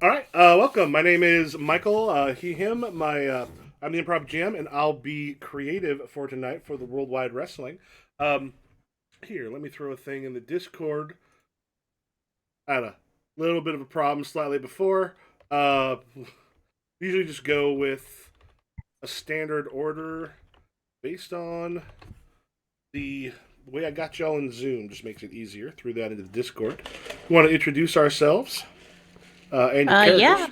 All right, welcome. My name is Michael. He, him. I'm the Improv GM, and I'll be creative for tonight for the Worldwide Wrestling. Um, Here, let me throw a thing in the Discord. I had a little bit of a problem slightly before. Uh, Usually just go with a standard order based on the way I got y'all in Zoom. Just makes it easier. Threw that into the Discord. We want to introduce ourselves and your characters. Yeah,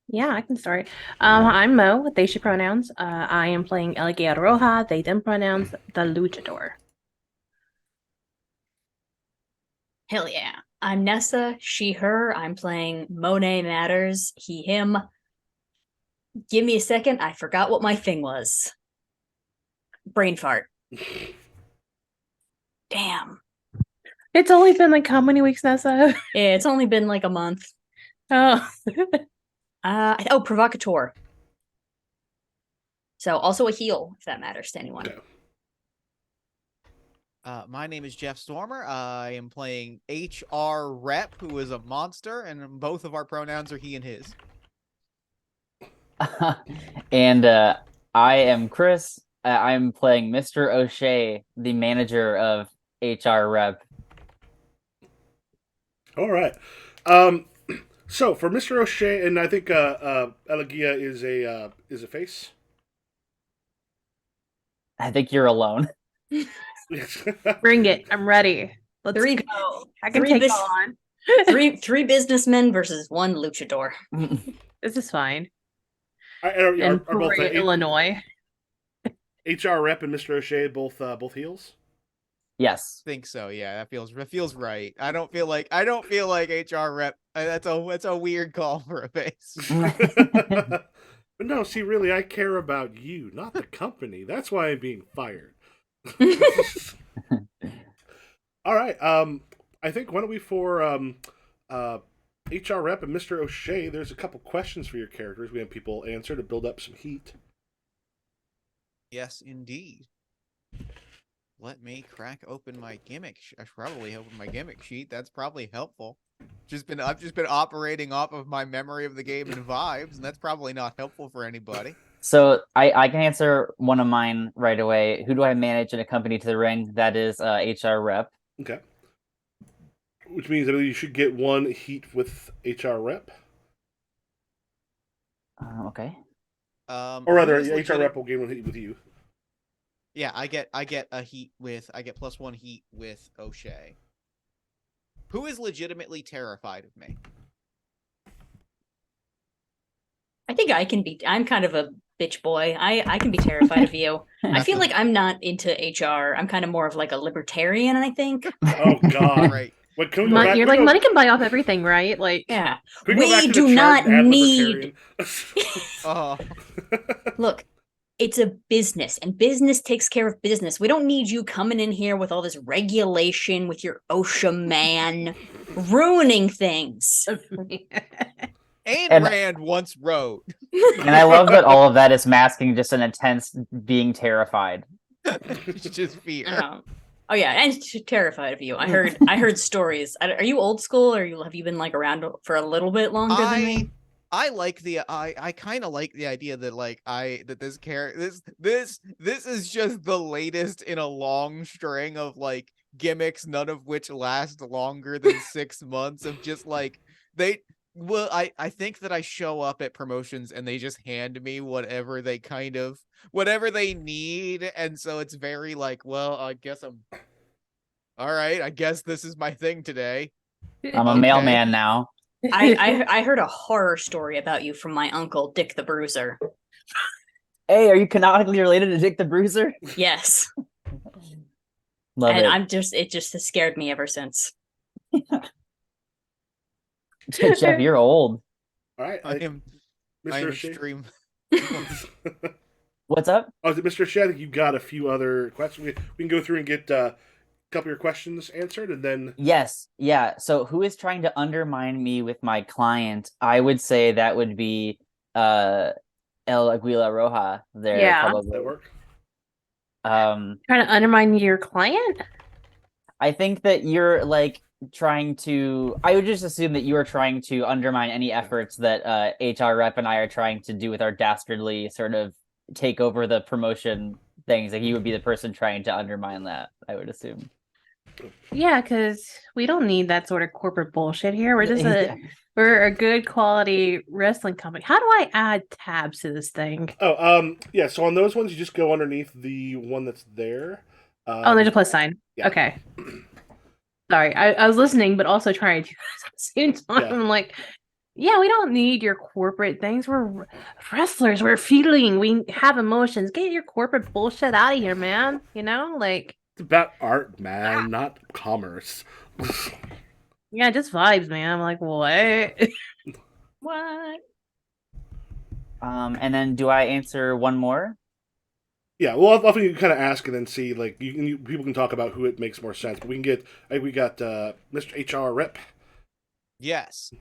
yeah, I can start. I'm Mo with they she pronouns. I am playing El Guia Roja, they them pronouns, the luchador. Hell yeah. I'm Nessa, she, her. I'm playing Monet Matters, he, him. Give me a second. I forgot what my thing was. Brain fart. Damn. It's only been like how many weeks, Nessa? Yeah, it's only been like a month. Oh, Provocateur. So also a heel, if that matters to anyone. Okay. My name is Jeff Stormer. I am playing HR Rep, who is a monster, and both of our pronouns are he and his. And I am Chris. I'm playing Mr. O'Shea, the manager of HR Rep. All right. So for Mr. O'Shea, and I think Elegia is a face. I think you're alone. bring it. I'm ready. Let's Three- go. I can three take bis- y'all on. three businessmen versus one luchador. This is fine. Are In both Peoria, Illinois. HR Rep and Mr. O'Shea both heels? Yes. Think so, yeah. That feels right. I don't feel like HR Rep. That's a weird call for a face. But no, see, really, I care about you, not the company. That's why I'm being fired. All right. I think why don't we for HR Rep and Mr. O'Shea? There's a couple questions for your characters. We have people answer to build up some heat. Yes, indeed. Let me crack open my gimmick. I should probably open my gimmick sheet. That's probably helpful. I've just been operating off of my memory of the game and vibes, and that's probably not helpful for anybody. So I can answer one of mine right away. Who do I manage in a company to the ring? That is HR Rep. Okay. Which means that you should get one heat with HR Rep. Okay. Or rather, who is HR Rep will gain one heat with you. Yeah, I get +1 heat with O'Shea. Who is legitimately terrified of me? I think I'm kind of a bitch boy. I can be terrified of you. I feel like I'm not into HR. I'm kind of more of like a libertarian, I think. Oh God! Right. What, can we go back? You're like, money can buy off everything, right? Like, Yeah. Can we go back We to do the chart not and add need. Oh, Look, it's a business, and business takes care of business. We don't need you coming in here with all this regulation with your OSHA man ruining things. Ayn Rand once wrote. And I love that all of that is masking just an intense being terrified. It's just fear. Oh yeah, and terrified of you. I heard stories. Are you old school, or have you been like around for a little bit longer than me? I kind of like the idea that this character this is just the latest in a long string of like gimmicks, none of which last longer than 6 months of just like I think that I show up at promotions and they just hand me whatever they need, and so it's very like, well, I guess I'm all right, I guess this is my thing today. I'm a Okay. mailman now. I heard a horror story about you from my uncle Dick the Bruiser. Hey, are you canonically related to Dick the Bruiser? Yes, Love and it. it just has scared me ever since. Jeff, you're old. All right, I am Mr. O'Shea. extreme. What's up? Oh, Mr. O'Shea, I think you've got a few other questions. We can go through and get a couple of your questions answered, and then Yes, yeah. So who is trying to undermine me with my client? I would say that would be El Aguila Roja there, Yeah. probably. that work. Um, trying to undermine your client? I think that you're like trying to. I would just assume that you are trying to undermine any efforts that HR rep and I are trying to do with our dastardly sort of take over the promotion things. Like you would be the person trying to undermine that. I would assume. Yeah, because we don't need that sort of corporate bullshit here. We're just Yeah. we're a good quality wrestling company. How do I add tabs to this thing? Yeah. So on those ones, you just go underneath the one that's there. Oh, there's a plus sign. yeah. Okay. Sorry, I was listening, but also trying to do this at the same time. Yeah. I'm like, yeah, we don't need your corporate things. We're wrestlers. We're feeling. We have emotions. Get your corporate bullshit out of here, man. You know, like, It's about art, man, not commerce. yeah, just vibes, man. I'm like, what? What? And then do I answer one more? Yeah, well, I think you can kind of ask and then see. Like, people can talk about who it makes more sense. But we can get. I think we got Mr. HR Rep. Yes.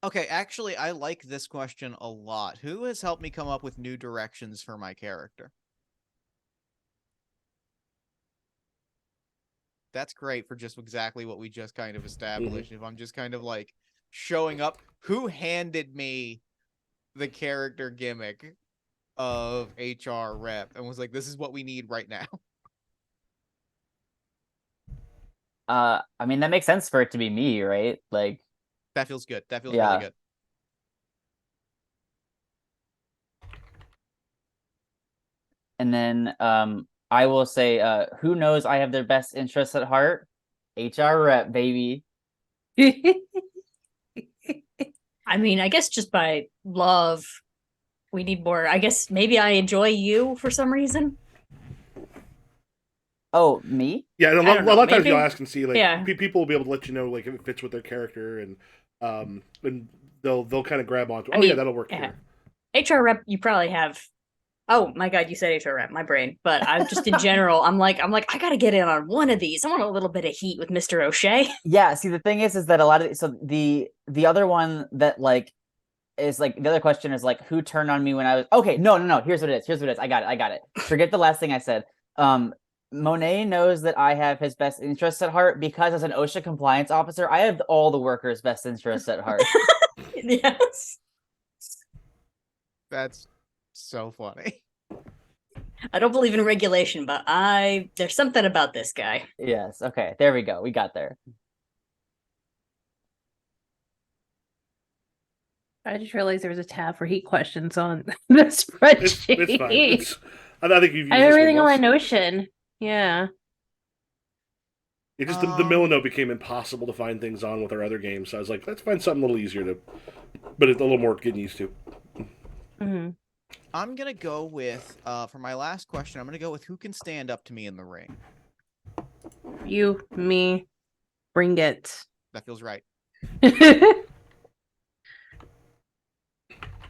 Okay, actually, I like this question a lot. Who has helped me come up with new directions for my character? That's great for just exactly what we just kind of established. If I'm just kind of like showing up, who handed me the character gimmick of HR rep and was like, this is what we need right now? I mean that makes sense for it to be me, right? Like That feels good. That feels Yeah. really good. And then I will say, who knows I have their best interests at heart? HR rep, baby. I mean, I guess just by love, we need more. I guess maybe I enjoy you for some reason. Oh, me? Yeah, and I a don't lot know, of times maybe? you'll ask and see. Like, Yeah. people will be able to let you know like if it fits with their character, and they'll kind of grab onto. I Oh yeah, mean, that'll work yeah. here. HR rep, you probably have. Oh my god, you said HR rep, my brain. But I just in general, I'm like, I gotta get in on one of these. I want a little bit of heat with Mr. O'Shea. Yeah, see the thing is that a lot of the other one that like is like the other question is like who turned on me when I was okay, no, here's what it is. I got it. Forget the last thing I said. Monet knows that I have his best interests at heart because as an OSHA compliance officer, I have all the workers' best interests at heart. Yes. That's so funny. I don't believe in regulation, but there's something about this guy. Yes, okay, there we go. We got there. I just realized there was a tab for heat questions on the spreadsheet. It's fine. I think you've used I have this one everything on my once. Notion. Yeah. It just the Milano became impossible to find things on with our other games. So I was like, let's find something a little easier to, but it's a little more getting used to. Mm-hmm. I'm gonna go with for my last question, I'm gonna go with who can stand up to me in the ring. You, me, bring it. That feels right.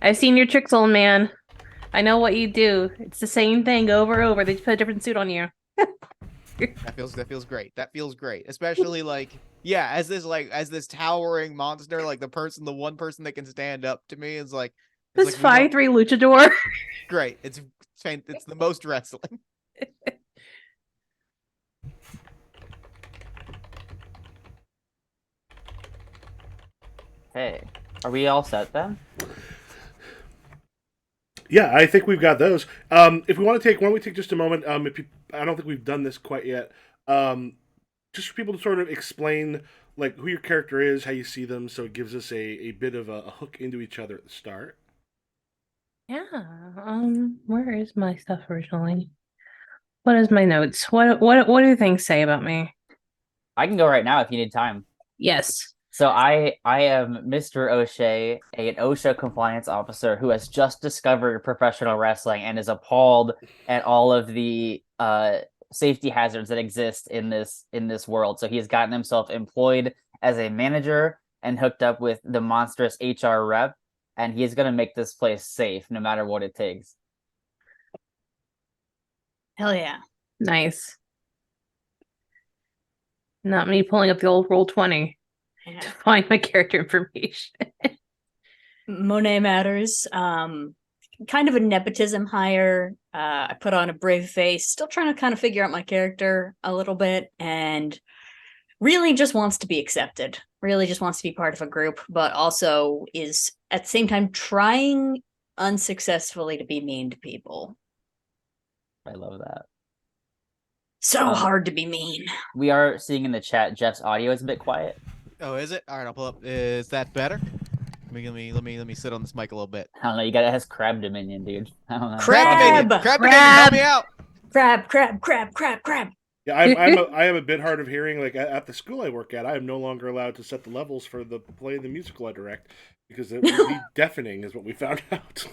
I've seen your tricks, old man. I know what you do. It's the same thing over and over. They just put a different suit on you. That feels great. That feels great. Especially like, yeah, as this towering monster, like the one person that can stand up to me is like This 5'3" luchador. Great. It's the most wrestling. Hey, are we all set then? Yeah, I think we've got those. If we want to take, why don't we take just a moment? I don't think we've done this quite yet. Just for people to sort of explain like who your character is, how you see them, so it gives us a bit of a hook into each other at the start. Yeah. Where is my stuff originally? What is my notes? What do things say about me? I can go right now if you need time. Yes. So I am Mr. O'Shea, an OSHA compliance officer who has just discovered professional wrestling and is appalled at all of the safety hazards that exist in this world. So he has gotten himself employed as a manager and hooked up with the monstrous HR rep, and he is going to make this place safe no matter what it takes. Hell yeah. Nice. Not me pulling up the old Roll20 Yeah. to find my character information. Monet matters. kind of a nepotism hire. I put on a brave face, still trying to kind of figure out my character a little bit, and really just wants to be accepted. Really just wants to be part of a group, but also is at the same time trying unsuccessfully to be mean to people. I love that. So hard to be mean. We are seeing in the chat Jeff's audio is a bit quiet. Oh, is it? All right, I'll pull up. Is that better? Let me sit on this mic a little bit. I don't know. You got it has crab dominion, dude. I don't know. Crab! Crab Dominion, help me out. Crab. Yeah, I am a bit hard of hearing. Like at the school I work at, I am no longer allowed to set the levels for the play of the musical I direct because it would be deafening, is what we found out.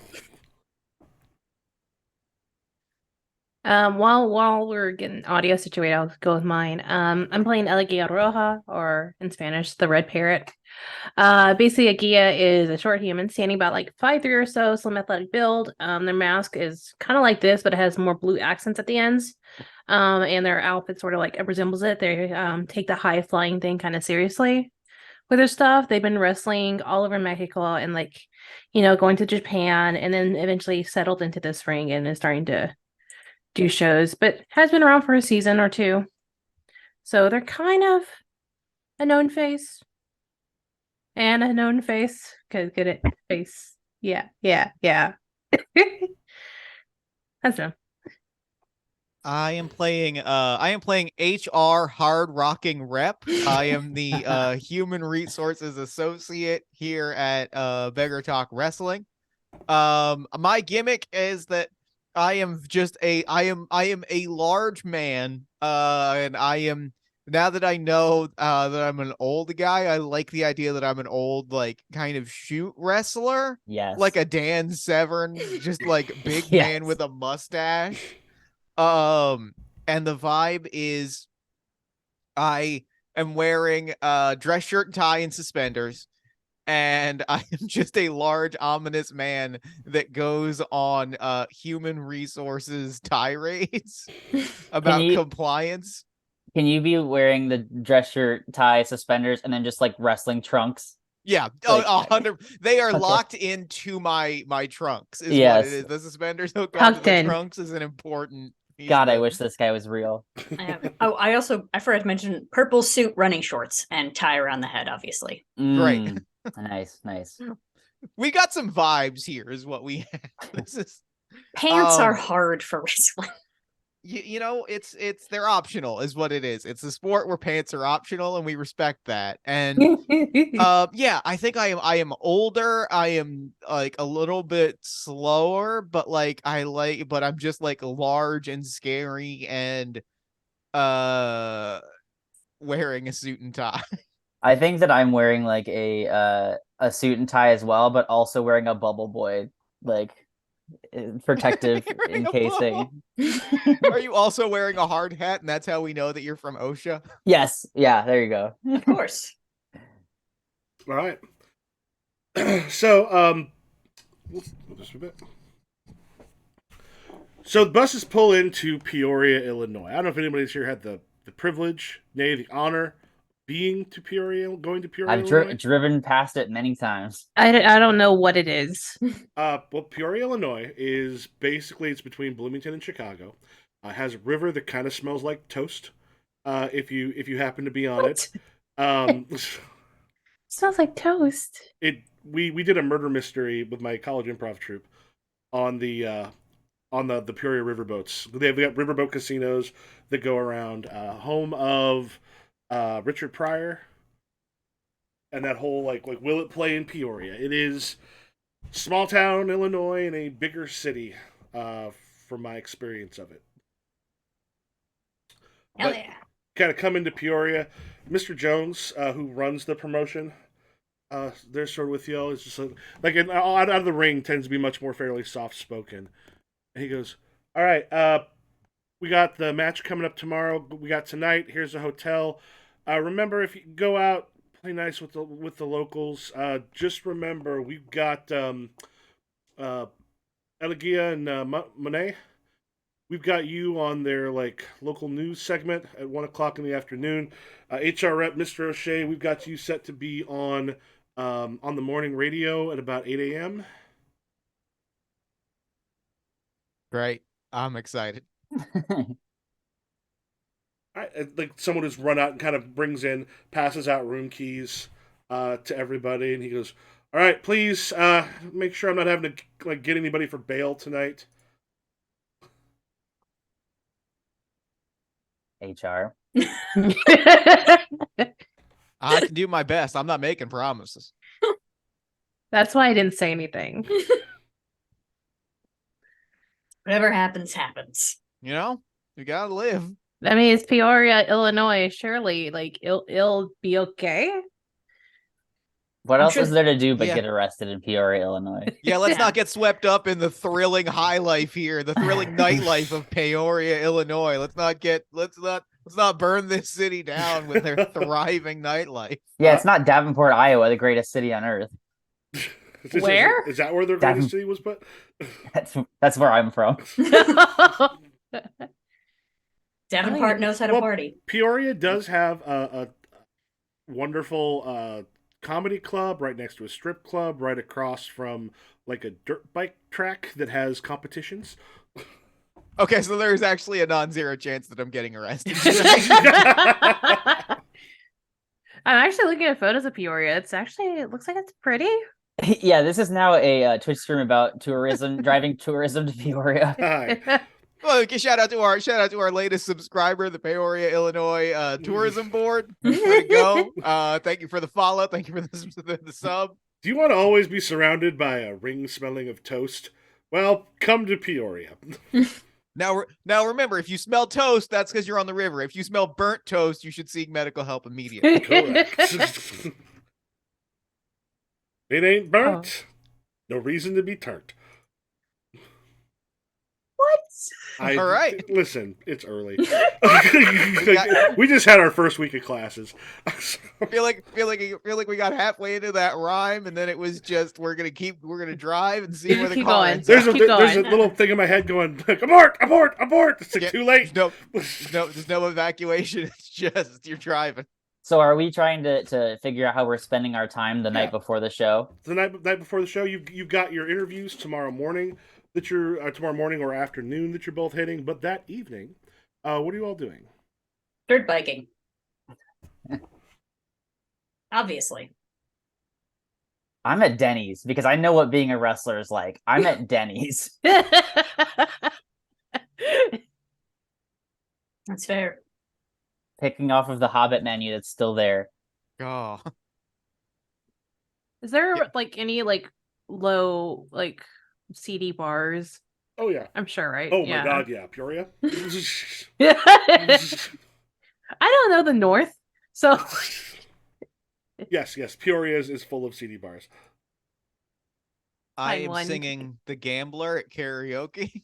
While we're getting audio situated, I'll go with mine. I'm playing El Guia Roja, or in Spanish, the Red Parrot. Basically, a Guia is a short human standing about like 5'3" or so, slim athletic build. Their mask is kind of like this, but it has more blue accents at the ends. And their outfit sort of like resembles it. They take the high flying thing kind of seriously with their stuff. They've been wrestling all over Mexico and like, going to Japan, and then eventually settled into this ring and is starting to do shows, but has been around for a season or two. So they're kind of a known face. And a known face. Cause get it? Face. Yeah. That's them. I am playing HR hard rocking rep. I am the human resources associate here at Beggartok Wrestling. My gimmick is that I am a large man, and I am, now that I know that I'm an old guy, I like the idea that I'm an old, like, kind of shoot wrestler. Yes. Like a Dan Severn, just like big Yes. man with a mustache. And the vibe is I am wearing a dress shirt and tie and suspenders. And I am just a large, ominous man that goes on human resources tirades about compliance. Can you be wearing the dress shirt, tie, suspenders, and then just like wrestling trunks? Yeah, Like, 100. They are okay. locked into my trunks. Is Yes. what it is. The suspenders hooked onto the trunks is an important piece. God, I wish this guy was real. I forgot to mention purple suit, running shorts, and tie around the head, obviously. Great. Nice. We got some vibes here, is what we have. This is pants are hard for wrestling. You know, they're optional, is what it is. It's a sport where pants are optional, and we respect that. And yeah, I think I am older. I am like a little bit slower, but but I'm just like large and scary and wearing a suit and tie. I think that I'm wearing like a suit and tie as well, but also wearing a bubble boy like protective encasing. Are you also wearing a hard hat, and that's how we know that you're from OSHA? Yes. Yeah, there you go. Of course. All right. So, just a bit. So the buses pull into Peoria, Illinois. I don't know if anybody's here had the privilege, nay, the honor, being to Peoria, going to Peoria. I've driven past it many times. I don't know what it is. Well, Peoria, Illinois is basically, it's between Bloomington and Chicago. Has a river that kind of smells like toast. If you happen to be on it. Smells like toast. We did a murder mystery with my college improv troupe on the Peoria riverboats. They've got riverboat casinos that go around. Home of Richard Pryor, and that whole like will it play in Peoria? It is small town Illinois in a bigger city, from my experience of it. Hell yeah! Kind of come into Peoria, Mr. Jones, who runs the promotion, they're sort of with y'all. It's just like out of the ring tends to be much more fairly soft spoken. And he goes, "All right, we got the match coming up tomorrow. We got tonight. Here's a hotel. Remember, if you go out, play nice with the locals. Just remember, we've got Elegia and Monet. We've got you on their local news segment at 1:00 in the afternoon. HR rep Mr. O'Shea, we've got you set to be on the morning radio at about 8 a.m. Great. I'm excited. Like someone who's run out and kind of passes out room keys to everybody, and he goes, "All right, please make sure I'm not having to like get anybody for bail tonight." HR. I can do my best. I'm not making promises. That's why I didn't say anything. Whatever happens, happens. You know, you gotta live. I mean, it's Peoria, Illinois. Surely, like it'll be okay. What I'm else sure is there to do but Yeah. get arrested in Peoria, Illinois? Yeah, let's Yeah. not get swept up in the thrilling high life here, the thrilling nightlife of Peoria, Illinois. Let's not burn this city down with their thriving nightlife. Yeah, it's not Davenport, Iowa, the greatest city on earth. Where? Is that where their greatest city was put? That's where I'm from. Davenport knows how to Well, party. Peoria does have a wonderful comedy club right next to a strip club, right across from like a dirt bike track that has competitions. Okay, so there's actually a non-zero chance that I'm getting arrested. I'm actually looking at photos of Peoria. It looks like it's pretty. Yeah, this is now a Twitch stream about tourism, driving tourism to Peoria. Hi. Well, okay, shout out to our latest subscriber, the Peoria, Illinois Tourism Board. Way to go! Thank you for the follow. Thank you for the sub. Do you want to always be surrounded by a ring smelling of toast? Well, come to Peoria. Now remember, if you smell toast, that's because you're on the river. If you smell burnt toast, you should seek medical help immediately. Correct. It ain't burnt. No reason to be turned. What? All right. Listen, it's early. We just had our first week of classes. I feel like we got halfway into that rhyme, and then it was just we're gonna drive and see where the Keep car going. ends There's up. a little thing in my head going, like, abort! It's like, Yeah, too late. There's no evacuation. It's just you're driving. So are we trying to figure out how we're spending our time the night before the show? The night before the show, you've got your interviews tomorrow morning tomorrow morning or afternoon that you're both hitting. But that evening, what are you all doing? Dirt biking. Obviously. I'm at Denny's because I know what being a wrestler is like. I'm at Denny's. That's fair. Picking off of the Hobbit menu that's still there. Oh, Is there Yeah. like any like low like CD bars? Oh yeah. I'm sure, right? Oh my God, yeah, Peoria. I don't know the North, so yes. Peoria is full of CD bars. I Find am one. singing "The Gambler" at karaoke.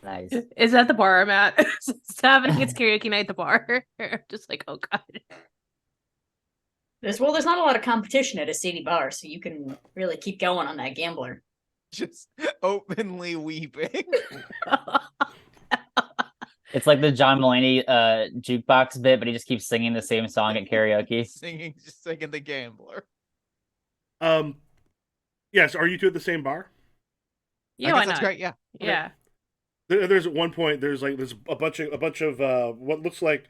Nice. is that the bar I'm at? It's happening. It's karaoke night at the bar. Just like, oh God. There's not a lot of competition at a city bar, so you can really keep going on that gambler. Just openly weeping. It's like the John Mulaney jukebox bit, but he just keeps singing the same song at karaoke. Just singing "The Gambler." Yes. Are you two at the same bar? Yeah, I why guess that's not? great. Yeah. Yeah. There's at one point there's a bunch of what looks like.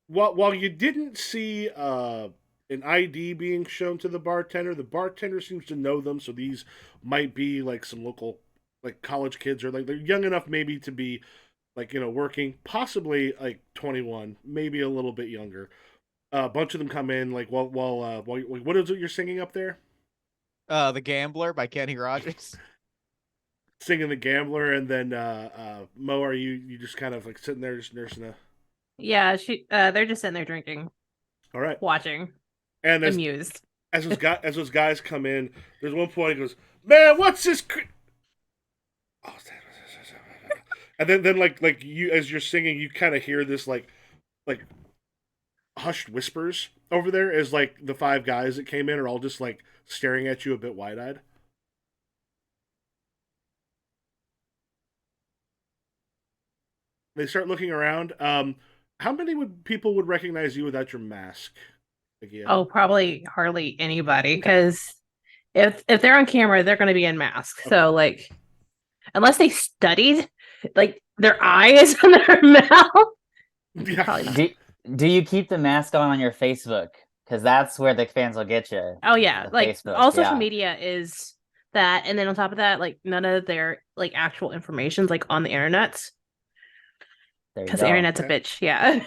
While you didn't see an ID being shown to the bartender seems to know them, so these might be like some local like college kids, or like they're young enough maybe to be like, working, possibly like 21, maybe a little bit younger. A bunch of them come in like while what is it you're singing up there? "The Gambler" by Kenny Rogers. Singing The Gambler, and then Mo, are you just kind of like sitting there just nursing a... Yeah, they're just sitting there drinking, All right. watching, And amused. as those guys come in, there's one point he goes, "Man, what's this?" Oh, and then like you, as you're singing, you kind of hear this like hushed whispers over there, as like the five guys that came in are all just like staring at you a bit wide eyed. They start looking around. How many people would recognize you without your mask? Again? Oh, probably hardly anybody, because if they're on camera, they're going to be in masks. Okay. So like, unless they studied like their eyes and their mouth, Yeah. probably not. Do you keep the mask on your Facebook? Because that's where the fans will get you. Oh yeah, The like Facebook, all social yeah. media is that, and then on top of that, like none of their like actual information's like on the internet There you because the go. internet's a Okay. bitch. Yeah.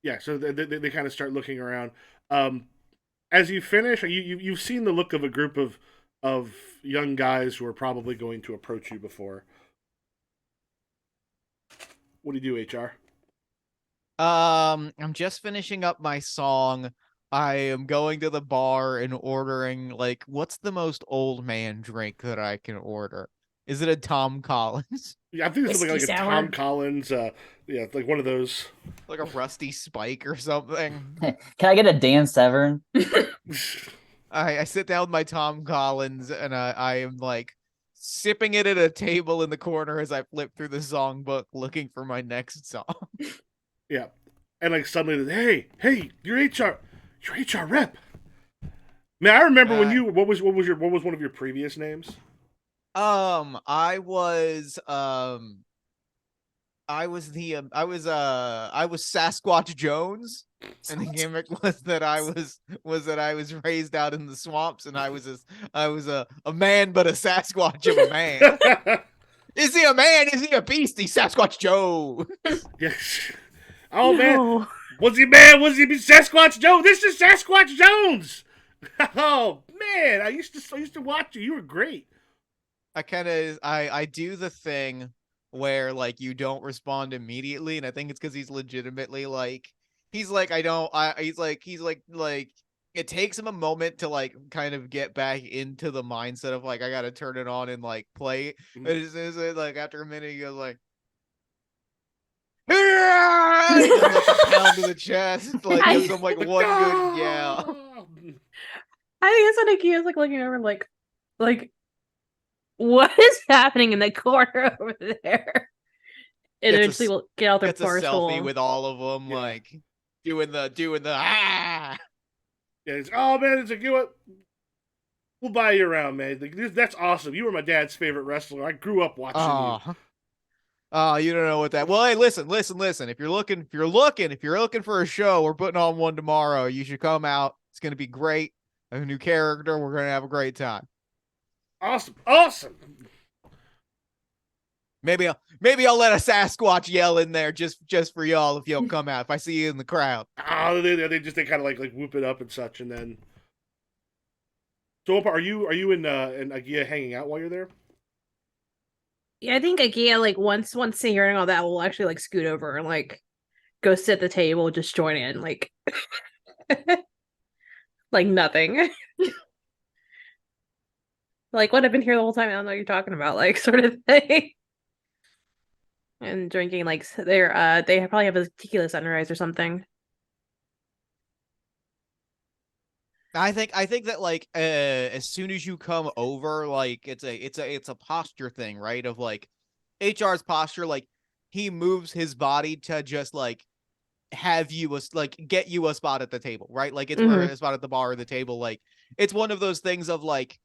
Yeah, so they kind of start looking around. As you finish, you've seen the look of a group of young guys who are probably going to approach you before. What do you do, HR? I'm just finishing up my song. I am going to the bar and ordering, like, what's the most old man drink that I can order? Is it a Tom Collins? Yeah, I think it's something Whiskey like a sour. Tom Collins. Yeah, like one of those. Like a Rusty Spike or something? Can I get a Dan Severn? I sit down with my Tom Collins and I am like sipping it at a table in the corner as I flip through the songbook looking for my next song. Yeah, and like suddenly, hey, you're HR rep. Man, I remember when you what was one of your previous names? I was Sasquatch Jones, and the gimmick was that I was raised out in the swamps, and I was a man, but a Sasquatch of a man. Is he a man? Is he a beast? He's Sasquatch Joe. Yes. Oh man, No. was he man? Was he Sasquatch Jones? This is Sasquatch Jones. Oh man, I used to watch you. You were great. I do the thing where like you don't respond immediately, and I think it's because he's legitimately like he's like it takes him a moment to like kind of get back into the mindset of like I gotta turn it on and like play. But it's like after a minute he goes like and like a pound to the chest, like gives him like one good yell. I think it's like he is like looking over like what is happening in the corner over there? And eventually we'll get out their Gets a parcel. selfie with all of them, Yeah. like doing the ah. Yeah, oh man, it's like, you know what? We'll buy you around, man. Like, that's awesome. You were my dad's favorite wrestler. I grew up watching you. Oh, you don't know what that. Well, hey, listen. If you're looking for a show, we're putting on one tomorrow. You should come out. It's gonna be great. A new character. We're gonna have a great time. Awesome. Maybe I'll let a Sasquatch yell in there just for y'all if you'll come out. If I see you in the crowd. Oh, they kind of like whoop it up and such, and then. So, are you in Agia hanging out while you're there? Yeah, I think Agia like once hearing all that will actually like scoot over and like go sit at the table, just join in, like like nothing. Like what, I've been here the whole time, I don't know what you're talking about, like sort of thing. And drinking like they probably have a tequila sunrise or something. I think that like as soon as you come over, like it's a posture thing, right? Of like HR's posture, like he moves his body to just like have you get you a spot at the table, right? Like it's where a spot at the bar or the table. Like it's one of those things of like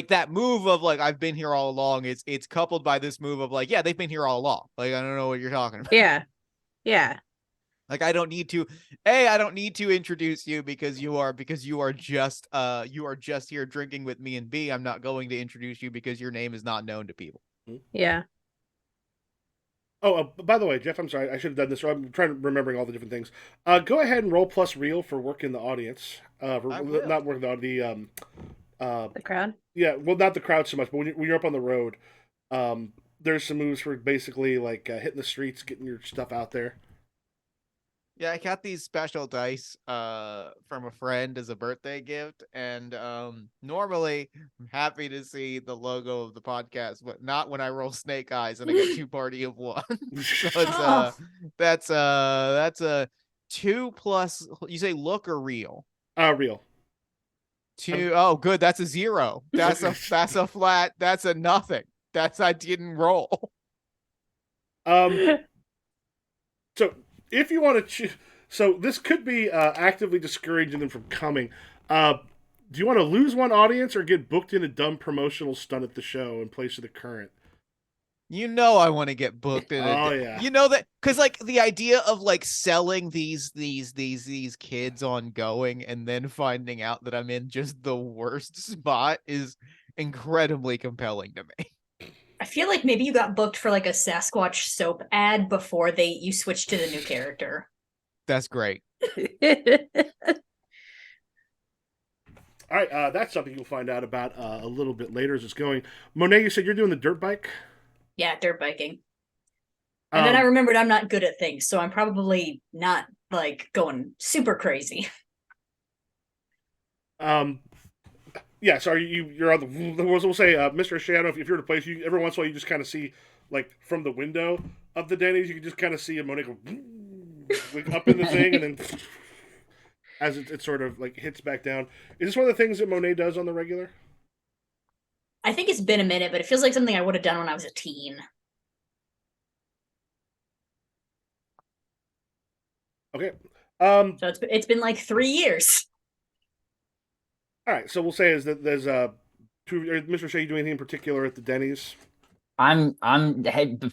that move of like I've been here all along. It's coupled by this move of like, yeah, they've been here all along. Like I don't know what you're talking about. Yeah. Like I don't need to introduce you because you are just here drinking with me, and B, I'm not going to introduce you because your name is not known to people. Yeah. Oh, by the way, Jeff, I'm sorry, I should have done this. So I'm trying to remembering all the different things. Go ahead and roll plus real for work in the audience. Not work in The crowd. Yeah, well, not the crowd so much, but when you're up on the road, there's some moves for basically like hitting the streets, getting your stuff out there. Yeah, I got these special dice from a friend as a birthday gift, and normally I'm happy to see the logo of the podcast, but not when I roll snake eyes and I get two party of one. So it's that's a 2 plus. You say look or real? Real. 2. Oh, good. That's a 0. That's a flat. That's a nothing. I didn't roll. So if you want to, so this could be actively discouraging them from coming. Do you want to lose one audience or get booked in a dumb promotional stunt at the show in place of the current? You know I want to get booked in Oh, yeah. You know that because like the idea of like selling these kids ongoing and then finding out that I'm in just the worst spot is incredibly compelling to me. I feel like maybe you got booked for like a Sasquatch soap ad before you switched to the new character. That's great. All right, that's something you'll find out about a little bit later as it's going. Monet, you said you're doing the dirt bike? Yeah, dirt biking. And then I remembered I'm not good at things, so I'm probably not like going super crazy. Yeah, so you're on the we'll say, Mr. Shea, I don't know if you're at a place, every once in a while you just kind of see, like, from the window of the Denny's, you can just kind of see a Monet go like, up in the thing, and then as it sort of, like, hits back down. Is this one of the things that Monet does on the regular? I think it's been a minute, but it feels like something I would have done when I was a teen. Okay. So it's been like 3 years. All right, so we'll say is that there's Mr. Shea, you do anything in particular at the Denny's? I'm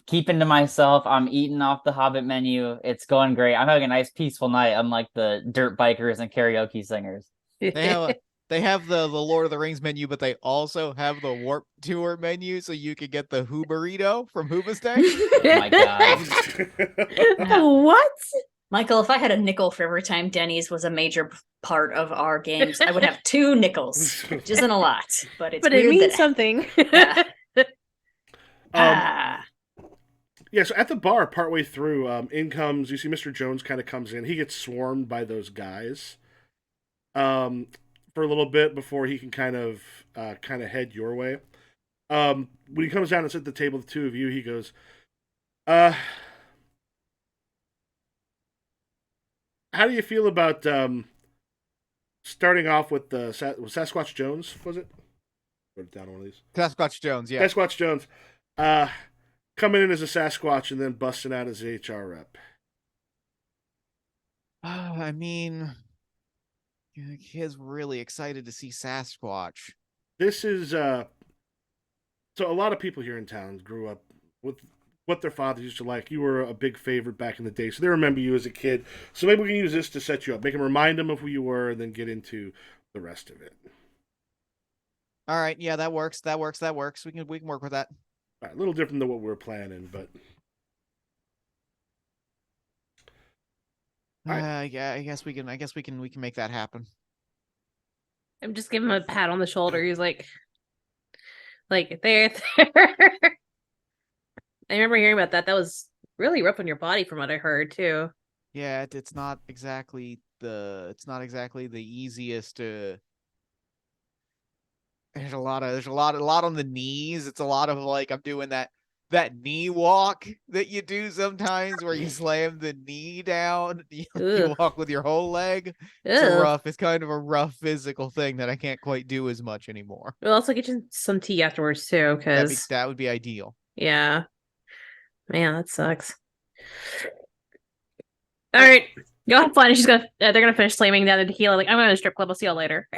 keeping to myself. I'm eating off the Hobbit menu. It's going great. I'm having a nice peaceful night, unlike the dirt bikers and karaoke singers. They have the Lord of the Rings menu, but they also have the Warp Tour menu, so you could get the Who Burrito from Hoobastank. Oh my god. What? Michael, if I had a nickel for every time Denny's was a major part of our games, I would have 2 nickels, which isn't a lot, but it's But weird it means that something. Yeah. Yeah, so at the bar, partway through, in comes, you see Mr. Jones kind of comes in. He gets swarmed by those guys for a little bit before he can kind of head your way. When he comes down and sits at the table, the two of you, he goes, how do you feel about starting off with the Sasquatch Jones, was it? Put it down on one of these. Sasquatch Jones, yeah. Sasquatch Jones. Coming in as a Sasquatch and then busting out as a HR rep. I mean, the kid's really excited to see Sasquatch. This is so a lot of people here in town grew up with what their fathers used to like. You were a big favorite back in the day, so they remember you as a kid. So maybe we can use this to set you up, make them remind them of who you were, and then get into the rest of it. All right, yeah, that works. We can work with that. All right, a little different than what we were planning, but yeah, I guess we can make that happen. I'm just giving him a pat on the shoulder. He's like there. I remember hearing about that. That was really rough on your body, from what I heard too. Yeah, it's not exactly the easiest to. There's a lot on the knees. It's a lot of like I'm doing that knee walk that you do sometimes where you slam the knee down. You walk with your whole leg. It's kind of a rough physical thing that I can't quite do as much anymore. We'll also get you some tea afterwards too, because that would be ideal. Yeah. Man, that sucks. All right. Go have fun. They're gonna finish slamming down the tequila. Like, I'm going to the strip club. I'll see y'all later.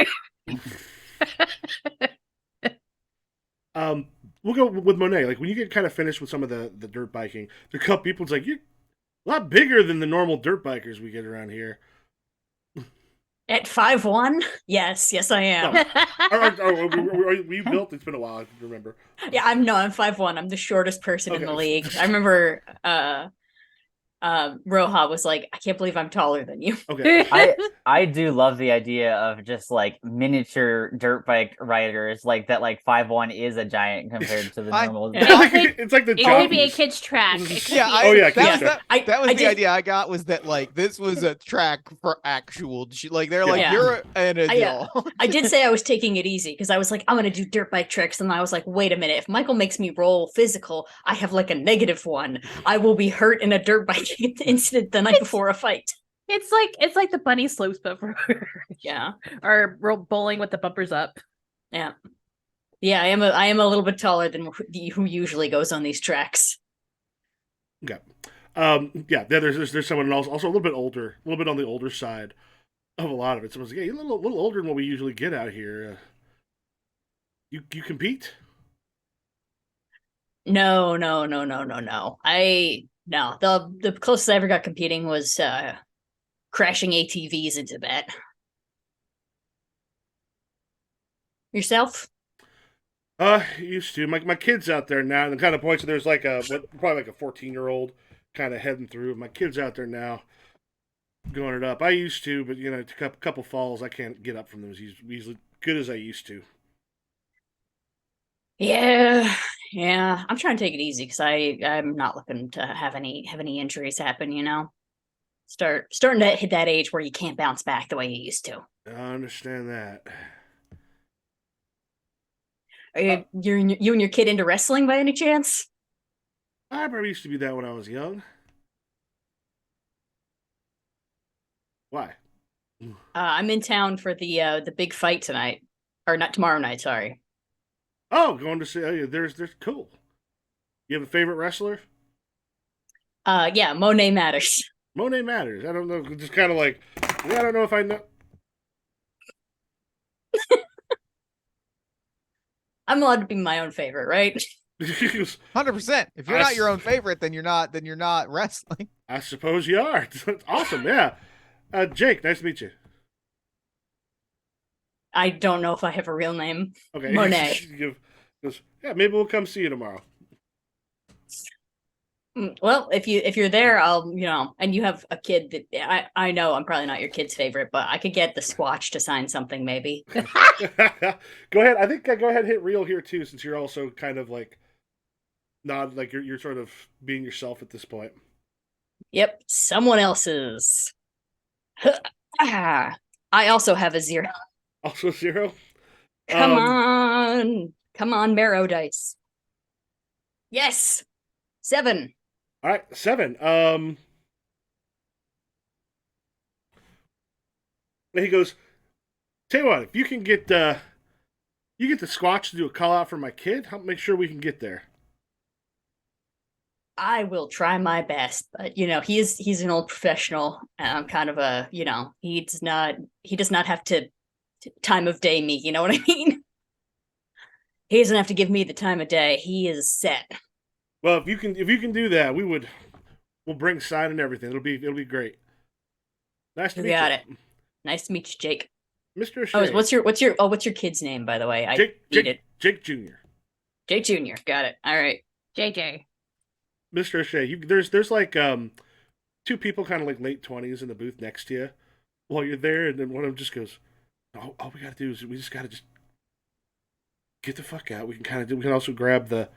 We'll go with Monet. Like when you get kind of finished with some of the dirt biking, there are a couple people. It's like you're a lot bigger than the normal dirt bikers we get around here. At 5'1"? Yes, I am. Are you built? It's been a while. I can remember. Yeah, I'm 5'1". I'm the shortest person in the league. I remember Roja was like, I can't believe I'm taller than you. Okay. I do love the idea of just like miniature dirt bike riders, like that. Like 5'1" is a giant compared to the normal. It's like the it could be a kid's track. That was the idea I got, was that like this was a track for actual. Like they're like you're an adult. I did say I was taking it easy because I was like, I'm gonna do dirt bike tricks, and I was like, wait a minute, if Michael makes me roll physical, I have like a -1. I will be hurt in a dirt bike incident the night before a fight. It's like the bunny slopes, but for or bowling with the bumpers up. Yeah, I am a little bit taller than who usually goes on these tracks. Okay. There's someone else also a little bit older, a little bit on the older side. of a lot of it. So I was like, yeah, you're a little older than what we usually get out here. You compete? No, no, no, no, no, no. No. The closest I ever got competing was crashing ATVs into that. Yourself? Used to. My kid's out there now, and the kind of points there's like probably like a 14-year-old kind of heading through. My kid's out there now, going it up. I used to, but a couple falls, I can't get up from them as good as I used to. Yeah, yeah. I'm trying to take it easy because I'm not looking to have any injuries happen. Starting to hit that age where you can't bounce back the way you used to. I understand that. Are you and your kid into wrestling by any chance? I probably used to be that when I was young. Why? I'm in town for the big fight tonight, or not tomorrow night. Sorry. Oh, going to see. Oh, yeah, there's cool. You have a favorite wrestler? Yeah, Monet Matters. Monet Matters. I don't know. Just kind of like, yeah, I don't know if I know. I'm allowed to be my own favorite, right? 100%. If you're not your own favorite, then you're not wrestling. I suppose you are. Awesome, yeah. Jake, nice to meet you. I don't know if I have a real name. Okay. Monet. Yeah, maybe we'll come see you tomorrow. Well, if you're there, I'll and you have a kid that I know I'm probably not your kid's favorite, but I could get the Squatch to sign something maybe. Go ahead. I think go ahead and hit real here too, since you're also kind of like not like you're sort of being yourself at this point. Yep, someone else's. I also have a 0. Also 0. Come on, marrow dice. Yes, 7. All right, 7. He goes, tell you what, if you can get the Squatch to do a call out for my kid, I'll make sure we can get there. I will try my best, but he's an old professional. I'm kind of a he does not have to time of day me. You know what I mean? He doesn't have to give me the time of day. He is set. Well, if you can do that, we'll bring sign and everything. It'll be great. Nice to meet you. Got it. Nice to meet you, Jake. Mr. Shea. Oh, what's your kid's name, by the way? I need it. Jake Jr. Jake Jr. Got it. All right. JJ. Mr. O'Shea, there's like 2 people kind of like late 20s in the booth next to you while you're there, and then one of them just goes, all we gotta do is we just gotta just get the fuck out. We can also grab the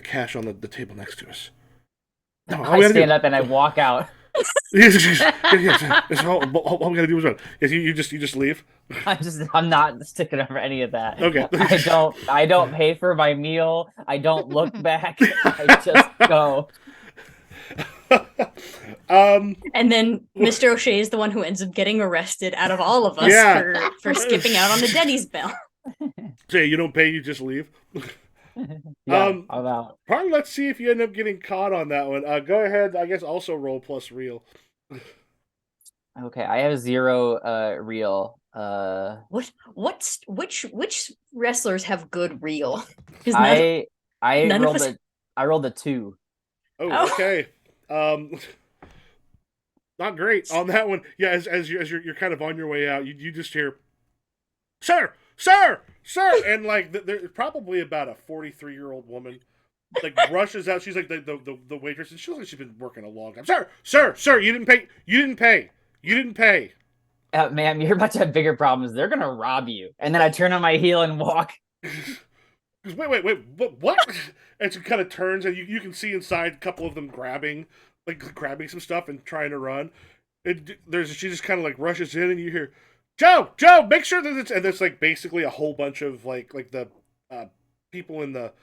cash on the table next to us. No, I stand up and I walk out. All we gotta do is run. Yes, you just leave. I'm not sticking up for any of that. Okay. I don't pay for my meal. I don't look back. I just go. And then Mr. O'Shea is the one who ends up getting arrested out of all of us for skipping out on the Denny's bell. So you don't pay, you just leave. Yeah, I'm out. Probably let's see if you end up getting caught on that one. Go ahead, I guess also roll plus real. Okay, I have 0 real. Which wrestlers have good real? I rolled a 2. Oh, okay. Not great on that one. Yeah, as you're kind of on your way out, you just hear, sir, and like there's probably about a 43-year-old woman like rushes out. She's like the waitress, and she looks like she's been working a long time. Sir, you didn't pay. Ma'am, you're about to have bigger problems. They're gonna rob you. And then I turn on my heel and walk. Wait, what? And she kind of turns, and you can see inside a couple of them grabbing some stuff and trying to run. She just kind of like rushes in, and you hear, Joe, make sure that it's, and there's like basically a whole bunch of like the people in the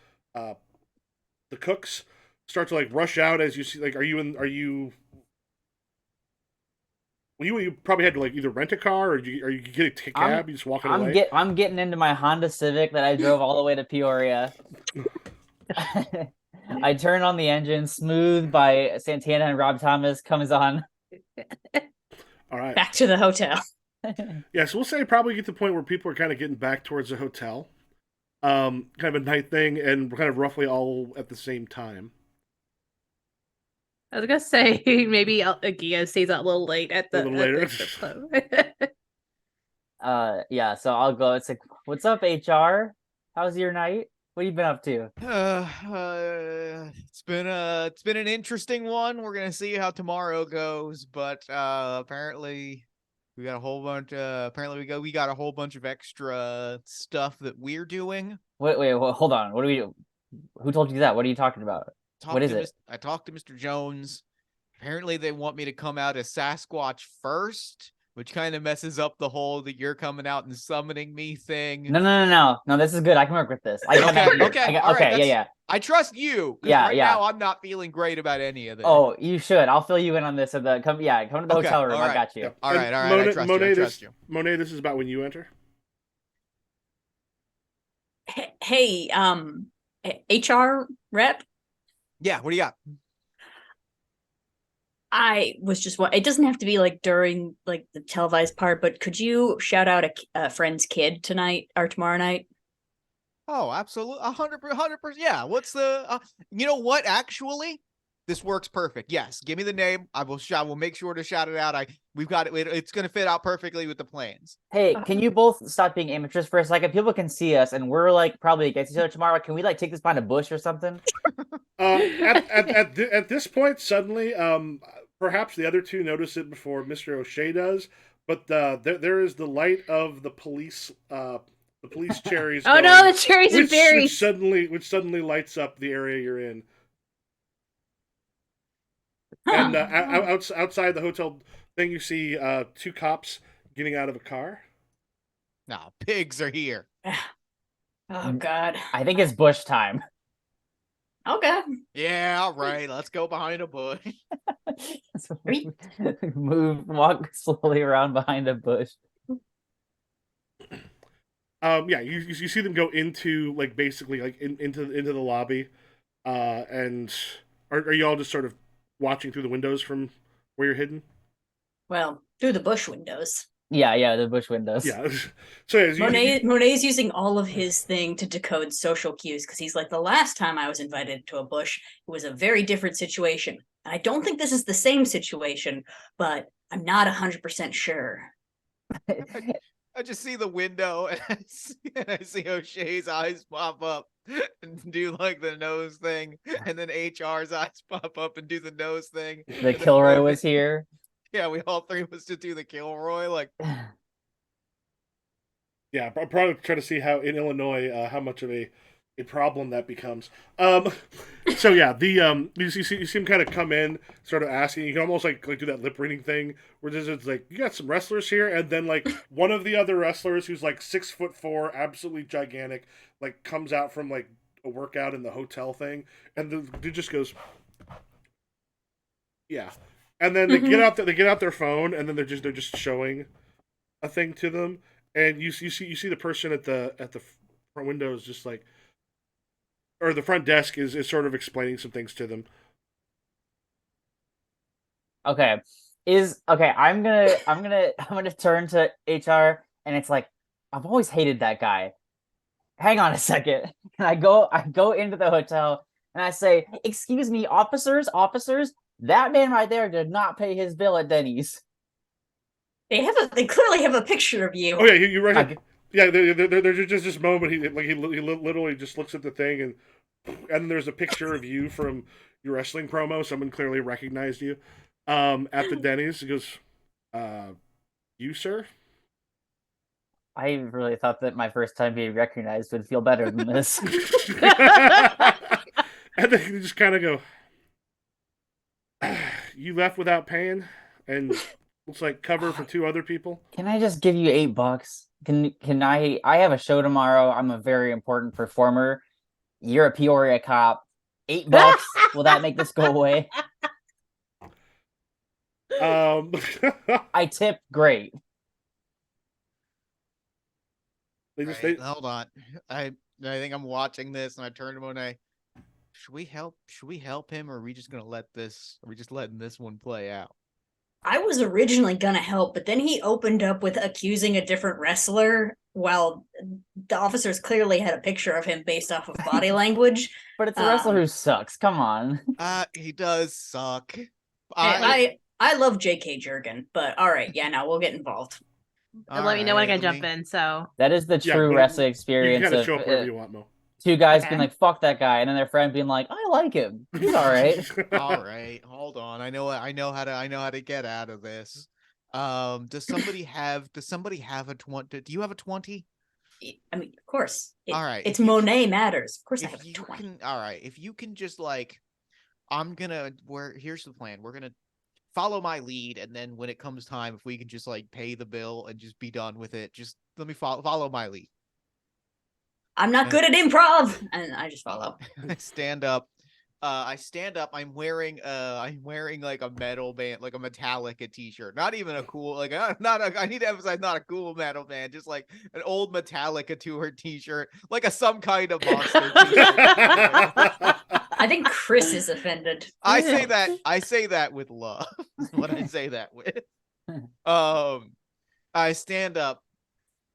cooks start to like rush out as you see, like, you probably had to like either rent a car or are you getting a cab? You just walking away? I'm getting into my Honda Civic that I drove all the way to Peoria. I turn on the engine. Smooth by Santana and Rob Thomas comes on. All right. Back to the hotel. Yeah, so we'll say probably get to the point where people are kind of getting back towards the hotel. Kind of a night thing, and kind of roughly all at the same time. I was gonna say maybe Agia stays out a little late at A the little later. strip club. Yeah, so I'll go. It's like, what's up, HR? How's your night? What have you been up to? It's been an interesting one. We're gonna see how tomorrow goes, but apparently we got a whole bunch. Apparently we got a whole bunch of extra stuff that we're doing. Wait, hold on. What do we do? Who told you that? What are you talking about? What is it? I talked to Mr. Jones. Apparently they want me to come out as Sasquatch first, which kind of messes up the whole that you're coming out and summoning me thing. No. This is good. I can work with this. I got Okay, that. okay, All right, yeah. I trust you. Yeah, right yeah. now I'm not feeling great about any of this. Oh, you should. I'll fill you in on this. Come to the hotel room. all right. I got you. Yeah. All right, And I trust you. Monet, this is about when you enter. Hey, HR rep. Yeah, what do you got? I was just it doesn't have to be like during like the televised part, but could you shout out a friend's kid tonight or tomorrow night? Oh, absolutely, 100%. Yeah, what's the? You know what? Actually, this works perfect. Yes, give me the name. I will make sure to shout it out. We've got it. It's gonna fit out perfectly with the plans. Hey, can you both stop being amateurs for a second? People can see us, and we're like probably against each other tomorrow. Can we like take this behind a bush or something? At this point, suddenly, perhaps the other two notice it before Mr. O'Shea does, but there is the light of the police cherries. Oh no, the cherries and berries. Which suddenly lights up the area you're in. And outside the hotel thing, you see two cops getting out of a car. Now, pigs are here. Oh God. I think it's bush time. Okay. Yeah, all right. Let's go behind a bush. Walk slowly around behind a bush. Yeah, you see them go into like basically like into the lobby, and are you all just sort of watching through the windows from where you're hidden? Well, through the bush windows. Yeah, the bush windows. Yeah. So yeah, Monet's using all of his thing to decode social cues because he's like, the last time I was invited to a bush, it was a very different situation. And I don't think this is the same situation, but I'm not 100% sure. I just see the window and I see O'Shea's eyes pop up and do like the nose thing, and then HR's eyes pop up and do the nose thing. The Kilroy was here. Yeah, we all three was to do the Kilroy. Like, yeah, I'll probably try to see how in Illinois how much of a problem that becomes. So yeah, the you see him kind of come in, sort of asking. You can almost like do that lip reading thing where it's like, you got some wrestlers here, and then like one of the other wrestlers who's like 6'4", absolutely gigantic, like comes out from like a workout in the hotel thing, and the dude just goes, yeah, and then they get out their phone, and then they're just showing a thing to them, and you see the person at the front window is just like, or the front desk is sort of explaining some things to them. Okay. I'm gonna turn to HR, and it's like, I've always hated that guy. Hang on a second. And I go into the hotel and I say, excuse me, officers, that man right there did not pay his bill at Denny's. They clearly have a picture of you. Oh yeah, you're right. Yeah, there's just this moment. He literally just looks at the thing, and there's a picture of you from your wrestling promo. Someone clearly recognized you at the Denny's. He goes, "You, sir?" I really thought that my first time being recognized would feel better than this. And then you just kind of go, "You left without paying, and looks like cover for two other people." Can I just give you $8? Can I have a show tomorrow. I'm a very important performer. You're a Peoria cop. $8? Will that make this go away? I tip great. Hold on. I think I'm watching this, and I turn to Monet. Should we help him, or are we just gonna let this? Are we just letting this one play out? I was originally gonna help, but then he opened up with accusing a different wrestler while the officers clearly had a picture of him based off of body language. But it's a wrestler who sucks. Come on. He does suck. I love J.K. Jurgen, but all right, yeah, now we'll get involved. Let me know when I Alright, can jump in. So That is the Yeah, true but wrestling You experience can kind of of show up wherever you want, Mo. two guys Okay. being like, fuck that guy, and then their friend being like, I like him. He's all right. All right, hold on. I know how to get out of this. Does somebody have a 20? Do you have a 20? I mean, of course. All right, It's if you Monet matters. Of course, I have If a you 20. can, all right. If you can just like, here's the plan. We're gonna follow my lead, and then when it comes time, if we can just like pay the bill and just be done with it, just let me follow my lead. I'm not good at improv, and I just follow. I stand up. I'm wearing like a metal band, like a Metallica t-shirt. Not even a cool, like I need to emphasize, not a cool metal band, just like an old Metallica tour t-shirt, like some kind of monster t-shirt. I think Chris is offended. I say that with love. Is what I say that with. I stand up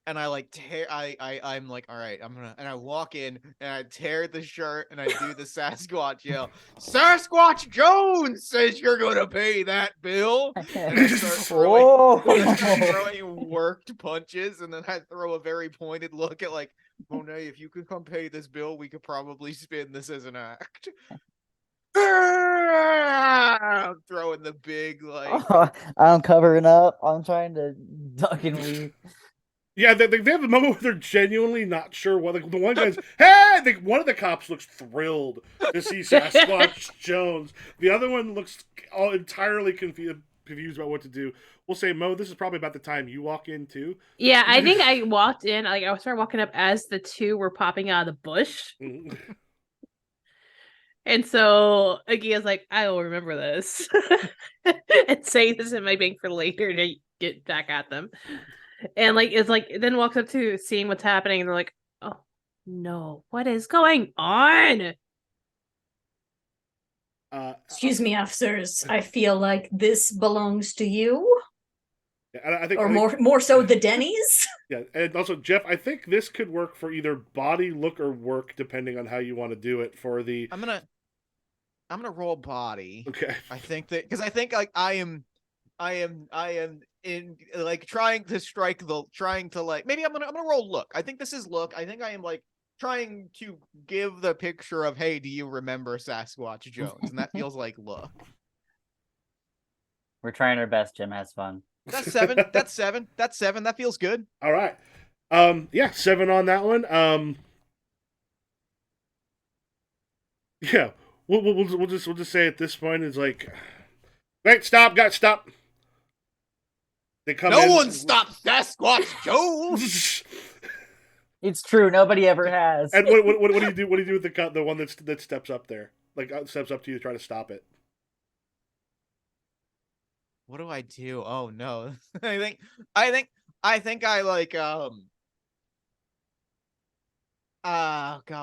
and I like tear. I'm like, all right, and I walk in and I tear the shirt and I do the Sasquatch yell. Sasquatch Jones says you're gonna pay that bill. And I start throwing worked punches, and then I throw a very pointed look at like, Monet, if you could come pay this bill, we could probably spin this as an act. I'm throwing the big like. I'm covering up. I'm trying to duck and weave. Yeah, they have a moment where they're genuinely not sure what. Like the one guy's, hey! One of the cops looks thrilled to see Sasquatch Jones. The other one looks all entirely confused about what to do. We'll say, Mo, this is probably about the time you walk in too. yeah, I think I walked in. Like I started walking up as the two were popping out of the bush, and so Agia's like, "I will remember this," and say this in my bank for later to get back at them. And like it's like then walks up to seeing what's happening, and they're like, "Oh no, what is going on?" Excuse me, officers. I feel like this belongs to you, I think, or more so the Denny's. Yeah, and also Jeff, I think this could work for either body, look, or work, depending on how you want to do it. For the, I'm gonna roll body. okay, I think that because I think like I am in like trying to like maybe I'm gonna roll look. I think this is look. I think I am like trying to give the picture of, hey, do you remember Sasquatch Jones? And that feels like look. We're trying our best. Jim has fun. That's 7. That's 7. That's 7. That feels good. all right, yeah, 7 on that one. Yeah, we'll just say at this point it's like, wait, stop, guys, stop. They come. No one stops Sasquatch Jones. It's true. Nobody ever has. And what do you do? What do you do with the one that steps up there? Like steps up to you to try to stop it. What do I do? Oh no. I think I like God,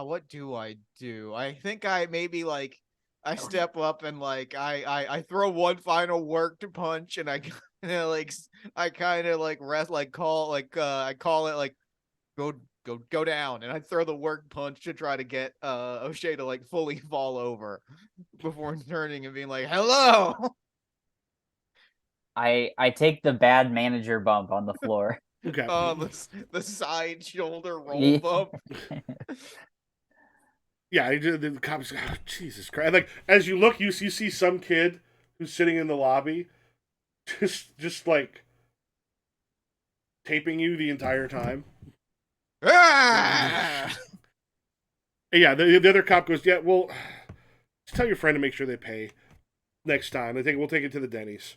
what do I do? I think I maybe like I step up and like I throw one final worked punch, and I kind of like rest like call like I call it like go down, and I throw the work punch to try to get O'Shea to like fully fall over before turning and being like, hello. I take the bad manager bump on the floor. Okay. The side shoulder roll Yeah. bump. Yeah, the cops. Oh, Jesus Christ! Like as you look, you see some kid who's sitting in the lobby, just like taping you the entire time. Ah! Yeah, the other cop goes, yeah, well, just tell your friend to make sure they pay next time. I think we'll take it to the Denny's.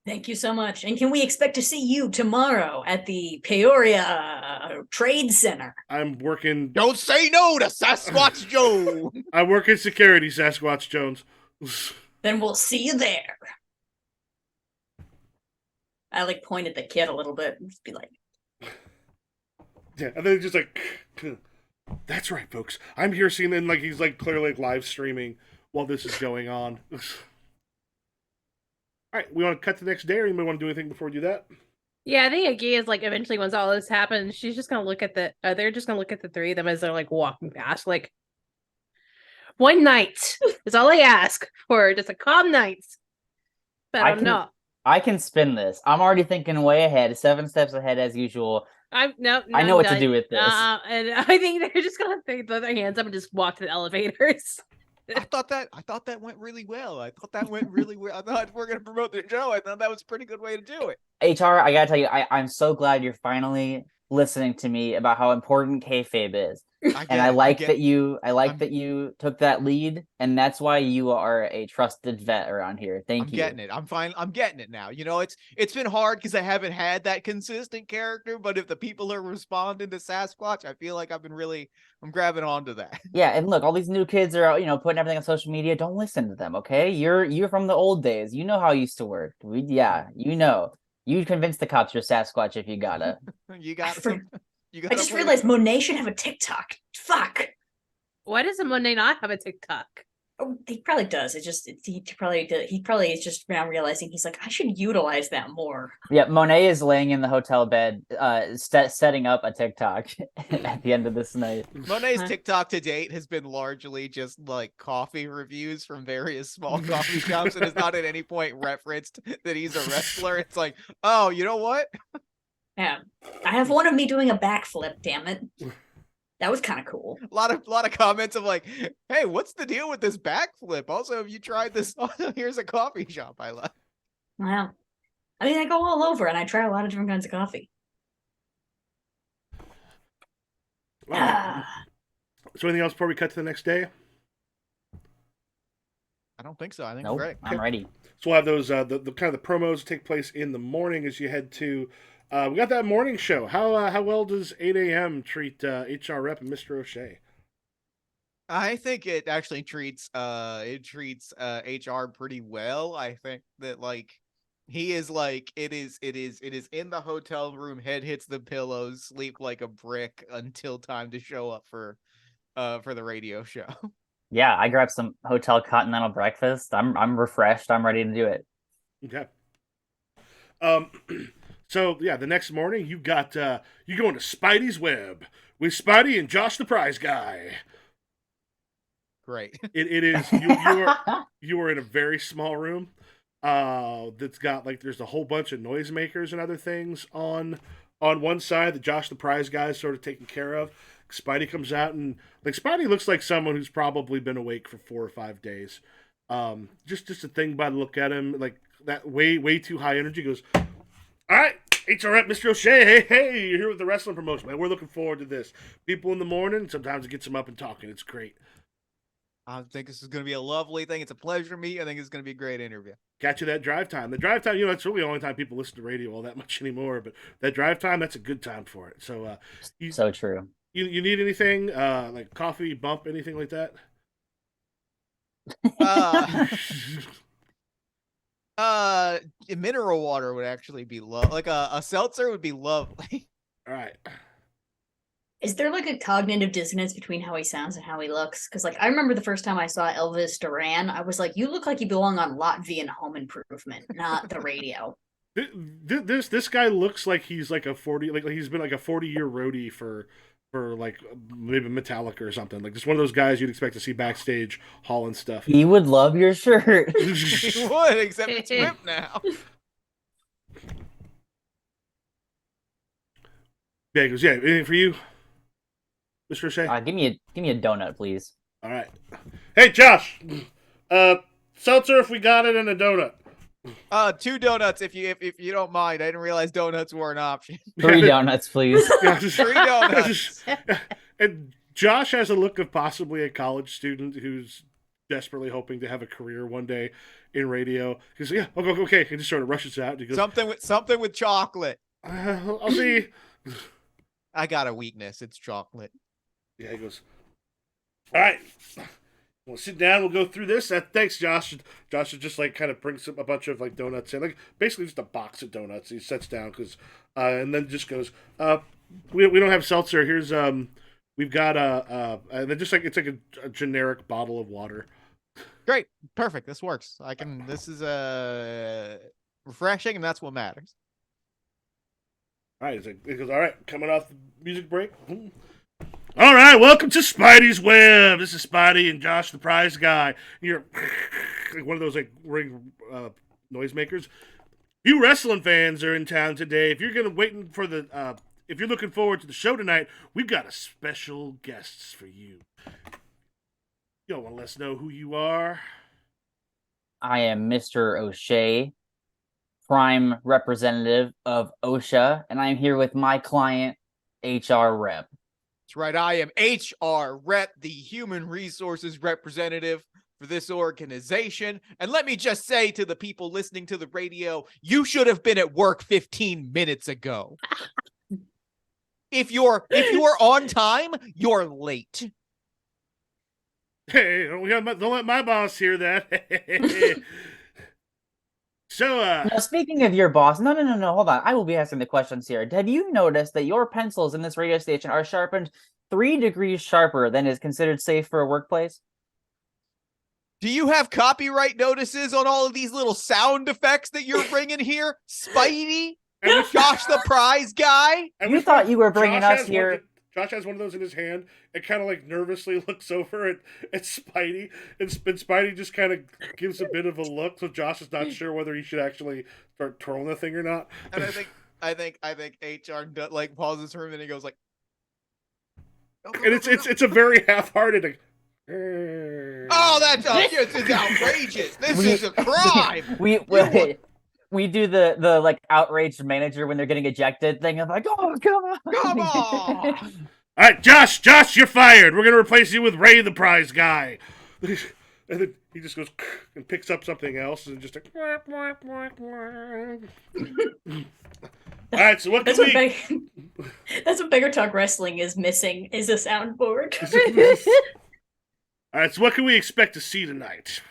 Thank you so much. And can we expect to see you tomorrow at the Peoria Trade Center? I'm working. Don't say no to Sasquatch Joe. I work in security, Sasquatch Jones. Then we'll see you there. I like point at the kid a little bit and just be like, Yeah, and then just like, that's right, folks. I'm here seeing, and like he's like clearly like live streaming while this is going on. All right, we want to cut to the next day, or anybody want to do anything before we do that? Yeah, I think Agia is like eventually once all this happens, she's just gonna look at they're just gonna look at the three of them as they're like walking past, like one night is all I ask for, just a calm night. But I don't know. I can spin this. I'm already thinking way ahead, 7 steps ahead as usual. I know what to do with this. And I think they're just gonna throw their hands up and just walk to the elevators. I thought that went really well. I thought we're gonna promote the show. I thought that was a pretty good way to do it. HR, I gotta tell you, I'm so glad you're finally listening to me about how important kayfabe is. I like that you took that lead, and that's why you are a trusted vet around here. Thank you. I'm getting it. I'm fine. I'm getting it now. You know, it's been hard because I haven't had that consistent character, but if the people are responding to Sasquatch, I feel like I'm grabbing onto that. Yeah, and look, all these new kids are, putting everything on social media. Don't listen to them, okay? You're from the old days. You know how it used to work. You convince the cops you're Sasquatch if you gotta. I just realized Monet should have a TikTok. Fuck. Why does Monet not have a TikTok? Oh, he probably does. He probably is just now realizing he's like, I should utilize that more. Yeah, Monet is laying in the hotel bed, setting up a TikTok at the end of this night. Monet's TikTok to date has been largely just like coffee reviews from various small coffee shops, and has not at any point referenced that he's a wrestler. It's like, oh, you know what? Yeah, I have one of me doing a backflip. Damn it. That was kind of cool. A lot of comments of like, hey, what's the deal with this backflip? Also, have you tried this? Here's a coffee shop I love. Wow. I mean, I go all over and I try a lot of different kinds of coffee. So anything else before we cut to the next day? I don't think so. I think nope, we're ready. I'm ready. So we'll have those the kind of the promos take place in the morning as you head to. We got that morning show. How well does 8 a.m. treat HR Rep and Mr. O'Shea? I think it actually treats HR pretty well. I think that like he is like it is in the hotel room, head hits the pillows, sleep like a brick until time to show up for the radio show. Yeah, I grabbed some hotel continental breakfast. I'm refreshed. I'm ready to do it. Okay. So yeah, the next morning you got you go into Spidey's web with Spidey and Josh the Prize Guy. Great. It is you are in a very small room that's got like there's a whole bunch of noisemakers and other things on one side that Josh the Prize Guy is sort of taking care of. Spidey comes out and like Spidey looks like someone who's probably been awake for 4 or 5 days. Just a thing by the look at him, like that way too high energy. Goes, all right, HR Rep, Mr. O'Shea. Hey, you're here with the wrestling promotion, man. We're looking forward to this. People in the morning, sometimes it gets them up and talking. It's great. I think this is going to be a lovely thing. It's a pleasure to meet. I think it's going to be a great interview. Got you that drive time. The drive time, that's really the only time people listen to radio all that much anymore. But that drive time, that's a good time for it. So, so true. You need anything like coffee, bump, anything like that? Mineral water would actually be like a seltzer would be lovely. All right. Is there like a cognitive dissonance between how he sounds and how he looks? Because like I remember the first time I saw Elvis Duran, I was like, you look like you belong on Latvian Home Improvement, not the radio. This guy looks like he's like a 40, like he's been like a 40-year roadie for like maybe Metallica or something. Like just one of those guys you'd expect to see backstage hauling stuff. He would love your shirt. He would, except it's ripped now. Yeah, he goes, yeah, anything for you, Mr. O'Shea? Give me a donut, please. All right. Hey, Josh. Seltzer if we got it, and a donut. 2 donuts if you don't mind. I didn't realize donuts were an option. 3 donuts, please. Yeah, 3 donuts. And Josh has a look of possibly a college student who's desperately hoping to have a career one day in radio. He's like, yeah, okay. He just sort of rushes out. And he goes, something with chocolate. I'll see. I got a weakness. It's chocolate. Yeah, he goes, all right. We'll sit down. We'll go through this. Thanks, Josh. Josh just like kind of brings a bunch of like donuts in, like basically just a box of donuts. He sits down because, and then just goes, we don't have seltzer. Here's we've got and then just like it's like a generic bottle of water. Great. Perfect. This works. This is refreshing, and that's what matters. All right, it goes, all right, coming off the music break. All right, welcome to Spidey's Web. This is Spidey and Josh, the prize guy. You're like one of those like ring noisemakers. You wrestling fans are in town today. If you're if you're looking forward to the show tonight, we've got a special guests for you. You don't want to let us know who you are. I am Mr. O'Shea, prime representative of OSHA, and I'm here with my client, HR Rep. That's right. I am HR Rep, the human resources representative for this organization. And let me just say to the people listening to the radio, you should have been at work 15 minutes ago. If you're on time, you're late. Hey, don't let my boss hear that. So, Now, speaking of your boss, no, hold on. I will be asking the questions here. Have you noticed that your pencils in this radio station are sharpened 3 degrees sharper than is considered safe for a workplace? Do you have copyright notices on all of these little sound effects that you're bringing here? Spidey? Josh the prize guy? You thought you were bringing us here. Josh has one of those in his hand and kind of like nervously looks over at Spidey, and Spidey just kind of gives a bit of a look, so Josh is not sure whether he should actually start twirling the thing or not. And I think HR like pauses for him and he goes like, and it's a very half-hearted. Like, oh, that's it's outrageous! This is a crime. We do the like outraged manager when they're getting ejected thing of like, oh, come on. Come on. All right, Josh, you're fired. We're gonna replace you with Ray, the prize guy. And then he just goes and picks up something else and just like. All right, so That's what Beggartok Wrestling is missing, is a soundboard. All right, so what can we expect to see tonight?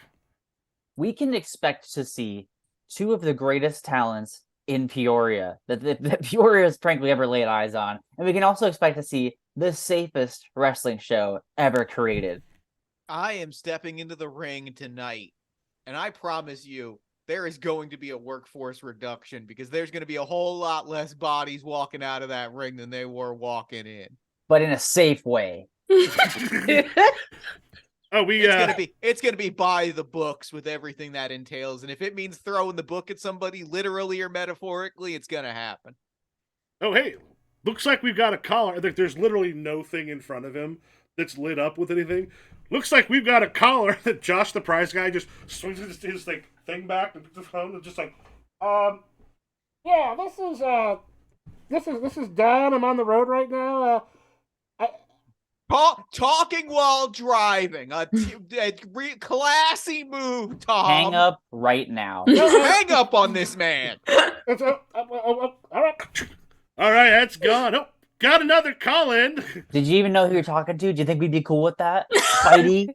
We can expect to see 2 of the greatest talents in Peoria that Peoria has frankly ever laid eyes on. And we can also expect to see the safest wrestling show ever created. I am stepping into the ring tonight, and I promise you, there is going to be a workforce reduction because there's going to be a whole lot less bodies walking out of that ring than they were walking in. But in a safe way. Oh, it's gonna be by the books with everything that entails, and if it means throwing the book at somebody, literally or metaphorically, it's gonna happen. Oh, hey, looks like we've got a caller. There's literally no thing in front of him that's lit up with anything. Looks like we've got a caller that Josh the prize guy just swings his like thing back and picks the phone and just like, yeah, this is Don. I'm on the road right now. Talking while driving, a classy move, Tom. Hang up right now. Hang up on this man. All right, that's gone. Oh, got another call in. Did you even know who you're talking to? Do you think we'd be cool with that, Spidey?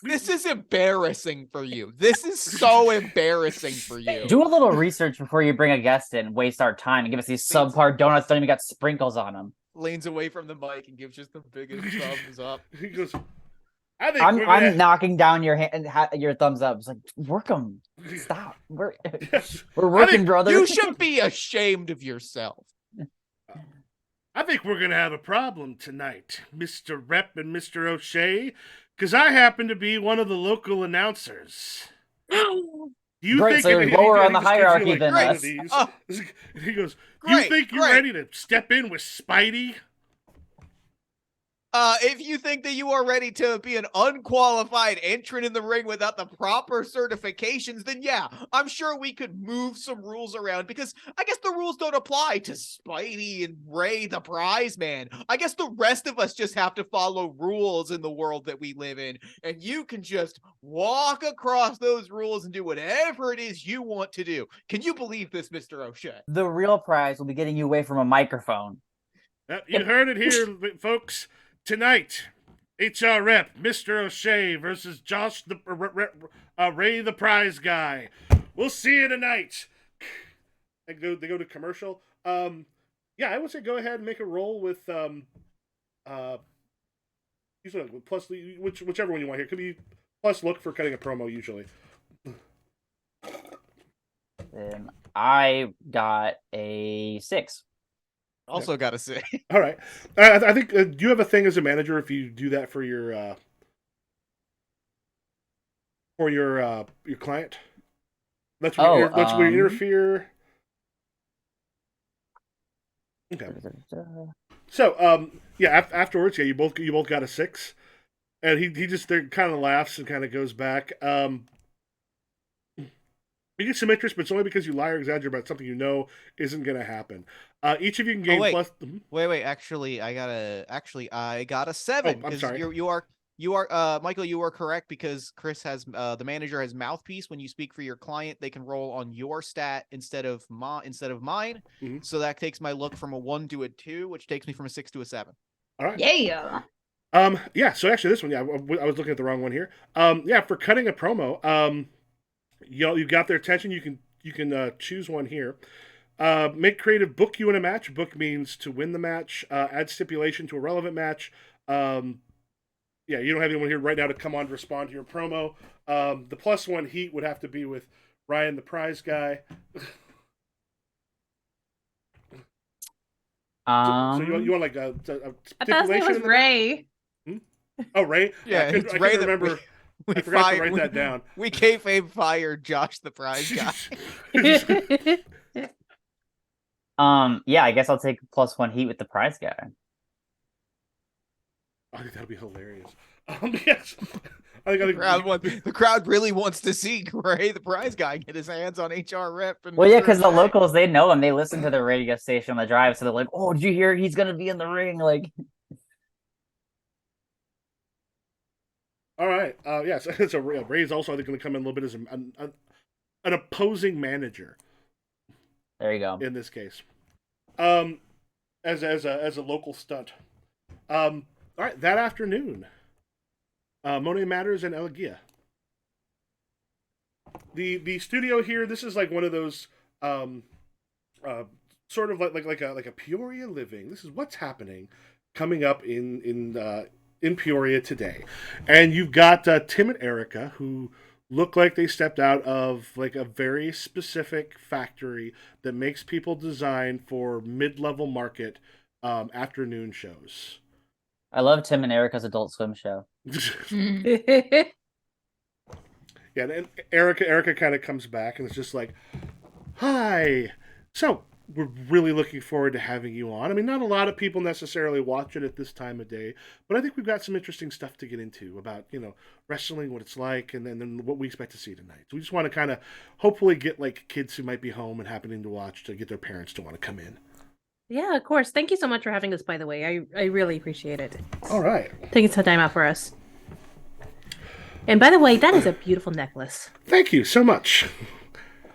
This is embarrassing for you. This is so embarrassing for you. Do a little research before you bring a guest in. Waste our time and give us these subpar donuts that don't even got sprinkles on them. Leans away from the mic and gives just the biggest thumbs up. He goes, I'm knocking down your hand, your thumbs up. It's like, work them. Stop. We're working, brother. You should be ashamed of yourself. I think we're going to have a problem tonight, Mr. Rep and Mr. O'Shea, because I happen to be one of the local announcers. Great, so you're lower on the hierarchy than us. He goes, you think you're ready to step in with Spidey? If you think that you are ready to be an unqualified entrant in the ring without the proper certifications, then yeah, I'm sure we could move some rules around because I guess the rules don't apply to Spidey and Ray the prize man. I guess the rest of us just have to follow rules in the world that we live in, and you can just walk across those rules and do whatever it is you want to do. Can you believe this, Mr. O'Shea? The real prize will be getting you away from a microphone. You heard it here, folks. Tonight, HR Rep, Mr. O'Shea versus Josh the Ray the prize guy. We'll see you tonight. They go to commercial. Yeah, I would say go ahead and make a roll with plus whichever one you want here. Could be plus look for cutting a promo usually. Then I got a 6. Also gotta say. All right. I think do you have a thing as a manager if you do that for your client? That's where Oh, that's where you interfere. Okay. So yeah, afterwards, yeah, you both got a 6, and he just kind of laughs and kind of goes back. You get some interest, but it's only because you lie or exaggerate about something you know isn't going to happen. Each of you can gain wait. plus. Wait. Actually, I got a 7 I'm sorry. You are Michael. You are correct because Chris has the manager has mouthpiece. When you speak for your client, they can roll on your stat instead of mine. Mm-hmm. So that takes my look from a 1 to a 2, which takes me from a 6 to a 7. All right. Yeah. Yeah. So actually, this one, yeah, I was looking at the wrong one here. Yeah, for cutting a promo, you got their attention. You can choose one here. Make creative book you in a match. Book means to win the match. Add stipulation to a relevant match. Yeah, you don't have anyone here right now to come on to respond to your promo. The +1 heat would have to be with Ryan, the prize guy. So you want like a I thought his name stipulation? was in the Ray. Oh, Ray. Yeah, I it's couldn't Ray. remember. We I forgot to fired. write that down. We kayfabe fired Josh, the prize guy. Yeah, I guess I'll take +1 heat with the prize guy. I think that'd be hilarious. Yes. I think The crowd really wants to see Ray, the prize guy, get his hands on HR rep. And Well, yeah, Mr. because the O'Shea. locals, they know him. They listen to the radio station on the drive, so they're like, "Oh, did you hear? He's gonna be in the ring!" Like, All right. Yes. So Ray's also I think going to come in a little bit as an opposing manager there you go. in this case. As a local stunt. All right. That afternoon, Monet Matters and Elegia. The studio here. This is like one of those sort of like a Peoria living. This is what's happening coming up in Peoria today, and you've got Tim and Erica who look like they stepped out of like a very specific factory that makes people design for mid-level market afternoon shows. I love Tim and Erica's Adult Swim show. Yeah, and Erica kind of comes back and it's just like, "Hi, so we're really looking forward to having you on. I mean, not a lot of people necessarily watch it at this time of day, but I think we've got some interesting stuff to get into about wrestling, what it's like, and then what we expect to see tonight. So we just want to kind of hopefully get like kids who might be home and happening to watch to get their parents to want to come in." Yeah, of course. Thank you so much for having us, by the way. I really appreciate it. All right, Taking some time out for us. And by the way, that is a beautiful necklace. thank you so much.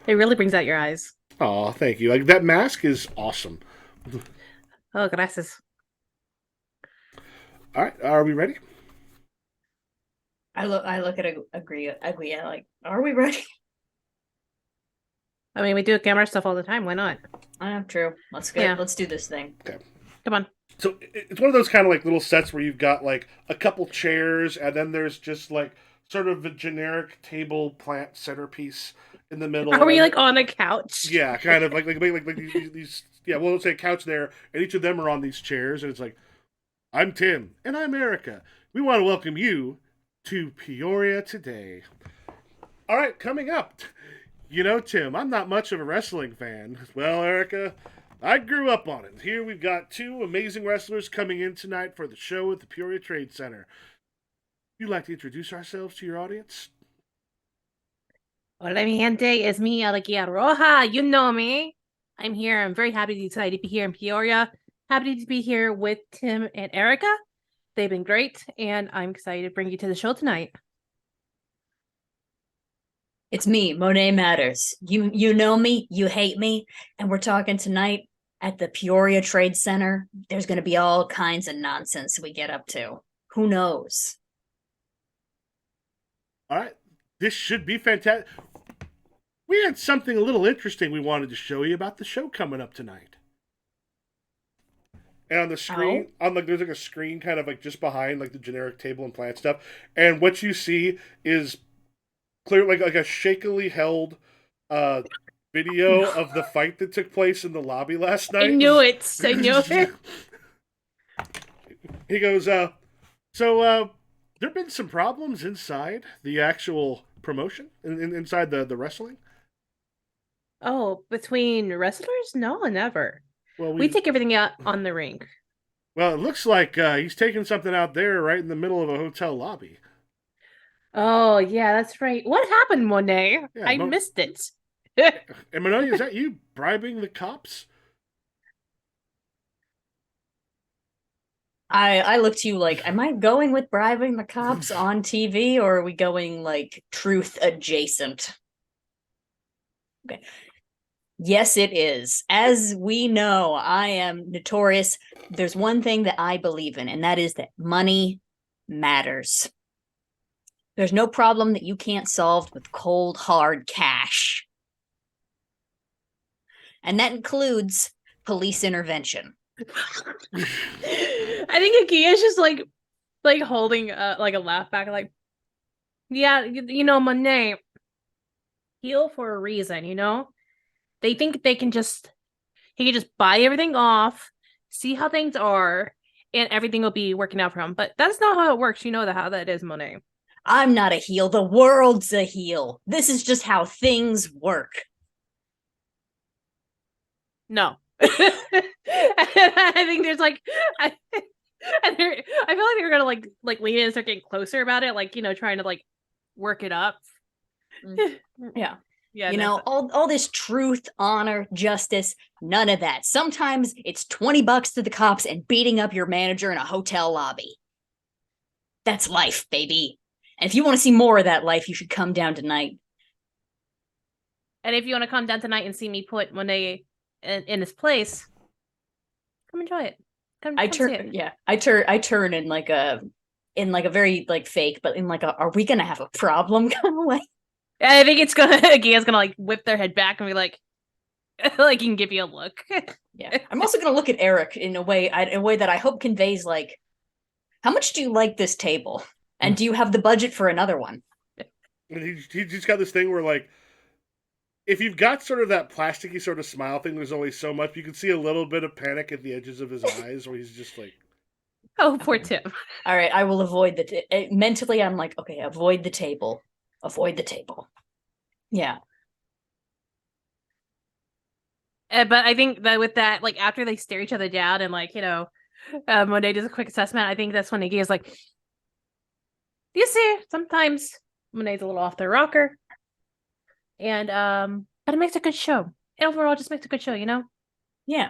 It really brings out your eyes. Oh, thank you. Like that mask is awesome. Oh, gracias. All right, are we ready? I look at agree like, are we ready? I mean, we do camera stuff all the time. Why not? True. Let's go. Yeah. Let's do this thing. Okay. Come on. So it's one of those kind of like little sets where you've got like a couple chairs and then there's just like sort of a generic table plant centerpiece in the middle. Are we like on a couch? Yeah, kind of like these yeah, well, let's say a couch there, and each of them are on these chairs, and it's like, "I'm Tim, and I'm Erica. We want to welcome you to Peoria today." All right, coming up, Tim, I'm not much of a wrestling fan. Well, Erica, I grew up on it. Here we've got two amazing wrestlers coming in tonight for the show at the Peoria Trade Center. You'd like to introduce ourselves to your audience? Hola, mi gente. It's me, Elegia Roja. You know me. I'm here. I'm very happy and excited to be here in Peoria. Happy to be here with Tim and Erica. They've been great, and I'm excited to bring you to the show tonight. It's me, Monet Matters. You know me, you hate me, and we're talking tonight at the Peoria Trade Center. There's going to be all kinds of nonsense we get up to. Who knows? All right, this should be fantastic. We had something a little interesting we wanted to show you about the show coming up tonight. And on the screen, on like there's like a screen kind of like just behind like the generic table and plant stuff, and what you see is clear like a shakily held uh video of the fight that took place in the lobby last I night. knew it. I knew it. He goes, so there've been some problems inside the actual promotion, inside the wrestling. Oh, between wrestlers? No, never. Well, We take everything out on the rink. Well, it looks like he's taking something out there right in the middle of a hotel lobby. Oh, yeah, that's right. What happened, Monet? Yeah, I missed it. And Manonia, is that you bribing the cops? I look to you like, am I going with bribing the cops on TV, or are we going like truth adjacent? Okay. Yes, it is. As we know, I am notorious. There's one thing that I believe in, and that is that money matters. There's no problem that you can't solve with cold, hard cash. And that includes police intervention. I think Akia's just like holding like a laugh back, like, yeah, you know, Monet, heal for a reason, you know? They think he can just buy everything off, see how things are, and everything will be working out for him. But that's not how it works. You know how that is, Monet. I'm not a heel. The world's a heel. This is just how things work. No. I think there's like I feel like they're gonna like lean in and start getting closer about it, like, you know, trying to like work it up. Yeah. Yeah, you know, all this truth, honor, justice, none of that. Sometimes it's $20 to the cops and beating up your manager in a hotel lobby. That's life, baby. And if you want to see more of that life, you should come down tonight. And if you want to come down tonight and see me put Monet in his place, come enjoy it. Come see it. Yeah, I turn in like a very like fake, but in like a, are we gonna have a problem kind of way? I think it's gonna Gia's gonna like whip their head back and be like like he can give you a look. Yeah. I'm also gonna look at Eric in a way that I hope conveys like, how much do you like this table? And do you have the budget for another one? And he just got this thing where like, if you've got sort of that plasticky sort of smile thing, there's only so much. You can see a little bit of panic at the edges of his eyes where he's just like, Oh, poor Tim. All right, I will avoid mentally I'm like, okay, avoid the table. Avoid the table. Yeah. But I think that with that, like after they stare each other down and like, you know, Monet does a quick assessment, I think that's when Gia's like, you see, sometimes Monet's a little off the rocker. And but it makes a good show. It overall just makes a good show, you know? Yeah.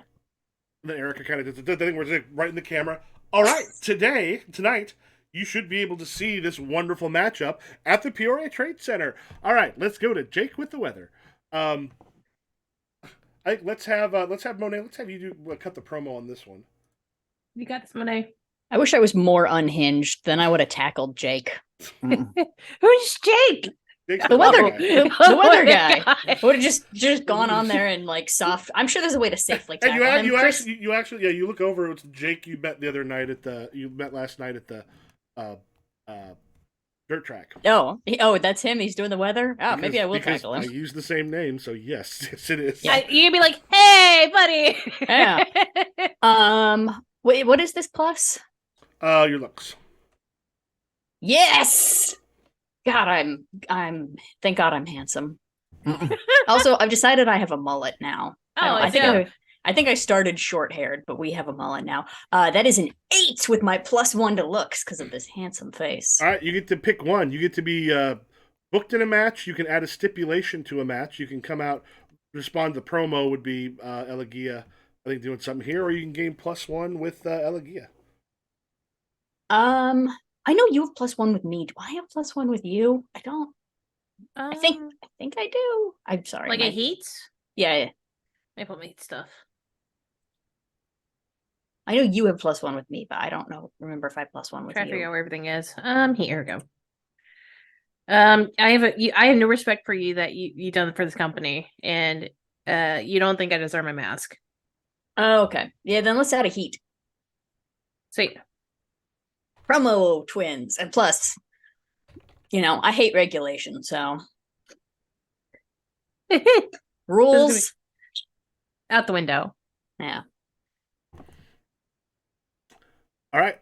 And then Erica kind of does the thing where it's like right in the camera. All right, tonight, you should be able to see this wonderful matchup at the Peoria Trade Center. All right, let's go to Jake with the weather. Let's have Monet. Let's have you cut the promo on this one. You got this, Monet. I wish I was more unhinged. Then I would have tackled Jake. Who's Jake? Jake's The weather, guy. the weather guy would have just gone on there and like soft. I'm sure there's a way to safely tackle him. You actually you look over. It's Jake you met last night at the dirt track. Oh, that's him. He's doing the weather. Oh, maybe I will because tackle him. I use the same name, so yes, it is. Yeah, you'd be like, "Hey, buddy." Yeah. Wait, what is this plus? Your looks. Yes. God, I'm. Thank God I'm handsome. Also, I've decided I have a mullet now. I think I started short-haired, but we have a mullet now. That is an 8 with my +1 to looks because of this handsome face. All right, you get to pick one. You get to be booked in a match. You can add a stipulation to a match. You can come out, respond to the promo would be Elegia, I think, doing something here, or you can gain +1 with Elegia. I know you have +1 with me. Do I have +1 with you? I don't. I think I do. I'm sorry. Like a heat? Yeah. I put my heat stuff. I know you have +1 with me, but I don't remember if I have +1 with Try to figure you. out where everything is. Here we go. I have no respect for you that you done for this company, and you don't think I deserve my mask. Oh, okay. Yeah, then let's add a heat. Sweet. Promo twins. And plus, I hate regulation, so rules. Out the window. Yeah. All right.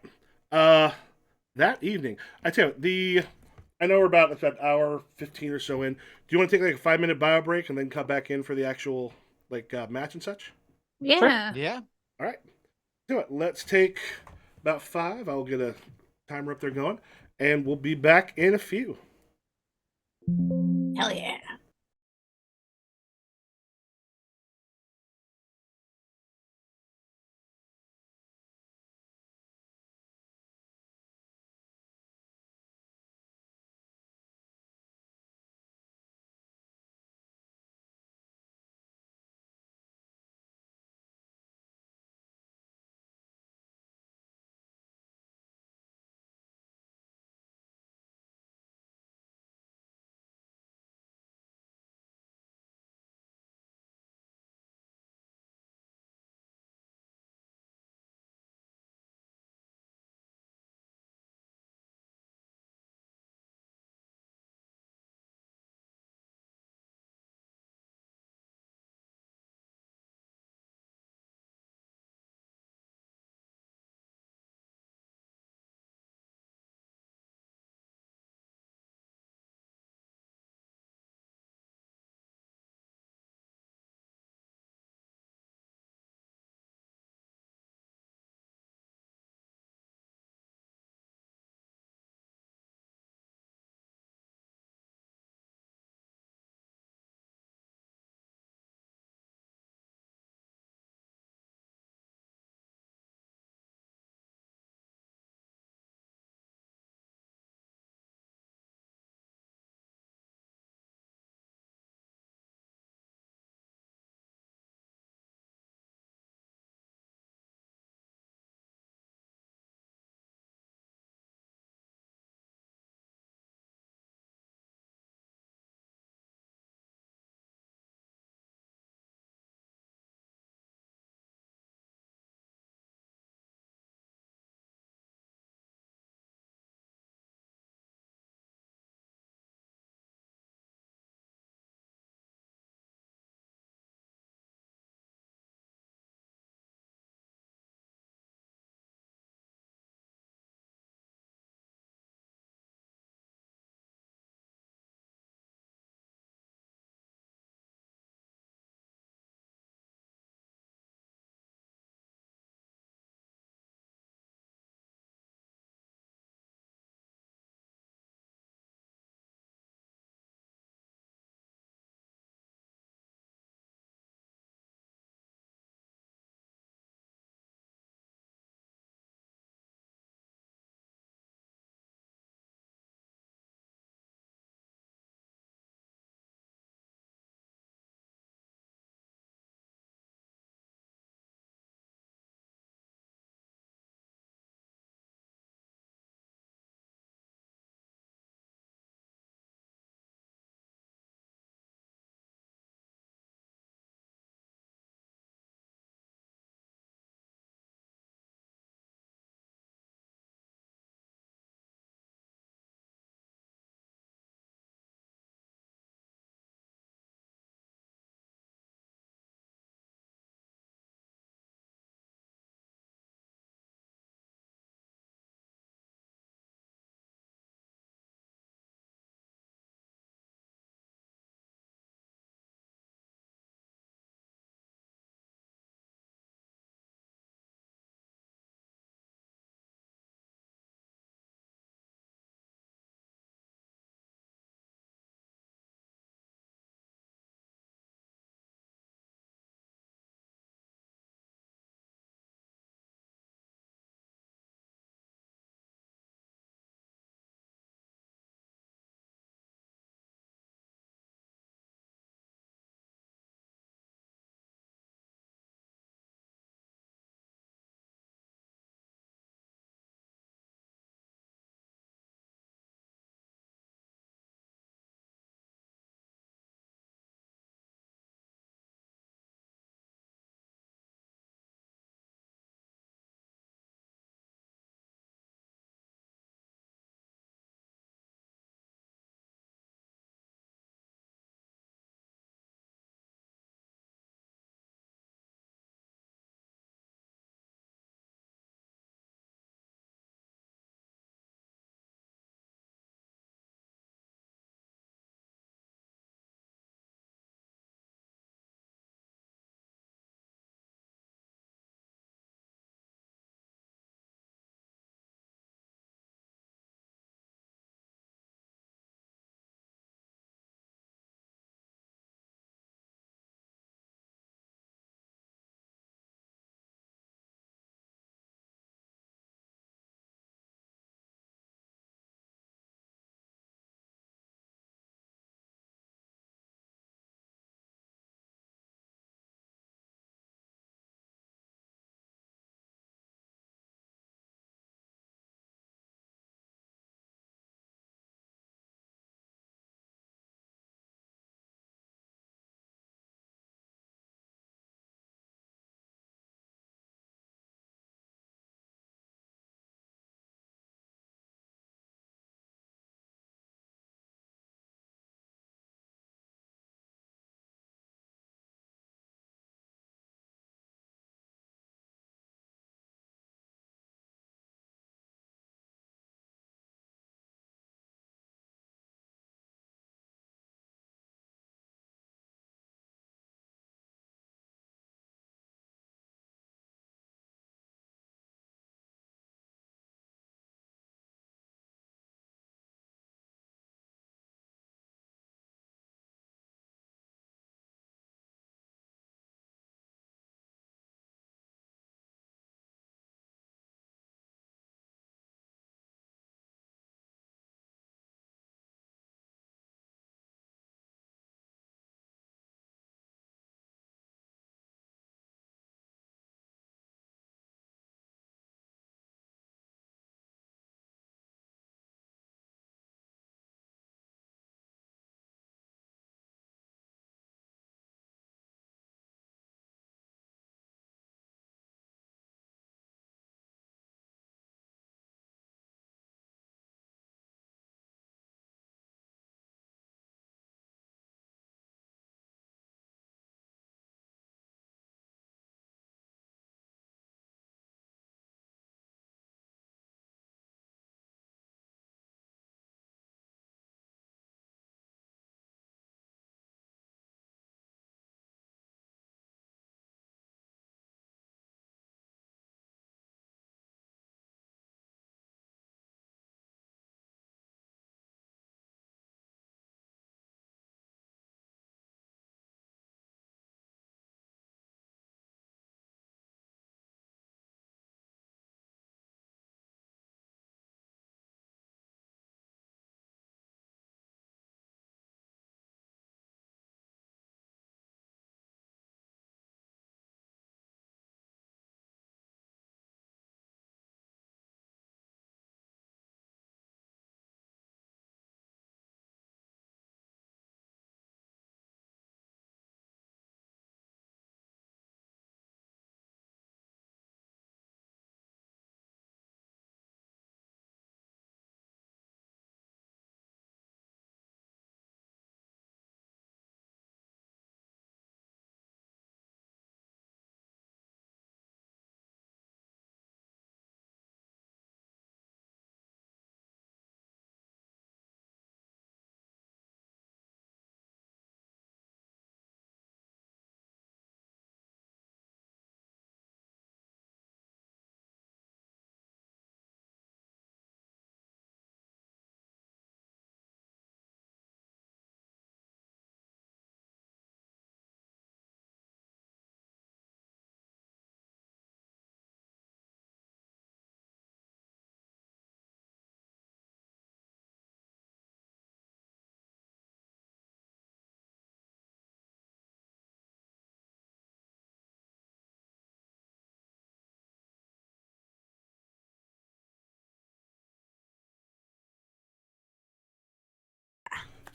That evening, I tell you, I know we're about an hour 15 or so in. Do you want to take like a 5-minute bio break and then come back in for the actual match and such? Yeah. Yeah. All right. Do it. Let's take about 5. I'll get a timer up there going, and we'll be back in a few. Hell yeah.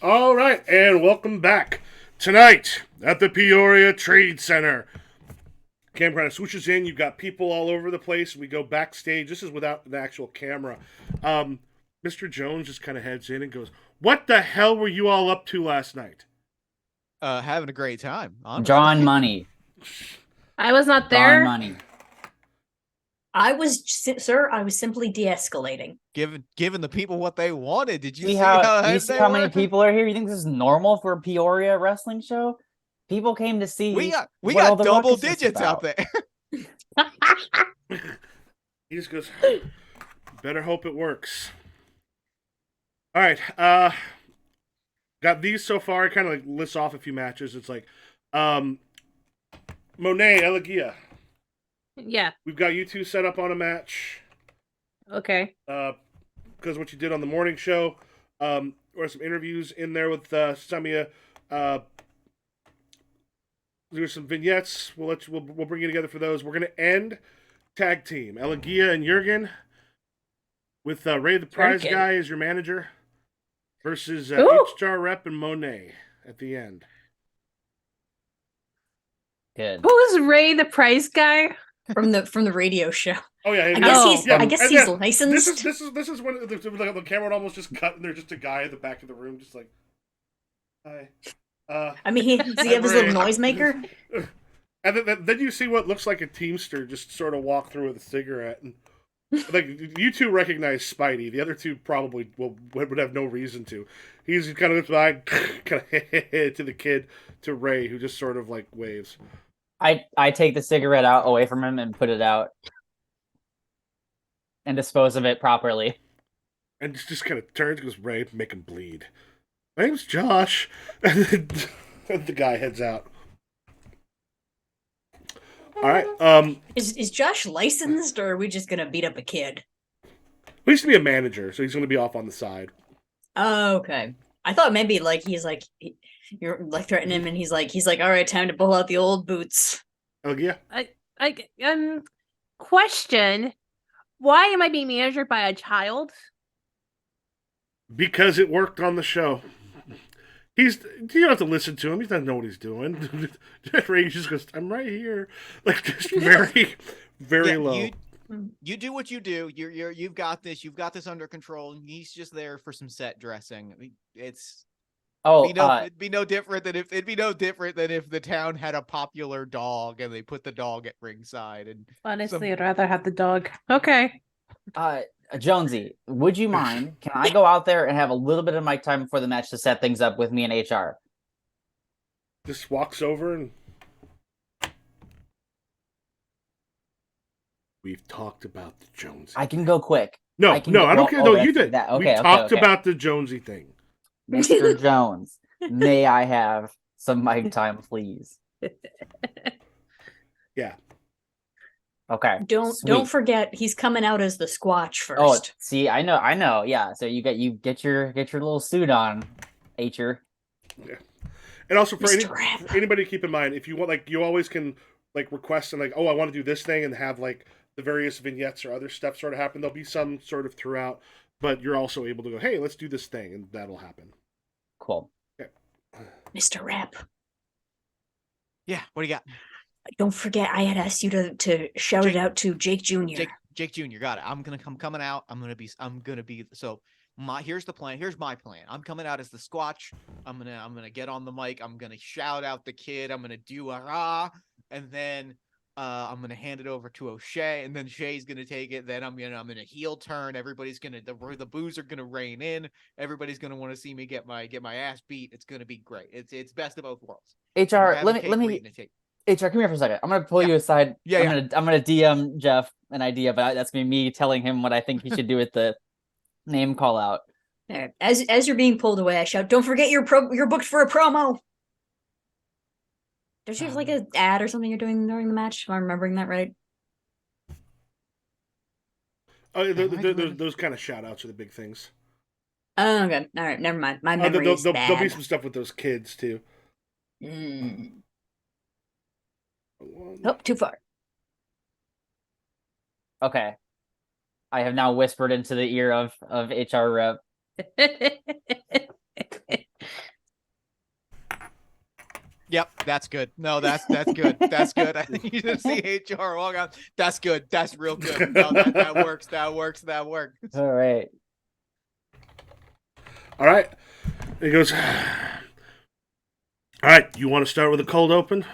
All right, and welcome back. Tonight at the Peoria Trade Center. Cam kind of swooshes in. You've got people all over the place. We go backstage. This is without an actual camera. Mr. Jones just kind of heads in and goes, "What the hell were you all up to last night?" Having a great time. Honestly. Drawing money. I was not Drawing there. money. I was simply de-escalating. Giving the people what they wanted. Did you See see how how you hyped see they how many were? people are here? You think this is normal for a Peoria wrestling show? People came to see. We got what all got the double ruckus is digits out about. there. He just goes, "Better hope it works." All right, got these so far. I kind of like lists off a few matches. It's like, Monet, Elegia. Yeah. We've got you two set up on a match. Okay. Because what you did on the morning show, or some interviews in there with Samia. There's some vignettes. We'll bring you together for those. We're gonna end tag team Elegia and Jurgen with Ray the Prize Jurgen. Guy as your manager versus Ooh. HR Rep and Monet at the end. Good. Who's Ray the Price guy? from the radio show. Oh yeah, I guess Oh. he's yeah. I guess And he's yeah, licensed. This is when the camera would almost just cut and there's just a guy in the back of the room just like, "Hi." I mean, does he have his little noisemaker? And then you see what looks like a Teamster just sort of walk through with a cigarette. And like, you two recognize Spidey. The other two probably would have no reason to. He's kind of looks by, kind of to the kid, to Ray, who just sort of like waves. I take the cigarette out away from him and put it out and dispose of it properly. And just kind of turns and goes, "Ray, make him bleed. My name's Josh." And then the guy heads out. All right. Is Josh licensed, or are we just gonna beat up a kid? He used to be a manager, so he's going to be off on the side. Oh, okay. I thought maybe like you're like threatening him, and he's like, all right, time to pull out the old boots. Oh yeah. Question. Why am I being managed by a child? Because it worked on the show. You don't have to listen to him. He doesn't know what he's doing. Ray just goes, "I'm right here," like just very, very low. You do what you do. You've got this. You've got this under control. And he's just there for some set dressing. I mean, it'd be no different than if the town had a popular dog and they put the dog at ringside. And Honestly, I'd rather have the dog. Okay. Jonesy, would you mind? Can I go out there and have a little bit of my time before the match to set things up with me and HR? Just walks over and we've talked about the Jonesy. I can go quick. No, I don't care. No, you did. Okay, we talked about the Jonesy thing. Mr. Jones, may I have some mic time, please? Yeah. Okay. Don't forget, he's coming out as the Squatch first. Oh, see, I know. Yeah, so you get your little suit on, HR. Yeah. And also for Mr. anybody, keep in mind, if you want, like, you always can like request and like, "Oh, I want to do this thing," and have like the various vignettes or other stuff sort of happen. There'll be some sort of throughout, but you're also able to go, "Hey, let's do this thing," and that'll happen. Cool. Okay. Mr. Rap. Yeah, what do you got? Don't forget, I had asked you to shout it out to Jake Jr. Jake Jr. Got it. I'm coming out. I'm gonna be. So here's the plan. Here's my plan. I'm coming out as the Squatch. I'm gonna get on the mic. I'm gonna shout out the kid. I'm gonna do a rah, and then I'm gonna hand it over to O'Shea, and then Shay's gonna take it. Then I'm gonna heel turn. Everybody's gonna the boos are gonna rein in. Everybody's gonna want to see me get my ass beat. It's gonna be great. It's best of both worlds. HR, let me. HR, come here for a second. I'm gonna pull you aside. I'm gonna DM Jeff an idea, but that's gonna be me telling him what I think he should do with the name call out. As you're being pulled away, I shout, "Don't forget you're booked for a promo." Don't you have like an ad or something you're doing during the match? Am I remembering that right? Oh, those kind of shout outs are the big things. Oh, okay. All right, never mind. My memory is bad. There'll be some stuff with those kids too. Oh, too far. Okay. I have now whispered into the ear of HR Rep. Yep, that's good. No, that's good. That's good. I think you should see HR walk out. That's good. That's real good. No, that works. That works. That works. All right. All right. He goes. All right. You want to start with a cold open?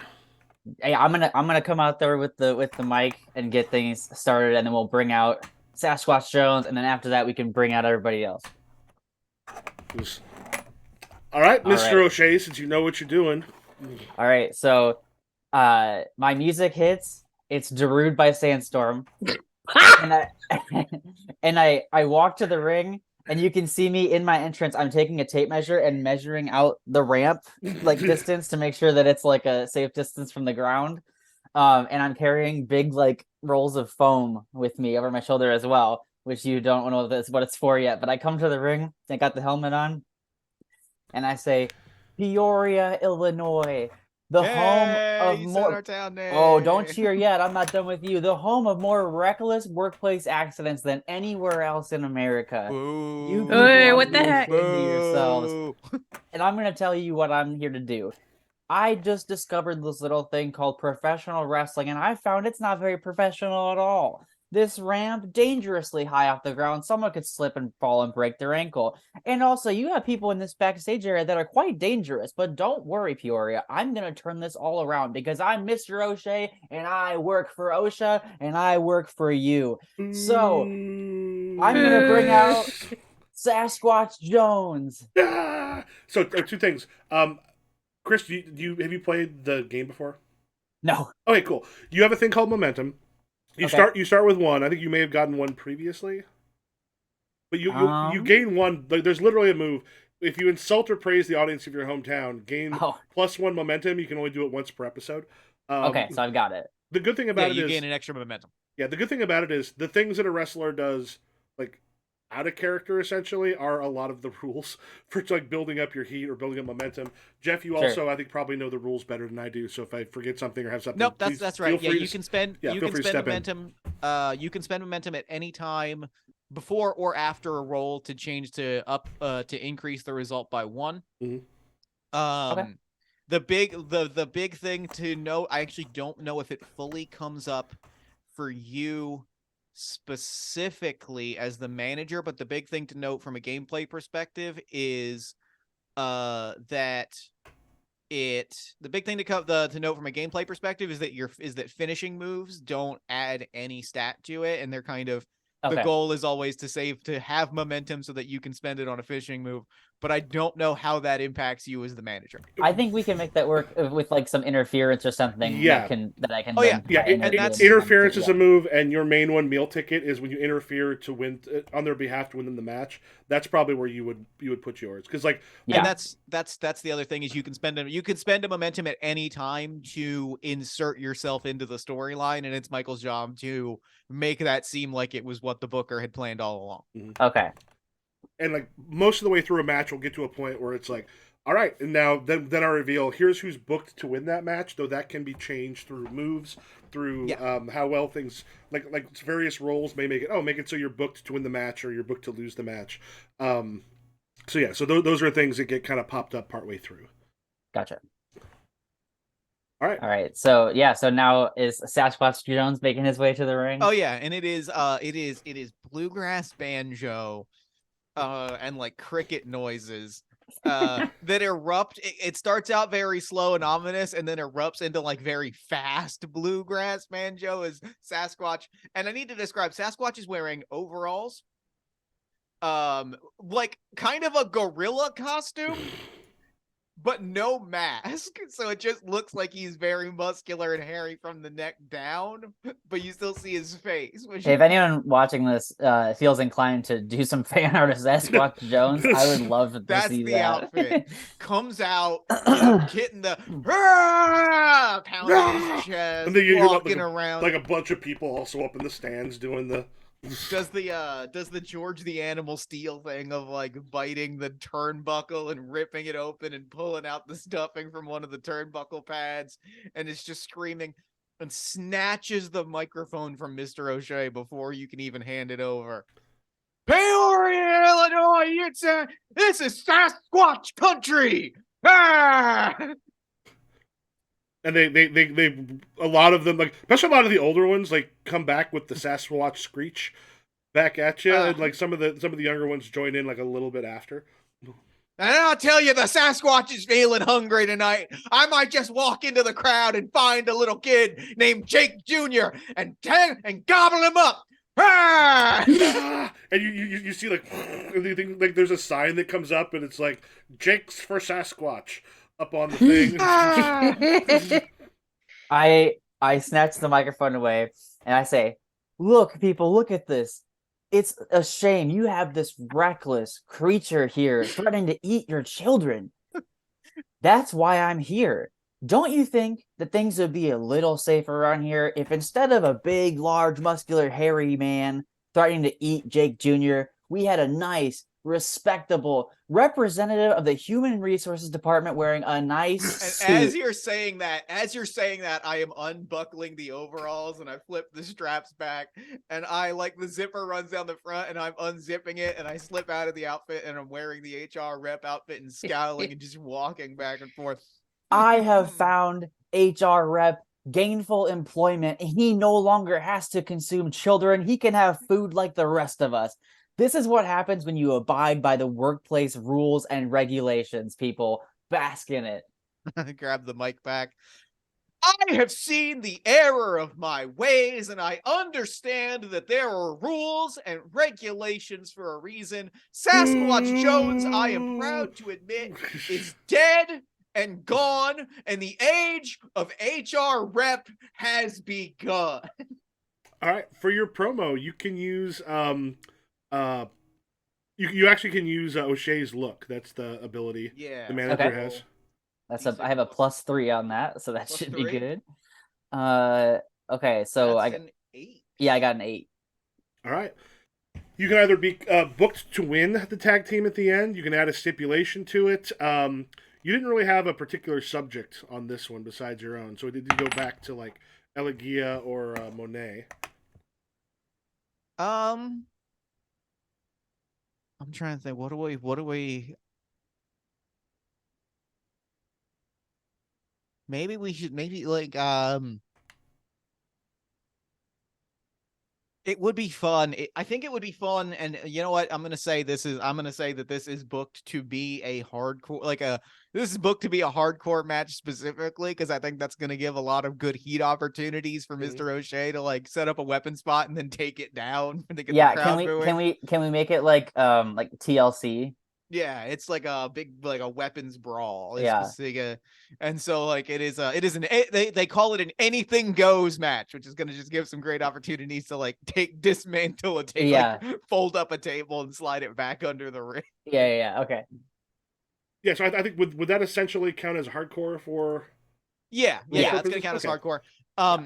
Hey, I'm gonna come out there with the mic and get things started, and then we'll bring out Sasquatch Jones, and then after that we can bring out everybody else. All right, All Mr. right. O'Shea, since you know what you're doing. All right, so my music hits. It's Darude by Sandstorm, and I walk to the ring, and you can see me in my entrance. I'm taking a tape measure and measuring out the ramp like distance to make sure that it's like a safe distance from the ground. And I'm carrying big like rolls of foam with me over my shoulder as well, which you don't know what it's for yet. But I come to the ring, I got the helmet on, and I say, Peoria, Illinois, the home of You said more. our town name. Oh, don't cheer yet. I'm not done with you. The home of more reckless workplace accidents than anywhere else in America. You people Hey, ought what to the be heck? ashamed of yourselves. Boo. And I'm going to tell you what I'm here to do. I just discovered this little thing called professional wrestling, and I found it's not very professional at all. This ramp, dangerously high off the ground, someone could slip and fall and break their ankle. And also, you have people in this backstage area that are quite dangerous, but don't worry, Peoria. I'm going to turn this all around because I'm Mr. O'Shea, and I work for OSHA, and I work for you. So, I'm going to bring out Sasquatch Jones. So, two things. Chris, have you played the game before? No. Okay, cool. You have a thing called momentum. You start with one. I think you may have gotten one previously, but you gain one. There's literally a move. If you insult or praise the audience of your hometown, gain +1 momentum. You can only do it once per episode. Okay, so I've got it. The good thing about it is you gain an extra momentum. Yeah, the good thing about it is the things that a wrestler does, like out of character, essentially, are a lot of the rules for like building up your heat or building up momentum. Jeff, you also, I think, probably know the rules better than I do. So if I forget something or have something, nope, that's right. Yeah, you can spend momentum. You can spend momentum at any time before or after a roll to change to increase the result by 1. Mm-hmm. The big thing to note, I actually don't know if it fully comes up for you specifically as the manager, but the big thing to note from a gameplay perspective is the big thing to note from a gameplay perspective is that finishing moves don't add any stat to it, and they're kind of the goal is always to have momentum so that you can spend it on a finishing move. But I don't know how that impacts you as the manager. I think we can make that work with like some interference or something. Yeah. that I can. Oh yeah, interference is a move, and your main one, meal ticket, is when you interfere to win on their behalf to win them the match. That's probably where you would put yours, because and that's the other thing is you can spend a momentum at any time to insert yourself into the storyline, and it's Michael's job to make that seem like it was what the booker had planned all along. Mm-hmm. Okay. And like most of the way through a match, we'll get to a point where it's like, all right, and now then I reveal here's who's booked to win that match. Though that can be changed through moves, through how well things like various roles may make it so you're booked to win the match or you're booked to lose the match. So those are things that get kind of popped up partway through. Gotcha. All right. So now is Sasquatch Jones making his way to the ring? Oh yeah, and it is bluegrass banjo, and like cricket noises, that erupt. It starts out very slow and ominous, and then erupts into like very fast bluegrass banjo as Sasquatch. And I need to describe: Sasquatch is wearing overalls, like kind of a gorilla costume, but no mask, so it just looks like he's very muscular and hairy from the neck down, but you still see his face. Hey, if anyone watching this feels inclined to do some fan art of Sasquatch Jones, I would love to see that. That's the outfit. Comes out, getting the pounding his chest, and then you walking around like a bunch of people also up in the stands doing the. Does the George the Animal Steel thing of like biting the turnbuckle and ripping it open and pulling out the stuffing from one of the turnbuckle pads, and it's just screaming and snatches the microphone from Mr. O'Shea before you can even hand it over. Peoria, Illinois, this is Sasquatch country. Ah! and they a lot of them, like especially a lot of the older ones, like come back with the Sasquatch screech back at you, and like some of the younger ones join in like a little bit after. And I'll tell you, the Sasquatch is feeling hungry tonight. I might just walk into the crowd and find a little kid named Jake Jr. and gobble him up. And you see like you think, like there's a sign that comes up and it's like Jake's for Sasquatch up on the thing. I snatch the microphone away and I say, "Look, people, look at this. It's a shame you have this reckless creature here threatening to eat your children. That's why I'm here. Don't you think that things would be a little safer around here if instead of a big, large, muscular, hairy man threatening to eat Jake Jr., we had a nice, respectable representative of the Human Resources Department wearing a nice suit?" And as you're saying that, I am unbuckling the overalls and I flip the straps back and I like the zipper runs down the front and I'm unzipping it and I slip out of the outfit and I'm wearing the HR rep outfit and scowling and just walking back and forth. I have found HR rep gainful employment. He no longer has to consume children. He can have food like the rest of us. This is what happens when you abide by the workplace rules and regulations, people. Bask in it. Grab the mic back. I have seen the error of my ways, and I understand that there are rules and regulations for a reason. Sasquatch Jones, I am proud to admit, is dead and gone, and the age of HR rep has begun. All right, for your promo, you can use you actually can use O'Shea's look. That's the ability Yeah. the manager Okay. has. I have a +3 on that, so that should be +3? good. Okay, so That's an 8. yeah, I got an 8. All right. You can either be booked to win the tag team at the end. You can add a stipulation to it. You didn't really have a particular subject on this one besides your own, so it did go back to like Elegia or Monet. I'm trying to think. What do we? Maybe we should. Maybe like It would be fun. I think it would be fun, and you know what? I'm gonna say that this is booked to be a hardcore, this is booked to be a hardcore match specifically because I think that's gonna give a lot of good heat opportunities for Mr. O'Shea to like set up a weapon spot and then take it down to get Yeah, the crowd booing. can we make it like TLC? Yeah, it's like a big a weapons brawl. Yeah. And so like it is they call it an anything goes match, which is gonna just give some great opportunities to like dismantle a table, Yeah. like, fold up a table and slide it back under the ring. Yeah, okay. Yeah, so I think would that essentially count as hardcore for? Yeah, Yeah. that's gonna count Okay. as hardcore.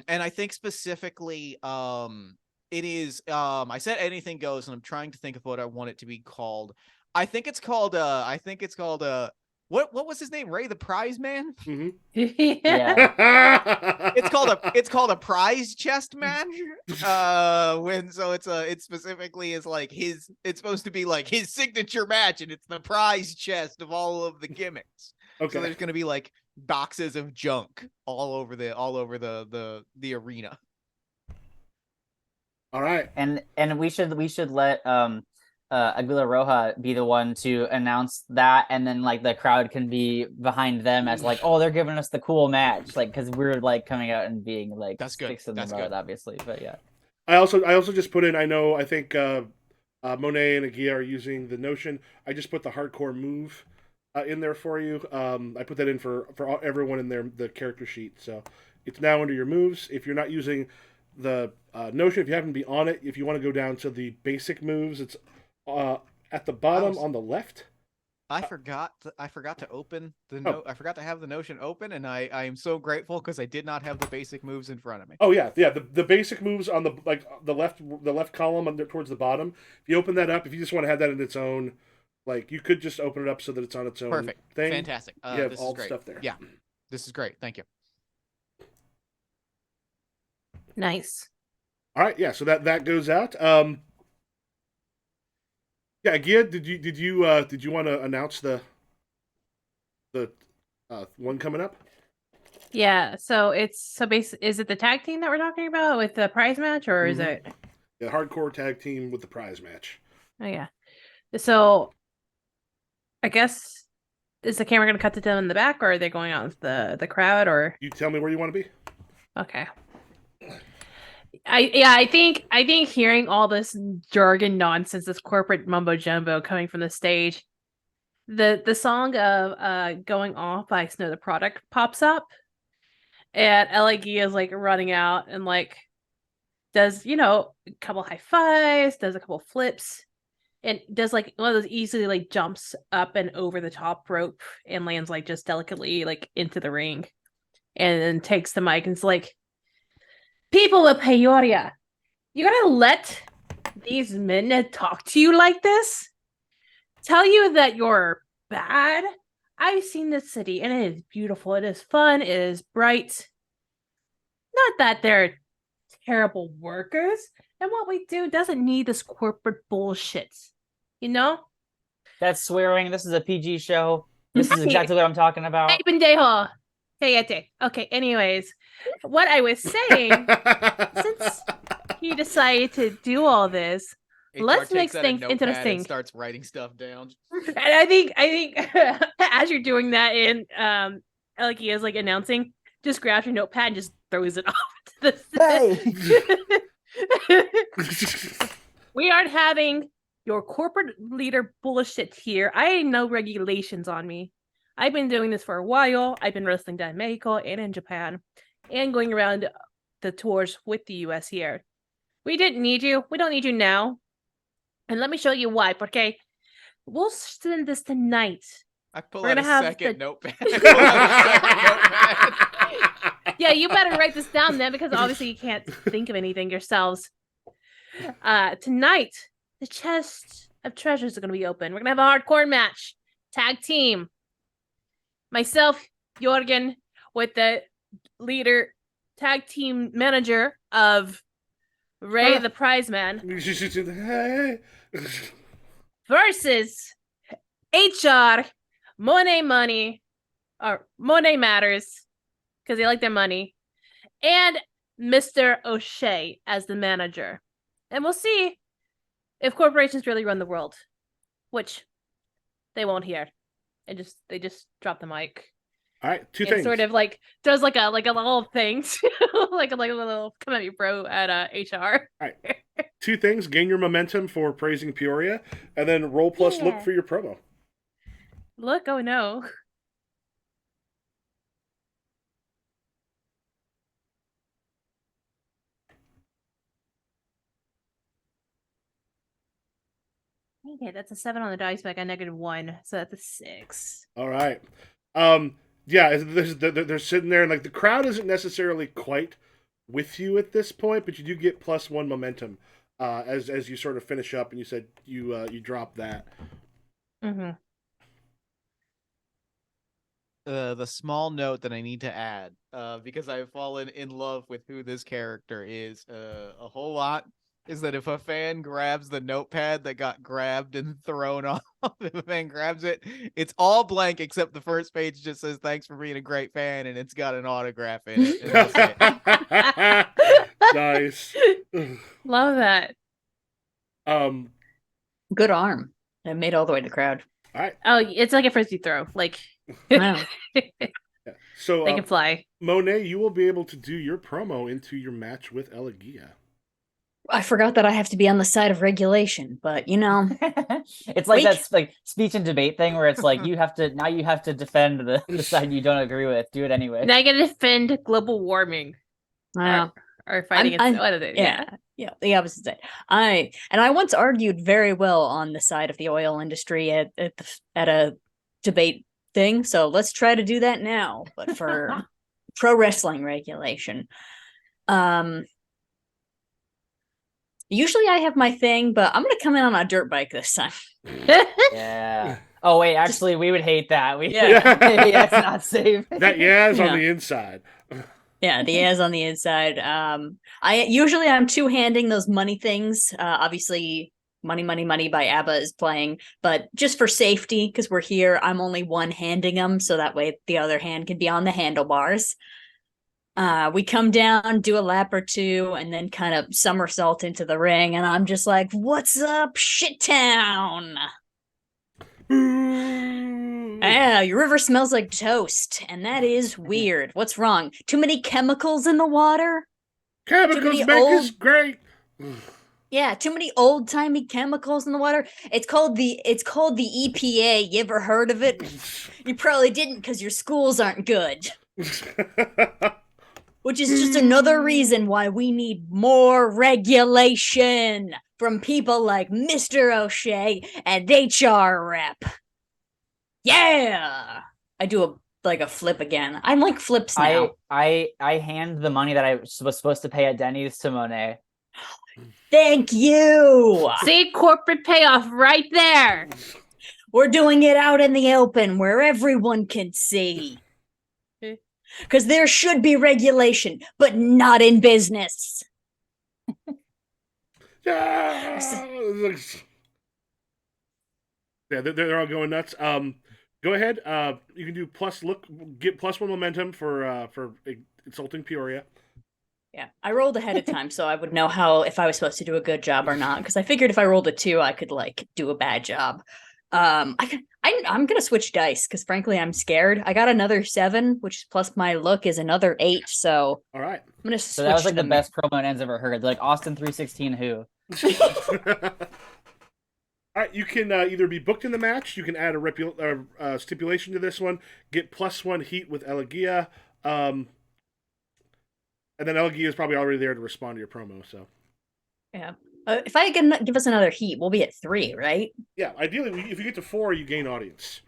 And I think specifically it is I said anything goes, and I'm trying to think of what I want it to be called. I think it's called what was his name? Ray the Prize Man? Mm-hmm. Yeah. It's called a prize chest match. It specifically is like it's supposed to be like his signature match, and it's the prize chest of all of the gimmicks. Okay. So there's gonna be like boxes of junk all over the arena. All right. And we should let Aguila Roja be the one to announce that, and then like the crowd can be behind them as like, oh, they're giving us the cool match, like because we're like coming out and being like That's good. sticks in the That's mud, good. obviously. But yeah. I also just put in. I think Monet and Agia are using the Notion. I just put the hardcore move in there for you. I put that in for everyone in the character sheet. So it's now under your moves. If you're not using the Notion, if you happen to be on it, if you want to go down to the basic moves, it's at the bottom on the left. I forgot to open the note. I forgot to have the Notion open, and I am so grateful because I did not have the basic moves in front of me. Oh yeah. The basic moves on the left column under towards the bottom. If you open that up, if you just want to have that in its own, like you could just open it up so that it's on its own. Perfect. Thing. Fantastic. You have this all is great. stuff there. Yeah, this is great. Thank you. Nice. All right. Yeah. So that goes out. Yeah, Gia, did you want to announce the one coming up? Yeah, so is it the tag team that we're talking about with the prize match, or is Mhm. it? Yeah, hardcore tag team with the prize match. Oh yeah. So I guess is the camera going to cut to them in the back, or are they going out with the crowd, or You tell me where you want to be. okay? I think hearing all this jargon nonsense, this corporate mumbo jumbo coming from the stage, the song of "Going Off" by Snow the Product pops up, and LAG is like running out and like does a couple high fives, does a couple flips, and does like one of those easily like jumps up and over the top rope and lands like just delicately like into the ring, and then takes the mic and is like, "People of Peoria, you gotta let these men talk to you like this? Tell you that you're bad? I've seen this city and it is beautiful. It is fun. It is bright. Not that they're terrible workers. And what we do doesn't need this corporate bullshit. You know? That's swearing. This is a PG show. This is exactly what I'm talking about. Hey, pendejo. Cállate. Okay, anyways. What I was saying, since he decided to do all this, HR let's make takes out a things notepad interesting. and starts writing stuff down. And I think as you're doing that, and like he is like announcing, just grabs your notepad and just throws it off to the Hey! We aren't having your corporate leader bullshit here. I ain't no regulations on me. I've been doing this for a while. I've been wrestling down in Mexico and in Japan and going around the tours with the US here. We didn't need you. We don't need you now. And let me show you why, okay? We'll send this tonight. I pull We're out gonna a have second the- notepad. I pull out a second notepad. Yeah, you better write this down then, because obviously you can't think of anything yourselves. Tonight, the chest of treasures are going to be open. We're going to have a hardcore match. Tag team. Myself, Jorgen, with the leader, tag team manager of Ray the Prize Man, versus HR, Monet Money, or Monet Matters, because they like their money, and Mr. O'Shea as the manager. And we'll see if corporations really run the world, which they won't here. And they just drop the mic. All right, two and things. Sort of like does like a little thing, like a little come at me, bro, at HR. All right, two things: gain your momentum for praising Peoria, and then roll plus look Yeah. for your promo. Look, oh no. Okay, that's a 7 on the dice, but I got -1, so that's a 6. All right. Yeah, they're sitting there, and like the crowd isn't necessarily quite with you at this point, but you do get +1 momentum as you sort of finish up, and you said you drop that. Mm-hmm. The small note that I need to add, because I've fallen in love with who this character is a whole lot, is that if a fan grabs the notepad that got grabbed and thrown off, if a fan grabs it, it's all blank except the first page just says "Thanks for being a great fan" and it's got an autograph in it. And that's it. Nice. Love that. Good arm. It made all the way to the crowd. All right. Oh, it's like a frisbee throw. Like Wow. Yeah. So they can fly. Monet, you will be able to do your promo into your match with Elegia. I forgot that I have to be on the side of regulation, but It's like that like speech and debate thing where it's like you have to defend the side you don't agree with. Do it anyway. Now you gotta defend global warming. wow. Or fighting against what is it? Yeah, the opposite side. I once argued very well on the side of the oil industry at a debate thing, so let's try to do that now, but for pro wrestling regulation. Usually I have my thing, but I'm gonna come in on a dirt bike this time. Yeah. Oh wait, actually, we would hate that. Yeah. That's not safe. That is Yeah. on the inside. Yeah, the a's on the inside. I'm two-handing those money things. Obviously, Money by ABBA is playing, but just for safety, because we're here, I'm only one-handing them, so that way the other hand can be on the handlebars. We come down, do a lap or two, and then kind of somersault into the ring. And I'm just like, "What's up, shit town? Yeah, your river smells like toast, and that is weird. What's wrong? Too many chemicals in the water? Chemicals many make us old- great. Yeah, too many old timey chemicals in the water. It's called the EPA. You ever heard of it? You probably didn't because your schools aren't good. Which is just another reason why we need more regulation from people like Mr. O'Shea and HR rep. Yeah. I do a flip again. I'm like flips now. I hand the money that I was supposed to pay at Denny's to Monet. Thank you. See, corporate payoff right there. We're doing it out in the open where everyone can see. Because there should be regulation, but not in business. Yeah, they're all going nuts. Go ahead. You can do get +1 momentum for insulting Peoria. Yeah, I rolled ahead of time so I would know if I was supposed to do a good job or not. Because I figured if I rolled a 2, I could do a bad job. I'm gonna switch dice because frankly I'm scared. I got another 7, which plus my look is another 8. So all right. I'm gonna So that was like the best promo Nan's ever heard. Like Austin 316 who? All right, you can either be booked in the match. You can add a stipulation to this one. Get +1 heat with Elegia. And then Elegia is probably already there to respond to your promo. So Yeah. If I can give us another heat, we'll be at 3, right? yeah, ideally, if you get to 4, you gain audience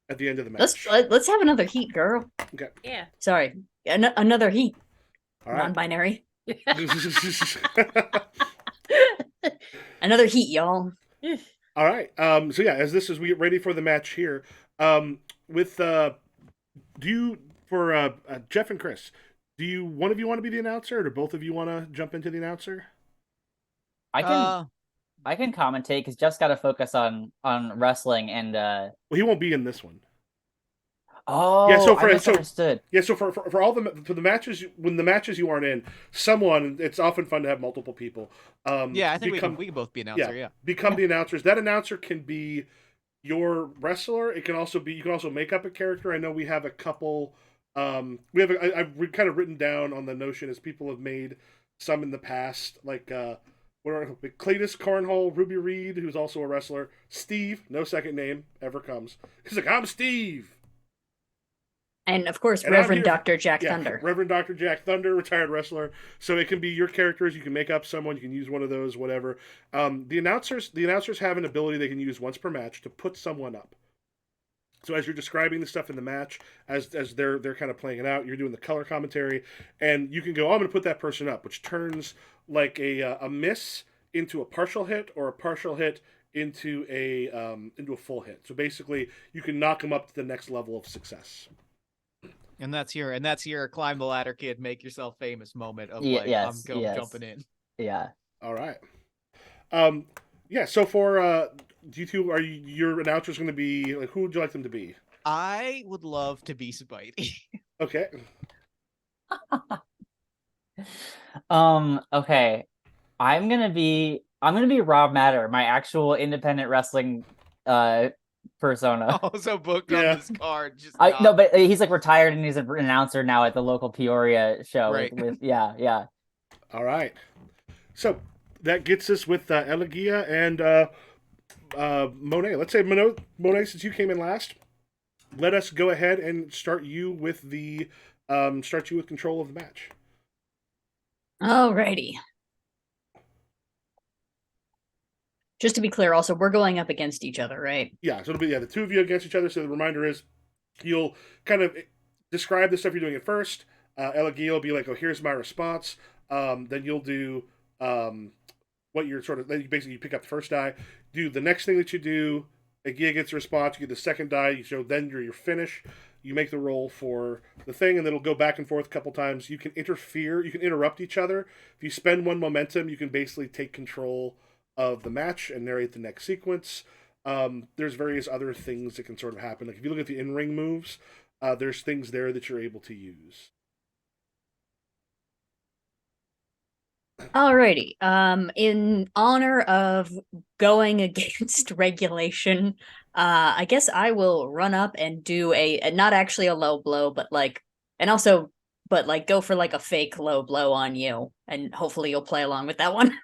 at the end of the match. Let's have another heat, girl. Okay. Yeah. Sorry, another heat. All right. Non-binary. Another heat, y'all. All right. So yeah, as we get ready for the match here, with Jeff and Chris, do one of you want to be the announcer, or do both of you want to jump into the announcer? I can commentate because Jeff's got to focus on wrestling and. Well, he won't be in this one. Oh, yeah. So I misunderstood. Yeah. So for all the matches, when the matches you aren't in, it's often fun to have multiple people. Yeah, I think we can both be announcer. Yeah. Become the announcers. That announcer can be your wrestler. It can also be, you can also make up a character. I know we have a couple. I've kind of written down on the notion as people have made some in the past, like Cletus Cornhole, Ruby Reed, who's also a wrestler. Steve, no second name ever comes. He's like, I'm Steve. And of course, Reverend Dr. Jack Thunder. Reverend Dr. Jack Thunder, retired wrestler. So it can be your characters. You can make up someone. You can use one of those, whatever. The announcers have an ability they can use once per match to put someone up. So as you're describing the stuff in the match, as they're kind of playing it out, you're doing the color commentary, and you can go, I'm going to put that person up, which turns like a miss into a partial hit, or a partial hit into a full hit. So basically, you can knock them up to the next level of success. And that's your climb the ladder, kid, make yourself famous moment of I'm jumping in. Yeah. All right. Yeah. So for you two, are your announcers going to be like, who would you like them to be? I would love to be Spidey. Okay. Okay. I'm gonna be Rob Matter, my actual independent wrestling persona. Also booked on this card. No, but he's like retired and he's an announcer now at the local Peoria show. Right. Yeah. All right. So that gets us with Elegia and Monet. Let's say Monet, since you came in last, let us go ahead and start you with control of the match. Alrighty. Just to be clear, also, we're going up against each other, right? Yeah, so it'll be the two of you against each other. So the reminder is, you'll kind of describe the stuff you're doing at first. Elegia will be like, "Oh, here's my response." Then you'll do what you're then you pick up the first die, do the next thing that you do. Elegia gets a response. You get the second die. You show then your finish. You make the roll for the thing, and then it'll go back and forth a couple times. You can interfere. You can interrupt each other. If you spend one momentum, you can basically take control of the match and narrate the next sequence. There's various other things that can sort of happen. Like if you look at the in-ring moves, there's things there that you're able to use. Alrighty. In honor of going against regulation, I guess I will run up and do not actually a low blow, but like, and also, but like go for like a fake low blow on you, and hopefully you'll play along with that one.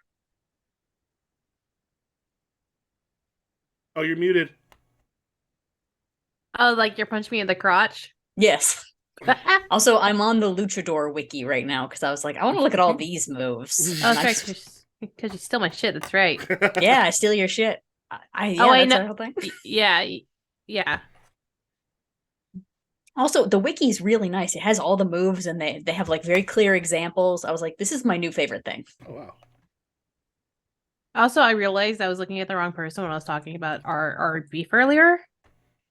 Oh, you're muted. Oh, like you're punching me in the crotch. Yes. Also, I'm on the Luchador wiki right now because I was like, I want to look at all these moves. Oh, And that's right, because you steal my shit. That's right. yeah, I steal your shit. Yeah, Oh, I that's know. our whole thing. Yeah. Also, the wiki's really nice. It has all the moves and they have like very clear examples. I was like, this is my new favorite thing. Oh wow. Also, I realized I was looking at the wrong person when I was talking about our beef earlier,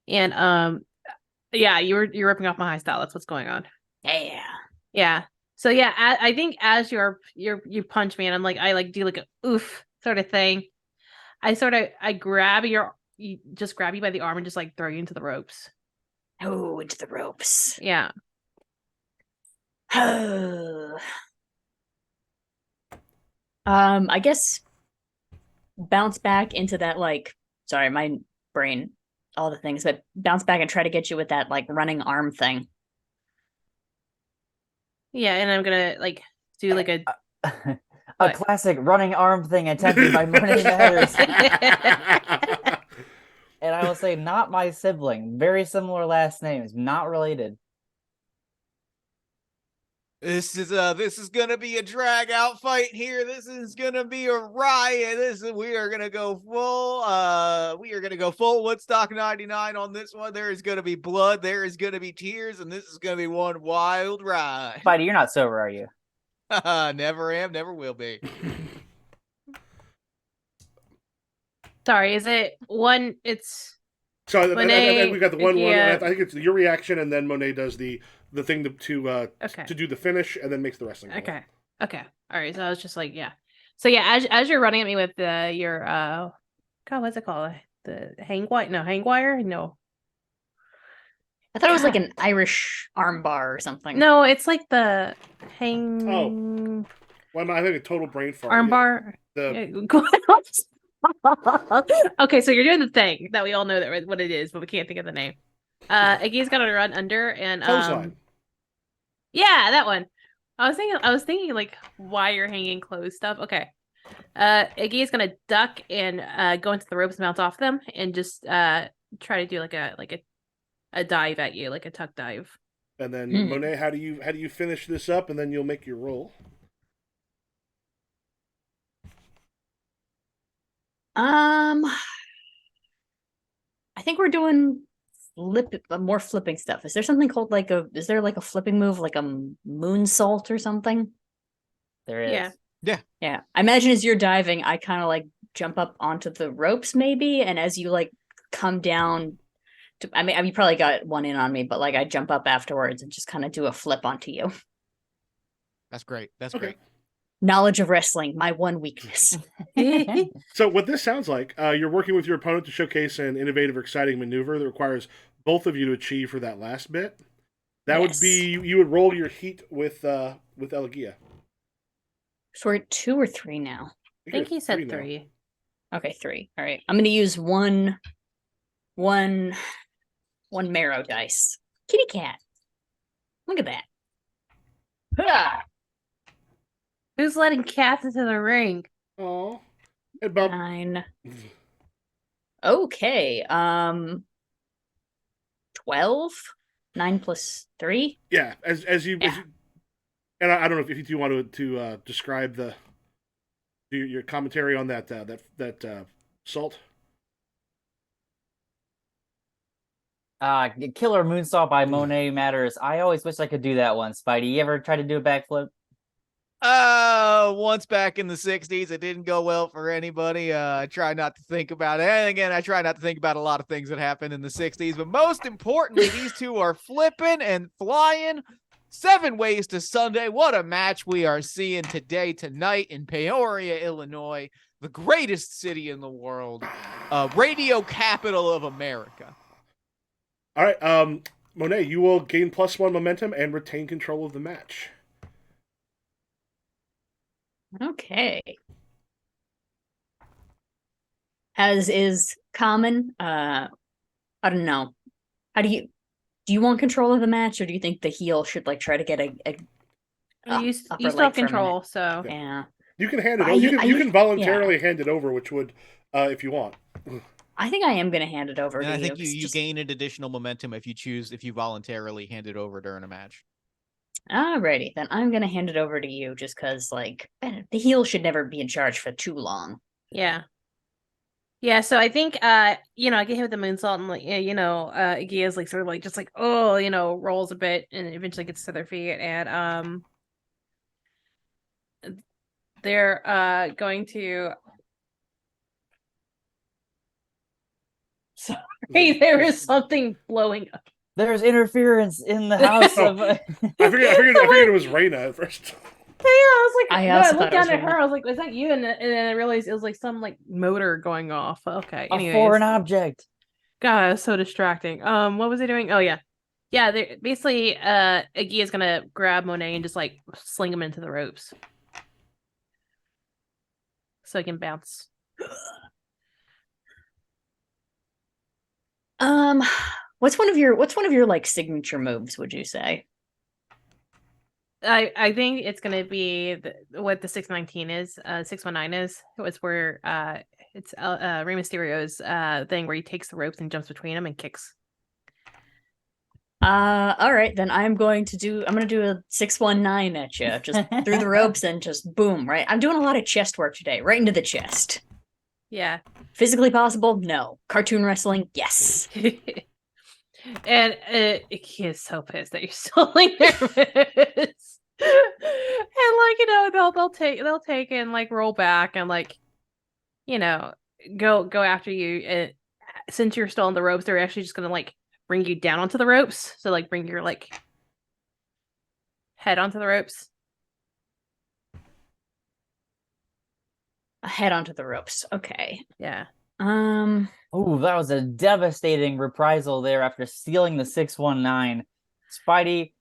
and yeah, you're ripping off my high style. That's what's going on. Yeah. Yeah. So yeah, I think as you punch me and I'm like I like do like a oof sort of thing. I grab just grab you by the arm and just like throw you into the ropes. Oh, into the ropes. Yeah. I guess bounce back into that like sorry, my brain, all the things, but bounce back and try to get you with that like running arm thing. Yeah, and I'm gonna like do like a A What? classic running arm thing attempted by Monet Matters. And I will say, not my sibling. Very similar last names, not related. This is gonna be a drag out fight here. This is gonna be a riot. We are gonna go full Woodstock 99 on this one. There is gonna be blood, there is gonna be tears, and this is gonna be one wild ride. Spidey, you're not sober, are you? Never am, never will be. sorry, is it one it's So I Monet, we got the one. yeah. And I think it's your reaction, and then Monet does the thing Okay. to do the finish, and then makes the wrestling. roll. Okay. Okay. All right. So I was just like, yeah. So yeah, as you're running at me with your God, what's it called? The hang wire? No, hang wire? No. I thought it was like an Irish armbar or something. No, it's like the hang Well, I think a total brain fart. armbar. The Okay, so you're doing the thing that we all know that what it is, but we can't think of the name. Iggy's got to run under and clothesline. yeah, that one. I was thinking like why you're hanging clothes stuff. Okay. Iggy is gonna duck and go into the ropes and bounce off them and just try to do like a dive at you, like a tuck dive. And then Monet, how do you finish this up, and then you'll make your roll. I think we're doing more flipping stuff. Is there something called like is there like a flipping move like a moonsault or something? There is. Yeah. Yeah. I imagine as you're diving, I kind of like jump up onto the ropes maybe, and as you like come down I mean you probably got one in on me, but like I jump up afterwards and just kind of do a flip onto you. That's great. That's Okay. great. Knowledge of wrestling, my one weakness. So what this sounds like, you're working with your opponent to showcase an innovative or exciting maneuver that requires both of you to achieve for that last bit. That would be you would roll your heat with Elegia. So we're at 2 or 3 now. I think he said now. 3. Okay, 3. All right. I'm gonna use one marrow dice. Kitty cat. Look at that. Ah! Who's letting cats into the ring? Oh, and Bob. 9. Okay. 12. 9 plus 3. Yeah, as you and I don't know if you want to describe your commentary on that salt. Killer Moonsault by Monet Matters. I always wish I could do that one, Spidey. You ever try to do a backflip? Once back in the 60s, it didn't go well for anybody. I try not to think about it. And again, I try not to think about a lot of things that happened in the 60s, but most importantly, these two are flipping and flying. 7 ways to Sunday. What a match we are seeing tonight in Peoria, Illinois, the greatest city in the world, radio capital of America. All right, Monet, you will gain +1 momentum and retain control of the match. Okay. As is common, I don't know. How do you want control of the match, or do you think the heel should like try to get a You upper still have leg for a minute? control, so Yeah. You can hand it I over. u- I You us- can voluntarily hand it over, which would, if you want. I think I am gonna hand it over And to I you. think 'cause you gain an additional momentum if you voluntarily hand it over during a match. Alrighty, then I'm gonna hand it over to you just because like the heel should never be in charge for too long. yeah. Yeah, so I think you know, I get hit with the moonsault and like Gia's like sort of like just like rolls a bit and eventually gets to their feet and they're going to sorry, there is something blowing up. There's interference in the house of. I figured it was Reina at first. Yeah, I was like, I no, also I thought looked it was down at Reina. her. I was like, "Was that you?" And then I realized it was like some like motor going off. Okay, A anyways, foreign object. God, it was so distracting. What was I doing? Oh yeah, yeah. They basically, Iggy is gonna grab Monet and just like sling him into the ropes, so he can bounce. What's one of your like signature moves, would you say? I think it's gonna be what the 619 is. 619 is. It's where it's Rey Mysterio's thing where he takes the ropes and jumps between them and kicks. All right, then I'm gonna do a 619 at you, just through the ropes and just boom, right? I'm doing a lot of chest work today, right into the chest. Yeah. Physically possible? No. Cartoon wrestling? Yes. And he is so pissed that you're still like nervous. And like they'll take and like roll back and like go after you. And since you're still on the ropes, they're actually just gonna like bring you down onto the ropes. So like bring your like head onto the ropes. Head onto the ropes. Okay. Yeah. Oh, that was a devastating reprisal there after stealing the 619. Spidey,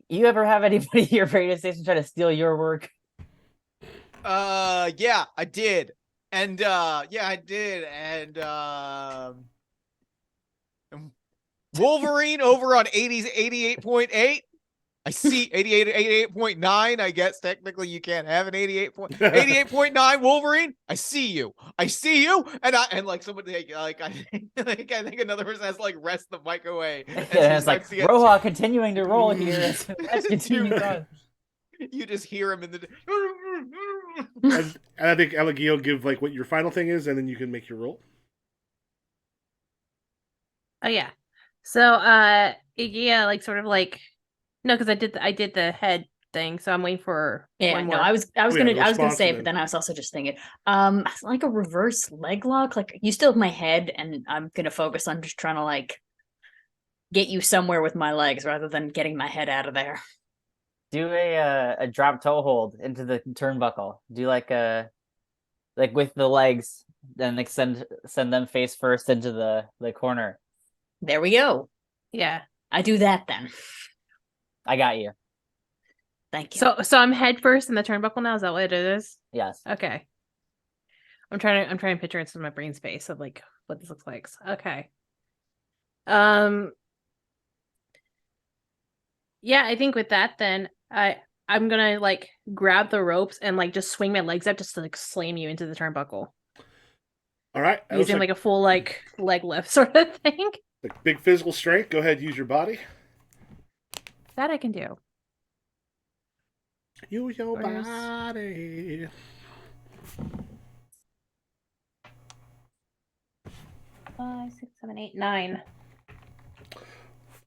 you ever have anybody at your radio station try to steal your work? Yeah, I did. And I did. And Wolverine over on 80's 88.8. I see 88.9. I guess technically you can't have an 88.9 Wolverine. I see you. And like somebody like I think another person has to like rest the mic away. Yeah, it's like Roja continuing to roll here. Let's continue on. You just hear him in the and I think Elegio will give like what your final thing is, and then you can make your roll. Oh yeah. So yeah, like sort of like no, because I did the head thing, so I'm waiting for one more. I was yeah, gonna say it, response but then I was also just thinking, like a reverse leg lock. Like you still have my head, and I'm gonna focus on just trying to like get you somewhere with my legs rather than getting my head out of there. Do a drop toe hold into the turnbuckle. Do like with the legs, then like send them face first into the corner. There we go. Yeah. I do that then. I got you. Thank you. So I'm head first in the turnbuckle now. Is that what it is? Yes. Okay. I'm trying to picture it in my brain space of like what this looks like. Okay. Yeah, I think with that then I'm gonna like grab the ropes and like just swing my legs up just to like slam you into the turnbuckle. All right. Using like a full like leg lift sort of thing. Like big physical strength. Go ahead, use your body. That I can do. Use your body. Five, 6, 7, 8, 9.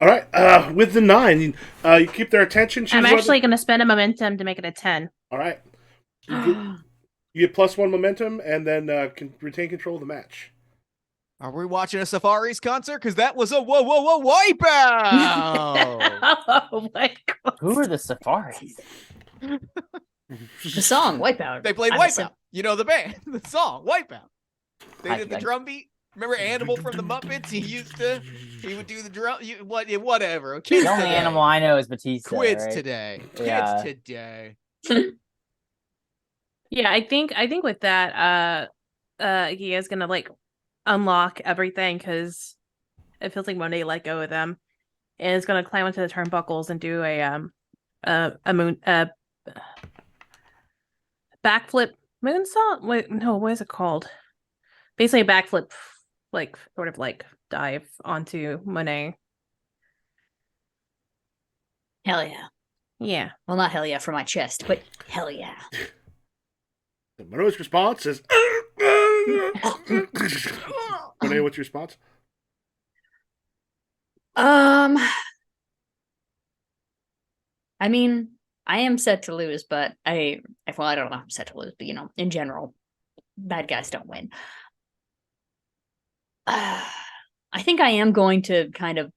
All right. With the 9, you keep their attention. I'm actually going to spend a momentum to make it a 10. All right. You get +1 momentum, and then can retain control of the match. Are we watching a Safaris concert? Because that was a whoa wipeout. Oh my god! Who are the Safaris? The song Wipeout. They played Wipeout. You know the band, the song Wipeout. They did the drum beat. Remember Animal from the Muppets? He would do the drum. Whatever. The only animal I know is Batista. Quids right? today. Yeah. Kids today. Yeah, I think with that, he is gonna like unlock everything because it feels like Monet let go of them, and is gonna climb onto the turnbuckles and do a moon backflip moonsault. Wait, no, what is it called? Basically, a backflip, like sort of like dive onto Monet. Hell yeah. Yeah. Well, not hell yeah for my chest, but hell yeah. Monet's response is. Monet, what's your response? I mean, I am set to lose, but I don't know if I'm set to lose, but in general, bad guys don't win. I think I am going to kind of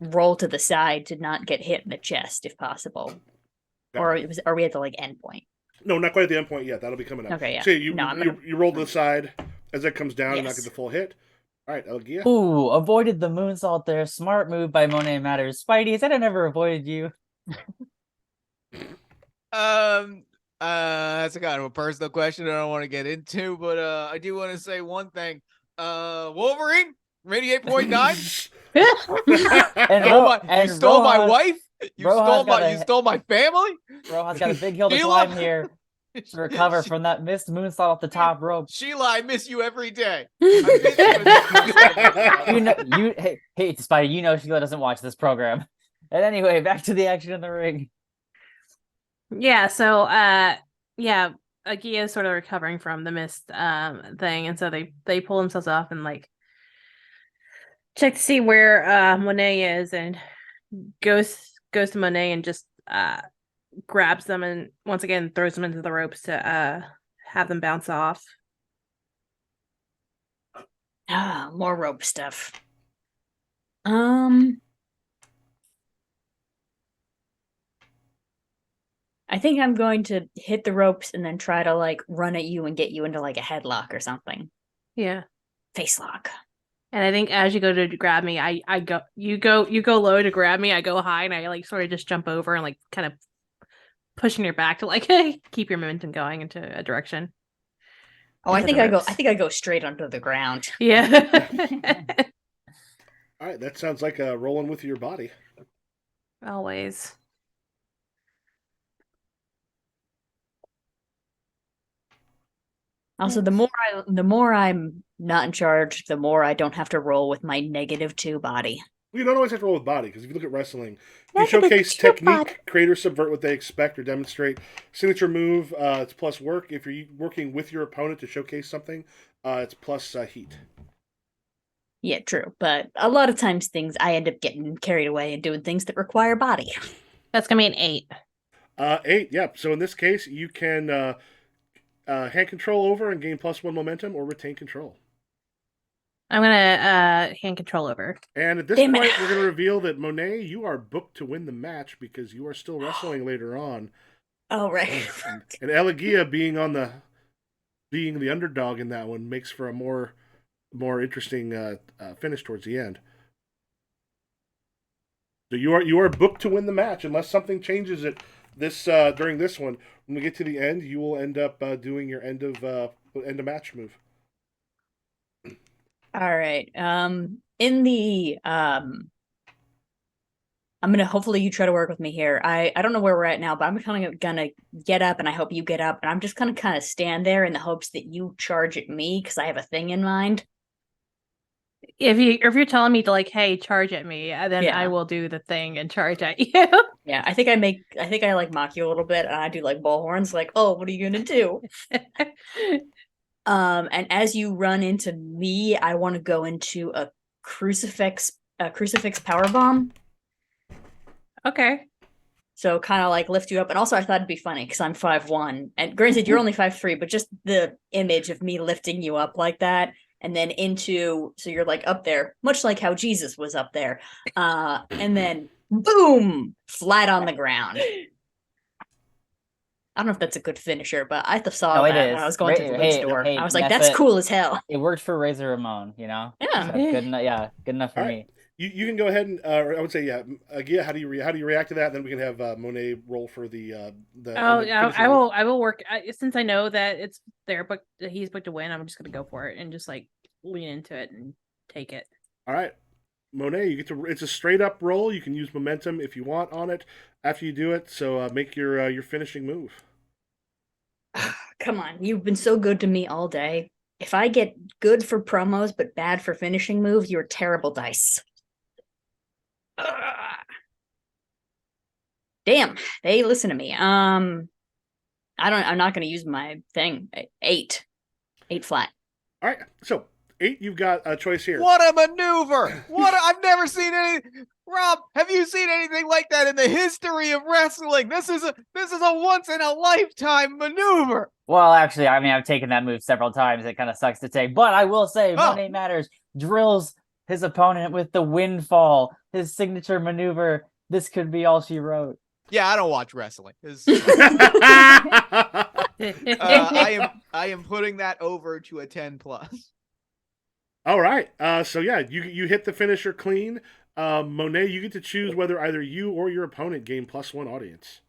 roll to the side to not get hit in the chest if possible. Yeah. Or are we at the like end point? No, not quite at the end point yet. That'll be coming up. Okay, yeah. So you No, I'm gonna- you roll to the side as it comes down and not Yes. get the full hit. All right, Elgia. Ooh, avoided the moonsault there. Smart move by Monet Matters. Spidey, said I never avoided you. That's a kind of a personal question I don't want to get into, but I do want to say one thing. Wolverine, 88.9. And You stole my wife. You Rojas stole my family. Rojas got a big hill to Sheila? climb here to recover from that missed moonsault off the top rope. Sheila, I miss you every day. I miss you. Hey, Spidey, you know Sheila doesn't watch this program. And anyway, back to the action in the ring. Yeah, so yeah, Agia is sort of recovering from the mist thing, and so they pull themselves off and like check to see where Monet is, and goes to Monet and just grabs them and once again throws them into the ropes to have them bounce off. More rope stuff. I think I'm going to hit the ropes and then try to like run at you and get you into like a headlock or something. Yeah. Face lock. And I think as you go to grab me, you go low to grab me, I go high and I like sort of just jump over and like kind of pushing your back to like keep your momentum going into a direction. Oh, I think I go straight under the ground. Yeah. All right, that sounds like rolling with your body. Always. Also, the more I'm not in charge, the more I don't have to roll with my -2 body. You don't always have to roll with body, because if you look at wrestling, you showcase technique, create or subvert what they expect, or demonstrate signature move. It's plus work. If you're working with your opponent to showcase something, it's plus heat. Yeah, true. But a lot of times I end up getting carried away and doing things that require body. That's gonna be an 8. 8, yep. So in this case, you can hand control over and gain +1 momentum, or retain control. I'm gonna hand control over. And at this point, we're going to reveal that Monet, you are booked to win the match because you are still wrestling later on. Oh, right. And Elegia being the underdog in that one makes for a more interesting finish towards the end. So you are booked to win the match unless something changes it during this one. When we get to the end, you will end up doing your end of match move. All right. In the I'm gonna hopefully you try to work with me here. I don't know where we're at now, but I'm kind of gonna get up, and I hope you get up, and I'm just gonna kind of stand there in the hopes that you charge at me because I have a thing in mind. If you're telling me to like, hey, charge at me, then I will do the thing and charge at you. Yeah, I think I like mock you a little bit, and I do like bull horns, like, oh, what are you gonna do? And as you run into me, I want to go into a crucifix power bomb. Okay. So kind of like lift you up. And also I thought it'd be funny because I'm 5'1", and granted you're only 5'3", but just the image of me lifting you up like that, and then so you're like up there, much like how Jesus was up there. And then boom, flat on the ground. I don't know if that's a good finisher, but I saw that when I was going to the loot store. I was like, that's cool as hell. It worked for Razor Ramon, you know? Yeah. So good enough for me. You can go ahead and I would say Gia, how do you react to that? And then we can have Monet roll for the Oh the yeah, finishing I move. will. I will work since I know that it's there, but he's booked to win. I'm just gonna go for it and just like lean into it and take it. All right, Monet, you get to. It's a straight up roll. You can use momentum if you want on it after you do it. So make your finishing move. Come on, you've been so good to me all day. If I get good for promos but bad for finishing moves, you're terrible dice. Ugh. Damn, they listen to me. I'm not gonna use my thing. 8 flat. All right, so 8. You've got a choice here. What a maneuver! I've never seen any. Rob, have you seen anything like that in the history of wrestling? This is a once in a lifetime maneuver. Well, actually, I mean, I've taken that move several times. It kind of sucks to take, but I will say, Monet Matters drills his opponent with the windfall, his signature maneuver. This could be all she wrote. Yeah, I don't watch wrestling. I am putting that over to a 10 plus. All right. So yeah, you hit the finisher clean. Monet, you get to choose whether either you or your opponent gain +1 audience.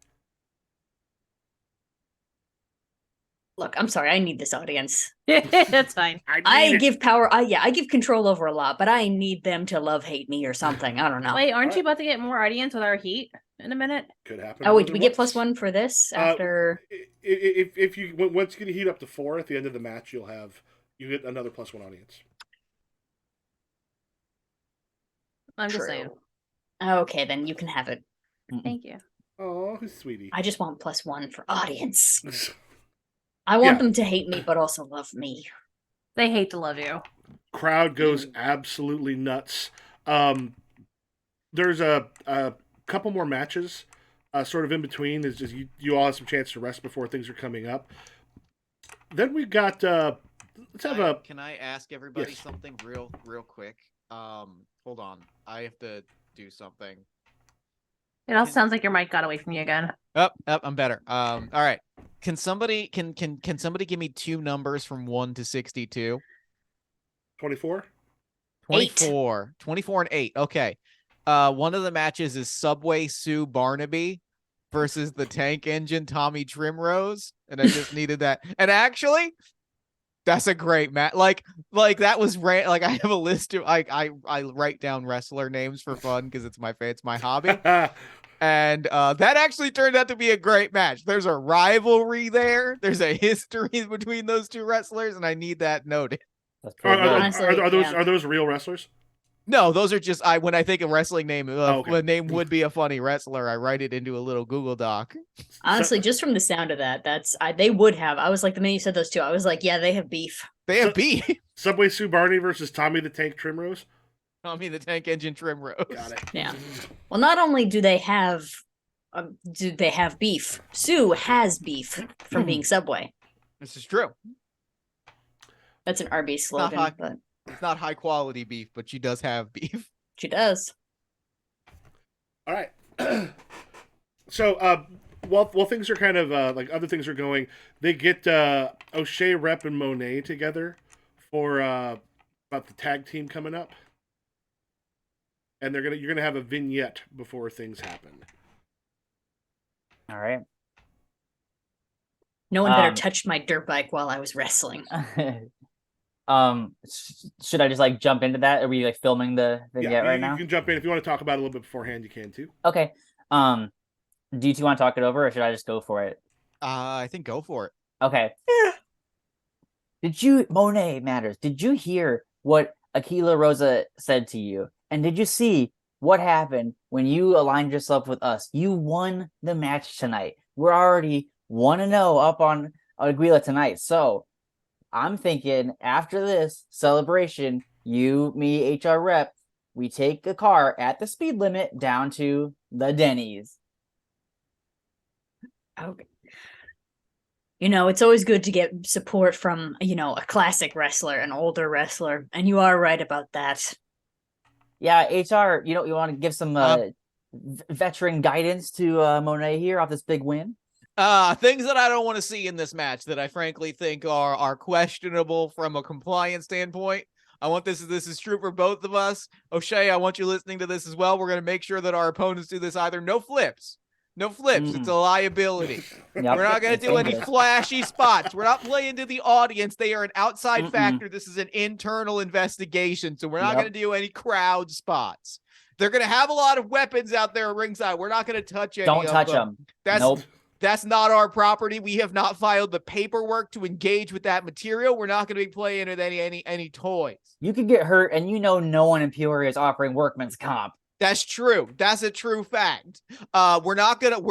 Look, I'm sorry, I need this audience. That's fine. I give power. I give control over a lot, but I need them to love hate me or something. I don't know. Wait, aren't Alright. you about to get more audience with our heat in a minute? Could happen. Oh wait, do more we than get once. +1 for this after? If you once you get heat up to 4 at the end of the match, you get another +1 audience. I'm just True. saying. Okay, then you can have it. Thank you. Oh, who's sweetie? I just want +1 for audience. I want them to hate me, but also love me. They hate to love you. Crowd goes absolutely nuts. There's a couple more matches, sort of in between. Is just you all have some chance to rest before things are coming up. Then we got let's have a. Can I ask everybody Yes. something real quick? Hold on. I have to do something. It also sounds like your mic got away from you again. I'm better. All right. Can somebody give me 2 numbers from 1 to 62? 24. 24. 24 and 8. Okay. One of the matches is Subway Sue Barnaby versus the Tank Engine Tommy Trimrose, and I just needed that. And actually, that's a great match. Like that was like I have a list of I write down wrestler names for fun because it's my hobby. And that actually turned out to be a great match. There's a rivalry there. There's a history between those two wrestlers, and I need that noted. That's pretty good. Honestly, are those real wrestlers? No, those are just when I think a wrestling name, okay. a name would be a funny wrestler. I write it into a little Google Doc. Honestly, just from the sound of that, they would have. I was like, the minute you said those two, I was like, yeah, they have beef. They have beef. Subway Sue Barney versus Tommy the Tank Trimrose. Tommy the Tank Engine Trimrose. Got it. Yeah. Well, not only do they have beef, Sue has beef from being Subway. This is true. That's an Arby's slogan, hot. but It's not high quality beef, but she does have beef. she does. All right. So, while things are kind of like other things are going, they get O'Shea, Rep, and Monet together for about the tag team coming up, and you're gonna have a vignette before things happen. All right. No one better touched my dirt bike while I was wrestling. Should I just like jump into that? Are we like filming the vignette right now? You can jump in if you want to talk about it a little bit beforehand. You can too. Okay. Do you two want to talk it over, or should I just go for it? I think go for it. Okay. Monet Matters, did you hear what Aquila Rosa said to you? And did you see what happened when you aligned yourself with us? You won the match tonight. We're already 1-0 up on Aquila tonight. So I'm thinking after this celebration, you, me, HR Rep, we take a car at the speed limit down to the Denny's. Okay. You know, it's always good to get support from, a classic wrestler, an older wrestler, and you are right about that. Yeah, HR, you want to give some veteran guidance to Monet here off this big win? Things that I don't want to see in this match that I frankly think are questionable from a compliance standpoint. I want this is true for both of us. O'Shea, I want you listening to this as well. We're going to make sure that our opponents do this either no flips. No flips. It's a liability. Yep, We're not going to it's do any dangerous. flashy spots. We're not playing to the audience. They are an outside factor. This is an internal investigation. So we're not going to do any crowd spots. They're going to have a lot of weapons out there ringside. We're not going to touch any Don't of touch them. them. That's not our property. We have not filed the paperwork to engage with that material. We're not going to be playing with any toys. You could get hurt, and no one in Peoria is offering workman's comp. That's true. That's a true fact. We're gonna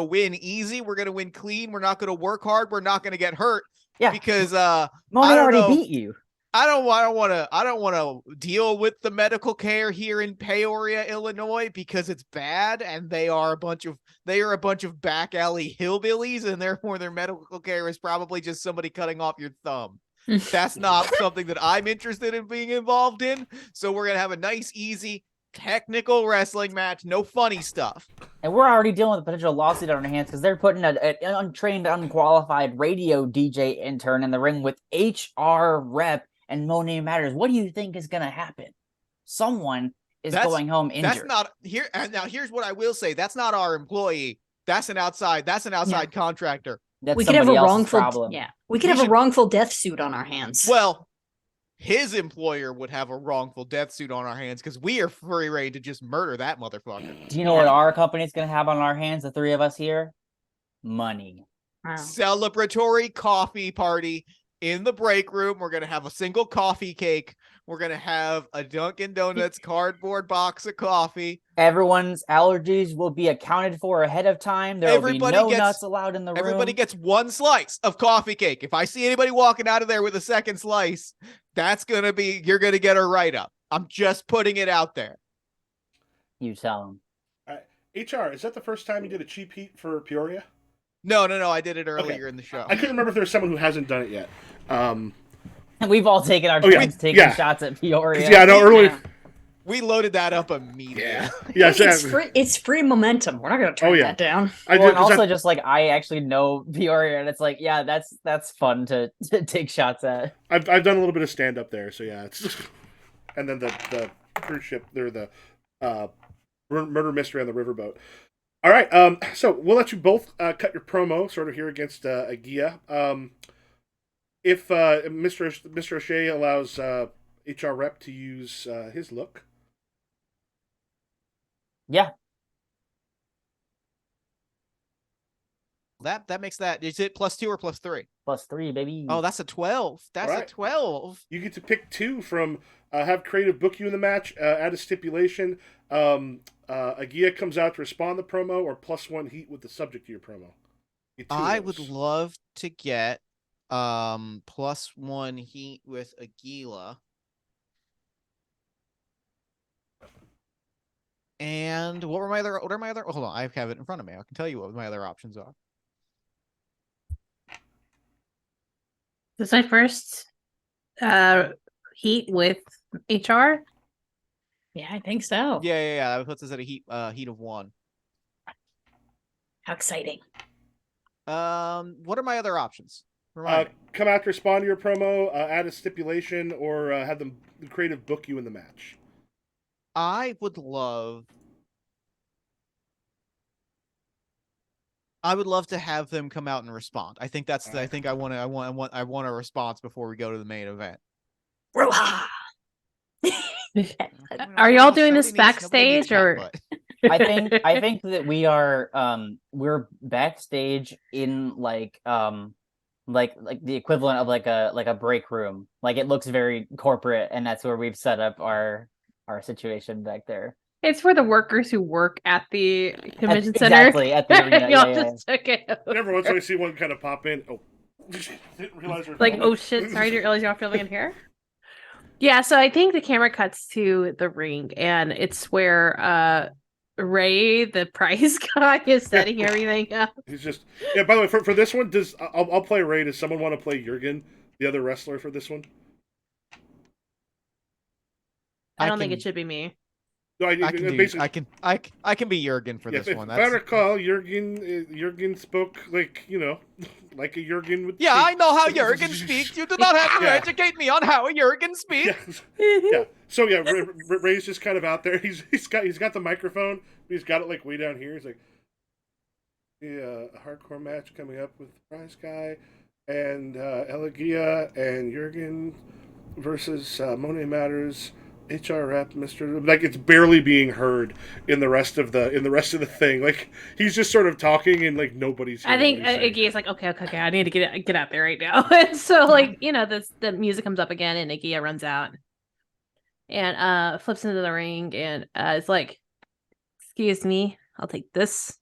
win easy. We're gonna win clean. We're not gonna work hard. We're not gonna get hurt. Yeah, because Monet already beat you. I don't want to deal with the medical care here in Peoria, Illinois, because it's bad, and they are a bunch of back alley hillbillies, and therefore their medical care is probably just somebody cutting off your thumb. That's not something that I'm interested in being involved in. So we're gonna have a nice, easy, technical wrestling match, no funny stuff. And we're already dealing with a potential lawsuit on our hands because they're putting an untrained, unqualified radio DJ intern in the ring with HR rep and Monet Matters. What do you think is going to happen? Someone is going home injured. That's not here. And now here's what I will say. That's not our employee. That's an outside contractor. That's we could have a wrongful problem. We could have a wrongful death suit on our hands. Well, his employer would have a wrongful death suit on our hands because we are free reign to just murder that motherfucker. Do you know what our company's going to have on our hands, the three of us here? Money. Wow. Celebratory coffee party in the break room. We're going to have a single coffee cake. We're going to have a Dunkin' Donuts cardboard box of coffee. Everyone's allergies will be accounted for ahead of time. There will be no nuts allowed in the room. Everybody gets one slice of coffee cake. If I see anybody walking out of there with a second slice, you're going to get a write-up. I'm just putting it out there. You tell them. HR, is that the first time you did a cheap heat for Peoria? No. I did it earlier in the show. I couldn't remember if there's someone who hasn't done it yet. We've all taken our turns taking shots at Peoria. Yeah, no, earlier. Yeah. We loaded that up immediately. Yeah, it's free momentum. We're not going to turn that down. I actually know Peoria, and it's like, yeah, that's fun to take shots at. I've done a little bit of stand up there, so yeah, it's and then the cruise ship, they're the murder mystery on the riverboat. All right, so we'll let you both cut your promo sort of here against Agia. If Mr. O'Shea allows HR rep to use his look. Yeah. That makes that. Is it +2 or +3? +3, baby. Oh, that's a 12. That's a 12. You get to pick two from have creative book you in the match, add a stipulation. Agia comes out to respond to the promo, or +1 heat with the subject of your promo. I would love to get +1 heat with Aguila. And what are my other hold on, I have it in front of me. I can tell you what my other options are. This is my first heat with HR. Yeah, I think so. Yeah. That puts us at a heat of 1. How exciting. What are my other options? Come out to respond to your promo, add a stipulation, or have them creative book you in the match. I would love to have them come out and respond. I think that's I think I want a response before we go to the main event. Are y'all doing this backstage or? I think that we are we're backstage in like the equivalent of like a break room. Like it looks very corporate, and that's where we've set up our situation back there. It's for the workers who work at the convention center. Exactly, at the arena. Y'all just took it over. Every once in a while, I see one kind of pop in. Oh, didn't realize. Like, oh shit! Sorry, didn't realize y'all filming in here. Yeah, so I think the camera cuts to the ring, and it's where Ray, the prize guy, is setting everything up. He's just By the way, for this one, I'll play Ray. Does someone want to play Jurgen, the other wrestler, for this one? I don't think it should be me. No, I can do. basically, I can be Jurgen for this if one. I That's recall, Jurgen spoke like like a Jurgen would. yeah. speak. I know how Jurgen speaks. You do not have to Yeah. educate me on how a Jurgen speaks. Yeah, yeah. So yeah, Ray's just kind of out there. He's got the microphone. But he's got it like way down here. He's like, yeah, a hardcore match coming up with the prize guy and Elegia and Jurgen versus Monet Matters. HR rep, Mister. Like it's barely being heard in the rest of the thing. Like he's just sort of talking and like nobody's. I hearing think what he's saying. Iggy's like, okay, I need to get out there right now. And so like, the music comes up again and Iggy runs out and flips into the ring and it's like, excuse me, I'll take this.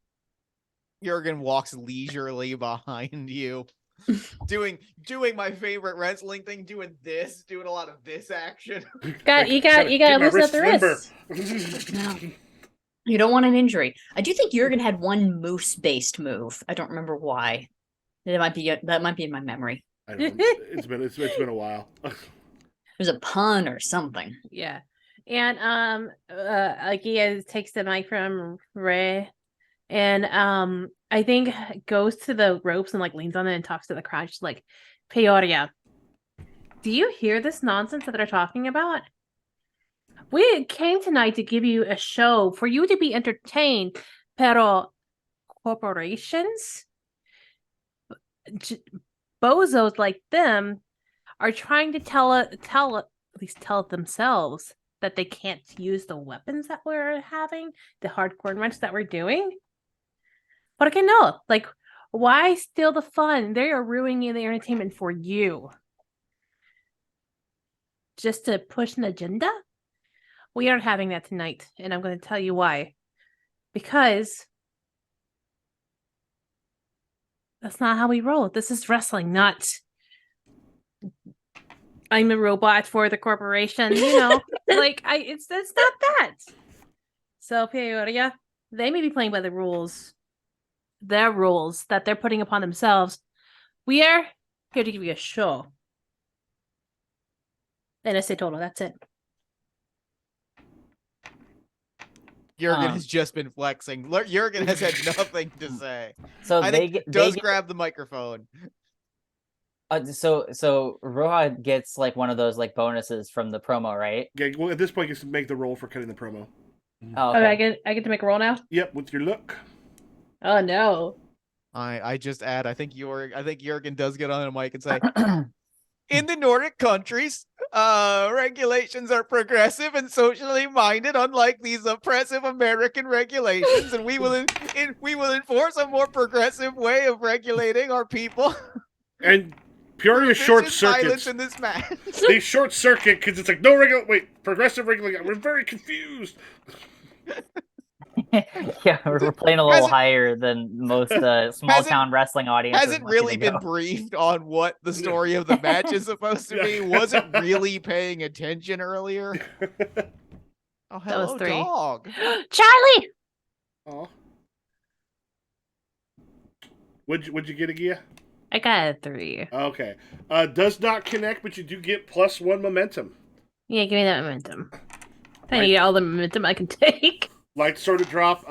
Jurgen walks leisurely behind you, doing my favorite wrestling thing, doing a lot of this action. You gotta Get my loosen up the limber. wrists. No. You don't want an injury. I do think Jurgen had one moose-based move. I don't remember why. That might be in my memory. I don't know. It's been a while. There's a pun or something. Yeah. And Iggy takes the mic from Ray and I think goes to the ropes and like leans on it and talks to the crowd. She's like, Peoria, do you hear this nonsense that they're talking about? We came tonight to give you a show for you to be entertained, pero corporations, bozos like them, are trying to tell it themselves that they can't use the weapons that we're having, the hardcore match that we're doing. But okay, no, like, why steal the fun? They are ruining the entertainment for you. Just to push an agenda? We aren't having that tonight, and I'm going to tell you why. Because that's not how we roll. This is wrestling, not I'm a robot for the corporation, like it's not that. So Peoria, they may be playing by the rules, their rules that they're putting upon themselves. We are here to give you a show. And I say total, that's it. Jurgen has just been flexing. Jurgen has had nothing to say. So I they think get grab the microphone. So Roja gets like one of those like bonuses from the promo, right? Yeah, well, at this point, you can make the roll for cutting the promo. Oh, Okay, I get to make a roll now. Yep, with your look. Oh no! I just add. I think Jurgen does get on a mic and say, in the Nordic countries, regulations are progressive and socially minded, unlike these oppressive American regulations, and we will enforce a more progressive way of regulating our people. And Peoria short silence circuits. in this match. They short circuit because it's like no progressive regular. We're very confused. Yeah, we're playing a little higher than most small town wrestling audiences. Hasn't really been briefed on what the story of the match is supposed to be. Wasn't really paying attention earlier. Oh, hello, That was 3. dog. Charlie! Oh. What'd you get, Agia? I got a 3. Okay. Does not connect, but you do get +1 momentum. Yeah, give me that momentum. I need all the momentum I can take. Lights start to drop.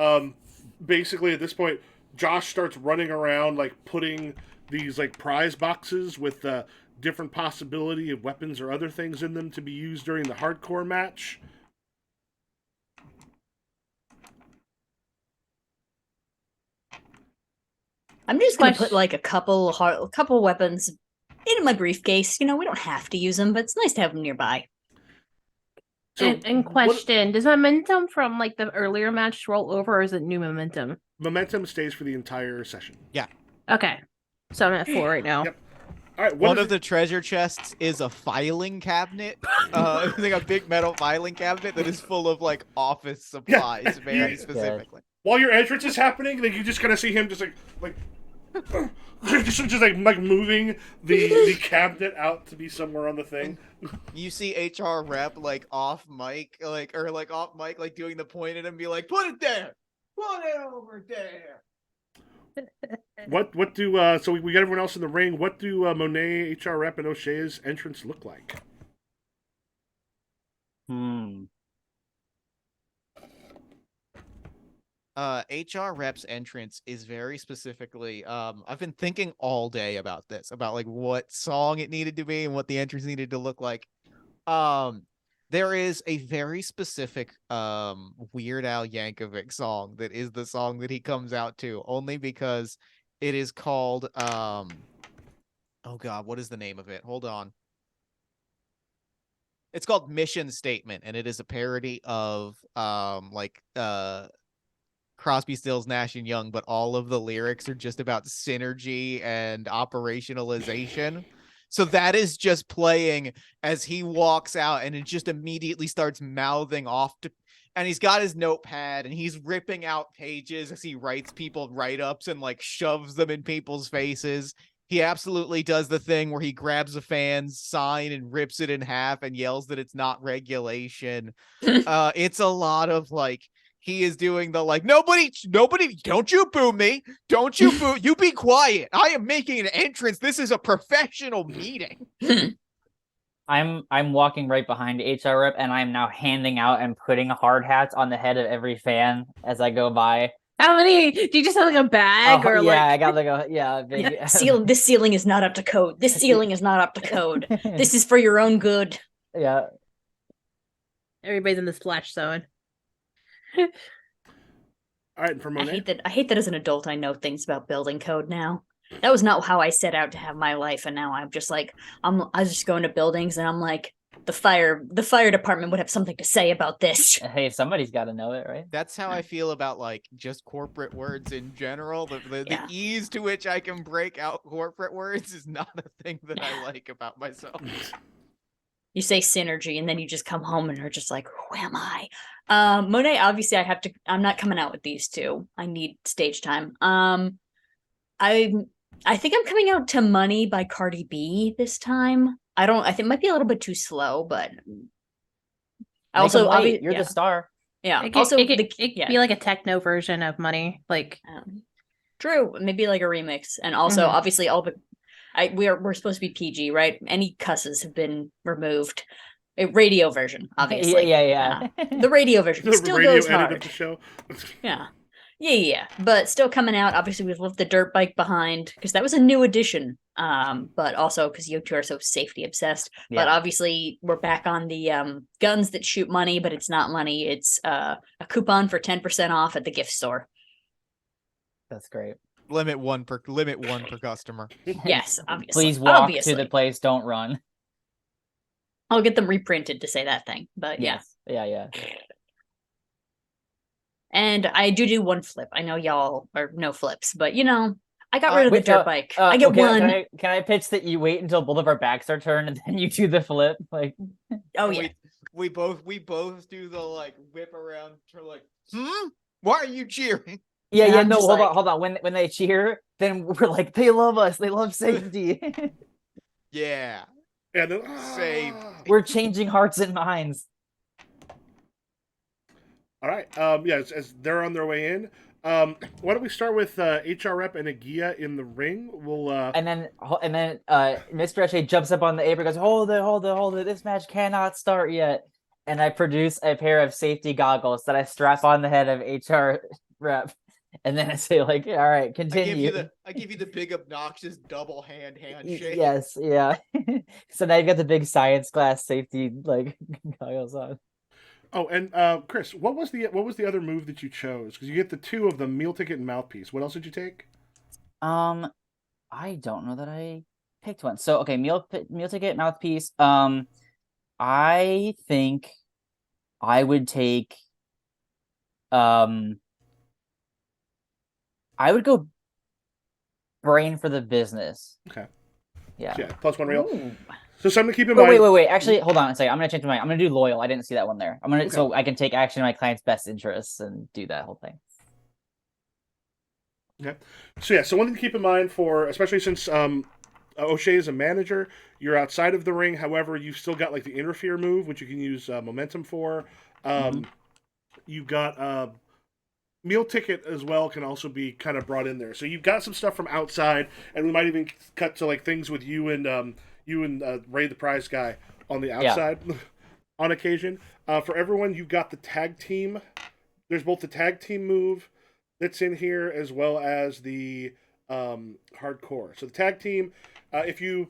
Basically, at this point, Josh starts running around, like, putting these, like, prize boxes with different possibility of weapons or other things in them to be used during the hardcore match. I'm just gonna put like a couple weapons in my briefcase. We don't have to use them, but it's nice to have them nearby. So, and question, does momentum from like the earlier match roll over, or is it new momentum? Momentum stays for the entire session. Yeah. Okay. So I'm at 4 right now. Yep. All right. One of the treasure chests is a filing cabinet. Like a big metal filing cabinet that is full of like office supplies, very specifically. While your entrance is happening, like you just kind of see him just like just like moving the cabinet out to be somewhere on the thing. You see HR rep like off mic, like doing the point at him, be like, "Put it there, put it over there." What do so we got everyone else in the ring? What do Monet, HR rep, and O'Shea's entrance look like? HR Rep's entrance is very specifically I've been thinking all day about this, about like what song it needed to be and what the entrance needed to look like. There is a very specific Weird Al Yankovic song that is the song that he comes out to, only because it is called oh god, what is the name of it? Hold on. It's called Mission Statement, and it is a parody of Crosby, Stills, Nash and Young, but all of the lyrics are just about synergy and operationalization. So that is just playing as he walks out, and it just immediately starts mouthing off to, and he's got his notepad and he's ripping out pages as he writes people write-ups and like shoves them in people's faces. He absolutely does the thing where he grabs a fan's sign and rips it in half and yells that it's not regulation. It's a lot of like, he is doing the like, nobody, don't you boo me. Don't you boo, you be quiet. I am making an entrance. This is a professional meeting. I'm walking right behind HR Rep, and I'm now handing out and putting hard hats on the head of every fan as I go by. How many? Do you just have like a bag or yeah, like? I got like a big This ceiling is not up to code. This ceiling is not up to code. This is for your own good. Yeah. Everybody's in the splash zone. All right, and for I Monet. hate that as an adult I know things about building code now. That was not how I set out to have my life, and now I'm just like I was just going to buildings and I'm like, the fire department would have something to say about this. Hey, somebody's got to know it, right? That's how I feel about like just corporate words in general. The ease to which I can break out corporate words is not a thing that I like about myself. You say synergy and then you just come home and are just like, who am I? Monet, obviously I'm not coming out with these two. I need stage time. I think I'm coming out to Money by Cardi B this time. I think it might be a little bit too slow, but You're the star. Yeah. It could be like a techno version of Money. Like true. Maybe like a remix. And also obviously we're supposed to be PG, right? Any cusses have been removed. A radio version, obviously. Yeah. The radio version The still radio goes edit hard. of the show. Yeah. But still coming out. Obviously, we've left the dirt bike behind because that was a new addition. But also because you two are so safety obsessed. Yeah. But obviously, we're back on the guns that shoot money, but it's not money. It's a coupon for 10% off at the gift store. That's great. Limit one per customer. Yes, obviously. Please walk obviously. to the place. Don't run. I'll get them reprinted to say that thing. But Yes. Yeah. And I do one flip. I know y'all are no flips, but I got rid of the dirt bike. I get one. Can I pitch that you wait until both of our backs are turned and then you do the flip? Like, oh yeah, we both do the like whip around to like, why are you cheering? Yeah. No, hold on. When they cheer, then we're like, they love us. They love safety. Yeah. And then, Save. We're changing hearts and minds. All right. As they're on their way in, why don't we start with HR Rep and Agia in the ring? We'll and then Mr. Eshe jumps up on the apron, goes, hold it. This match cannot start yet. And I produce a pair of safety goggles that I strap on the head of HR Rep. And then I say, like, all right, continue. I give you the big obnoxious double handshake. Yes, yeah. So now you've got the big science class safety like goggles on. Oh, and Chris, what was the other move that you chose? Because you get the two of the meal ticket and mouthpiece. What else did you take? I don't know that I picked one. So okay, meal ticket, mouthpiece. I think I would take. I would go brain for the business. Okay. Yeah. So, plus one real. Ooh. So something to keep in mind. Wait. Actually, hold on a second. I'm gonna change my mind. I'm gonna do loyal. I didn't see that one there. So I can take action in my client's best interests and do that whole thing. Okay. So one thing to keep in mind especially since O'Shea is a manager, you're outside of the ring. However, you've still got like the interfere move, which you can use momentum for. You've got meal ticket as well can also be kind of brought in there. So you've got some stuff from outside, and we might even cut to like things with you and Ray the prize guy on the outside on occasion. For everyone, you've got the tag team. There's both the tag team move, that's in here, as well as the hardcore. So the tag team, when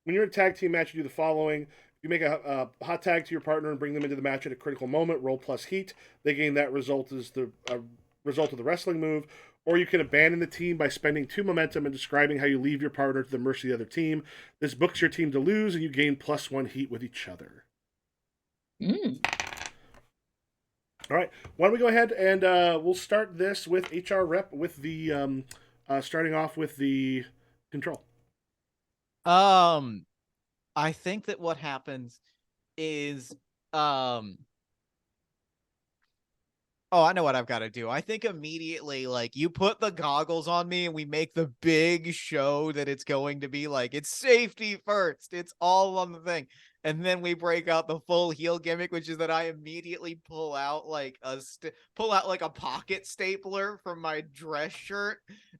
you're in a tag team match, you do the following. You make a hot tag to your partner and bring them into the match at a critical moment. Roll plus heat. They gain that result as the result of the wrestling move. Or you can abandon the team by spending 2 momentum and describing how you leave your partner to the mercy of the other team. This books your team to lose, and you gain +1 heat with each other. All right. Why don't we go ahead and we'll start this with HR Rep with the starting off with the control. I think that what happens is oh, I know what I've got to do. I think immediately, like, you put the goggles on me and we make the big show that it's going to be like, it's safety first. It's all on the thing. And then we break out the full heel gimmick, which is that I immediately pull out like a pocket stapler from my dress shirt,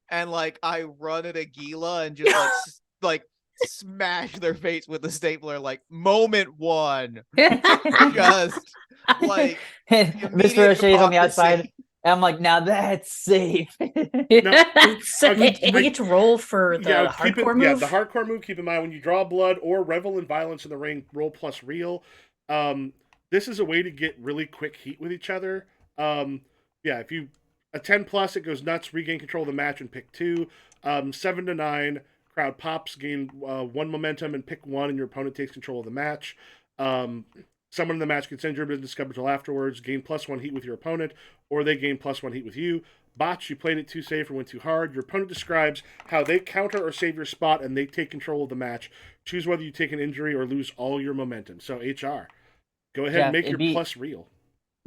and like I run at Aguila and just like smash their face with the stapler, like moment 1. Just like Mr. O'Shea's on the outside. And I'm like, now that's safe. Do we get to roll for the hardcore move? Yeah, the hardcore move. Keep in mind, when you draw blood or revel in violence in the ring, roll plus real. This is a way to get really quick heat with each other. If you a 10+, it goes nuts. Regain control of the match and pick 2. 7 to 9, crowd pops. Gain 1 momentum and pick 1, and your opponent takes control of the match. Someone in the match gets injured but doesn't discover until afterwards. Gain +1 heat with your opponent, or they gain +1 heat with you. Botch, you played it too safe or went too hard. Your opponent describes how they counter or save your spot, and they take control of the match. Choose whether you take an injury or lose all your momentum. So, HR, go ahead and make your plus real.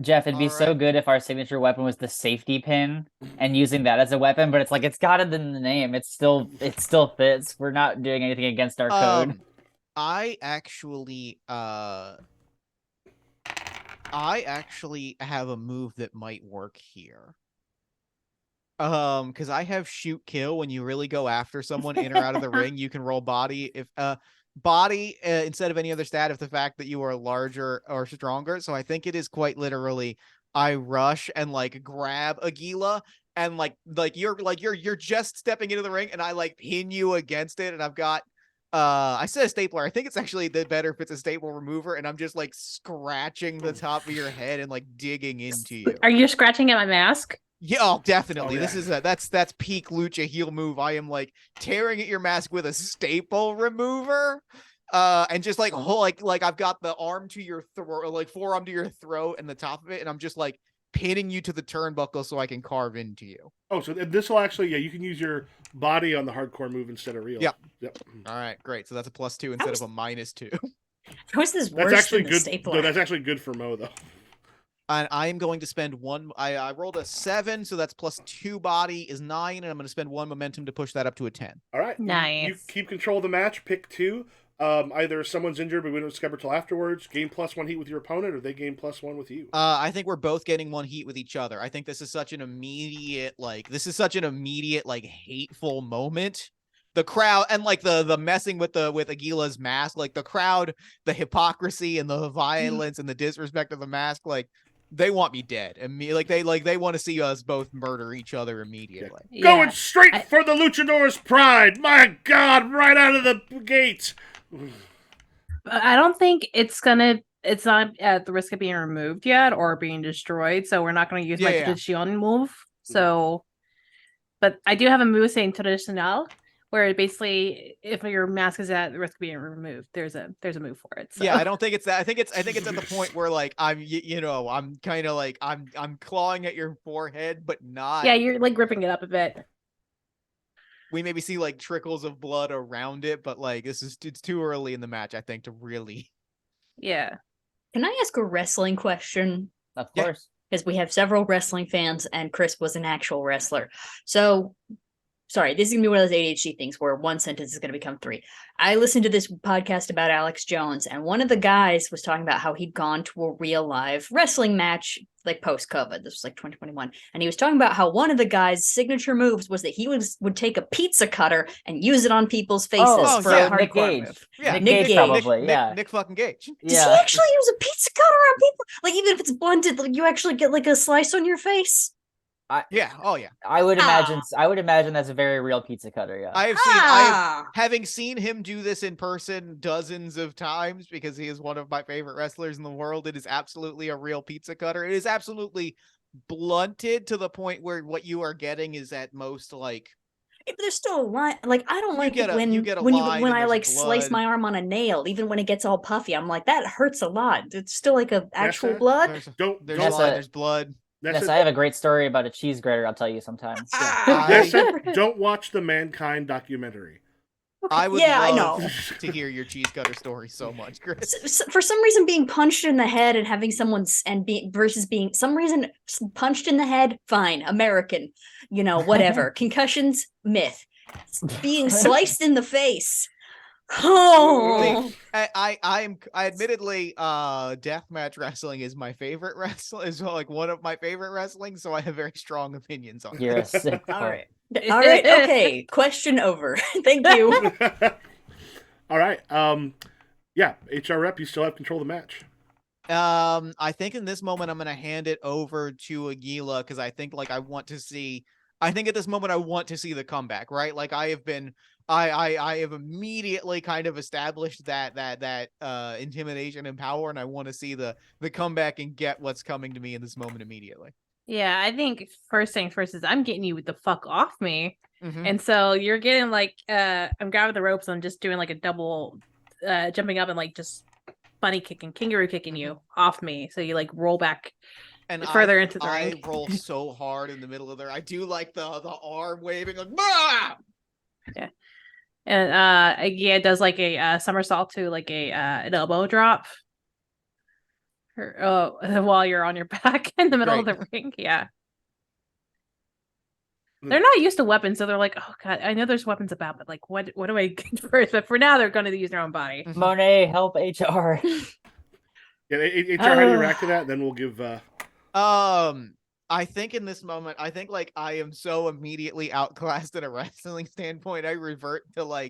Jeff, it'd be so good if our signature weapon was the safety pin and using that as a weapon, but it's like, it's got it in the name. It still fits. We're not doing anything against our code. I actually have a move that might work here. Because I have shoot kill. When you really go after someone in or out of the ring, you can roll body instead of any other stat if the fact that you are larger or stronger. So I think it is quite literally I rush and like grab Aguila and you're just stepping into the ring and I like pin you against it, and I've got I said a stapler. I think it's actually better if it's a staple remover, and I'm just like scratching the top of your head and like digging into you. Are you scratching at my mask? Yeah, oh, definitely. Oh, yeah. This is that's peak lucha heel move. I am like tearing at your mask with a staple remover, and just like I've got the arm to your throat, like forearm to your throat, and the top of it, and I'm just like pinning you to the turnbuckle so I can carve into you. Oh, so this will actually, you can use your body on the hardcore move instead of real. Yep. All right, great. So that's a +2 instead of a -2. How is this worse that's actually than good. the stapler? No, that's actually good for Mo though. And I am going to spend 1. I rolled a 7, so that's +2 body is 9, and I'm going to spend 1 momentum to push that up to a 10. All right. Nice. You keep control of the match. Pick 2. Either someone's injured, but we don't discover till afterwards. Gain +1 heat with your opponent, or they gain +1 with you. I think we're both getting 1 heat with each other. I think this is such an immediate, hateful moment. The crowd and like the messing with Aguila's mask, like the crowd, the hypocrisy and the violence and the disrespect of the mask, like they want me dead. And me, they want to see us both murder each other immediately. Yeah. Going straight for the luchador's pride. My God, right out of the gate. I don't think it's not at the risk of being removed yet or being destroyed, so we're not going to use my tradition move. So, but I do have a move saying tradicional, where basically if your mask is at the risk of being removed, there's a move for it. So. Yeah, I don't think it's that. I think it's at the point where like I'm kind of like I'm clawing at your forehead, but not. Yeah, you're like ripping it up a bit. We maybe see like trickles of blood around it, but like it's too early in the match, I think, to really. Yeah. Can I ask a wrestling question? Of course. Because we have several wrestling fans, and Chris was an actual wrestler. So, sorry, this is going to be one of those ADHD things where one sentence is going to become 3. I listened to this podcast about Alex Jones, and one of the guys was talking about how he'd gone to a real live wrestling match, like post-COVID. This was like 2021. And he was talking about how one of the guy's signature moves was that he would take a pizza cutter and use it on people's faces for a hardcore move. Yeah, Nick Gage, probably. Nick fucking Gage. Does he actually use a pizza cutter on people? Like, even if it's blunted, like you actually get like a slice on your face? Yeah. Oh yeah. I would imagine that's a very real pizza cutter. Yeah. Having seen him do this in person dozens of times because he is one of my favorite wrestlers in the world. It is absolutely a real pizza cutter. It is absolutely blunted to the point where what you are getting is at most like But there's still a line. Like, I don't like get it a- when you get a when line when and I there's like slice blood. my arm on a nail, even when it gets all puffy. I'm like, that hurts a lot. It's still like a actual Nessa, blood. Don't There's don't a line, there's blood. Nessa, Yes, I have a great story about a cheese grater. I'll tell you sometime. Nessa, don't watch the Mankind documentary. I would Yeah, I love know. to hear your cheese cutter story so much, Chris. For some reason, being punched in the head and having someone's and being versus being some reason punched in the head, fine, American, whatever. Concussions, myth. Being sliced in the face. Oh, I admittedly deathmatch wrestling is my favorite wrestling, is like one of my favorite wrestling, so I have very strong opinions on You're it. a sick all fuck. right. All right. Okay. Question over. Thank you. All right. Yeah, HR rep, you still have control of the match. I think in this moment I'm gonna hand it over to Aguila because I think like I think at this moment I want to see the comeback, right? Like I have immediately kind of established that intimidation and power, and I want to see the comeback and get what's coming to me in this moment immediately. Yeah, I think first things first is I'm getting you the fuck off me. Mhm. And so you're getting like I'm grabbing the ropes, I'm just doing like a double jumping up and like just bunny kicking, kangaroo kicking you off me. So you like roll back And further into the I ring. roll so hard in the middle of there. I do like the arm waving like bah! And yeah, it does like a somersault to like a an elbow drop. While you're on your back in the middle of the ring. Yeah. They're not used to weapons, so they're like, oh god, I know there's weapons about, but like what do I get first? But for now they're gonna use their own body. Monet, help HR. Yeah, HR, how do you react to that? Then we'll give I think in this moment, I think like I am so immediately outclassed at a wrestling standpoint. I revert to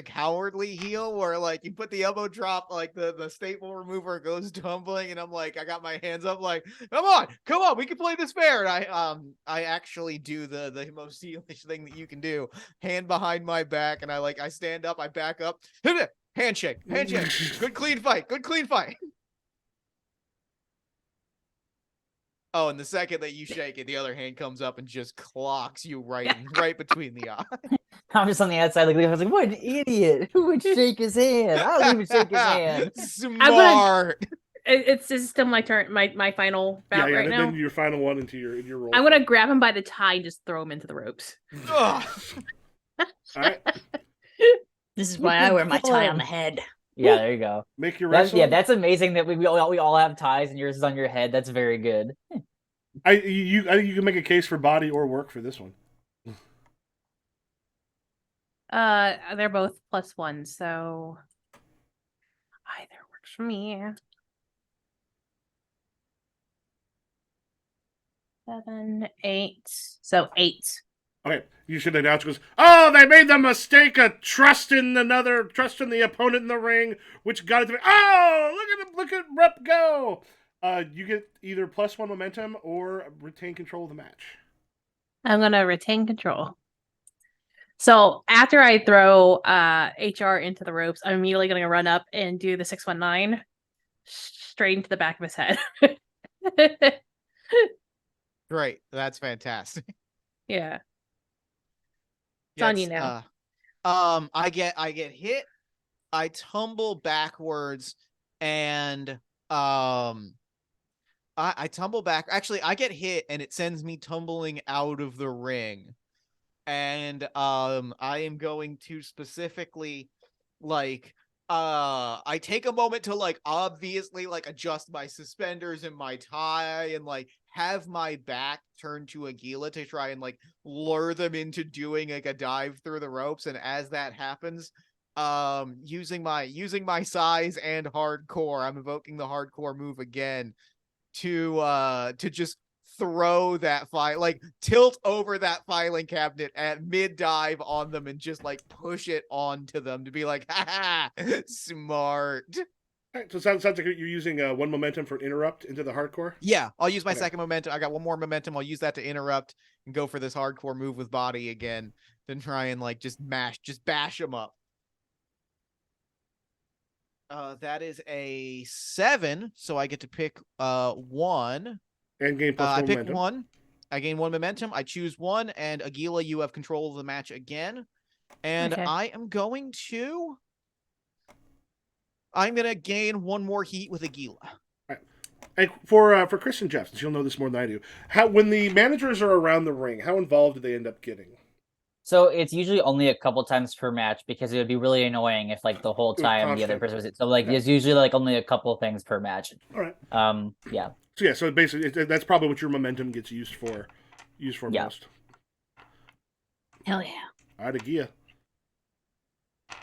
cowardly heel where like you put the elbow drop, like the staple remover goes tumbling, and I'm like, I got my hands up like, come on, we can play this fair. And I actually do the most heelish thing that you can do, hand behind my back, and I stand up, I back up, handshake, good clean fight. Oh, and the second that you shake it, the other hand comes up and just clocks you right between the eyes. I'm just on the outside, like I was like, what an idiot! Who would shake his hand? I don't even shake his hand. Smart. It's still my turn, my final bout right now. Then your final one into your roll. I'm gonna grab him by the tie and just throw him into the ropes. All right. This is why I wear my tie on the head. Yeah, there you go. Make your wrestle. That's amazing that we all have ties and yours is on your head. That's very good. I think you can make a case for body or work for this one. They're both +1, so either works for me. 7, 8, so 8. Okay, you should announce goes, oh, they made the mistake of trusting the opponent in the ring, which got it to me. Oh, look at Rep go. You get either +1 momentum or retain control of the match. I'm gonna retain control. So after I throw HR into the ropes, I'm immediately gonna run up and do the 619 straight into the back of his head. Great, that's fantastic. Yeah. It's on you now. I get hit, I tumble backwards, and I tumble back. Actually, I get hit and it sends me tumbling out of the ring. And I am going to specifically like I take a moment to like obviously like adjust my suspenders and my tie and like have my back turned to Aguila to try and like lure them into doing like a dive through the ropes. And as that happens, using my size and hardcore, I'm evoking the hardcore move again to just throw that like tilt over that filing cabinet at mid dive on them and just like push it onto them to be like, ha, smart. All right, so it sounds like you're using one momentum for an interrupt into the hardcore. Yeah, I'll use my Okay. second momentum. I got one more momentum. I'll use that to interrupt and go for this hardcore move with body again. Then try and like just bash him up. That is a 7, so I get to pick one. And gain plus I one pick momentum. one. I gain one momentum. I choose one, and Aguila, you have control of the match again. And Okay. I'm gonna gain one more heat with Aguila. And for Chris and Jeff, since you'll know this more than I do, when the managers are around the ring, how involved do they end up getting? So it's usually only a couple times per match because it would be really annoying if like the whole It was time the other constant. person was. So like Yeah. it's usually like only a couple things per match. All right. Yeah. So yeah, so basically that's probably what your momentum gets used for Yeah. most. Hell yeah. All right, Agia.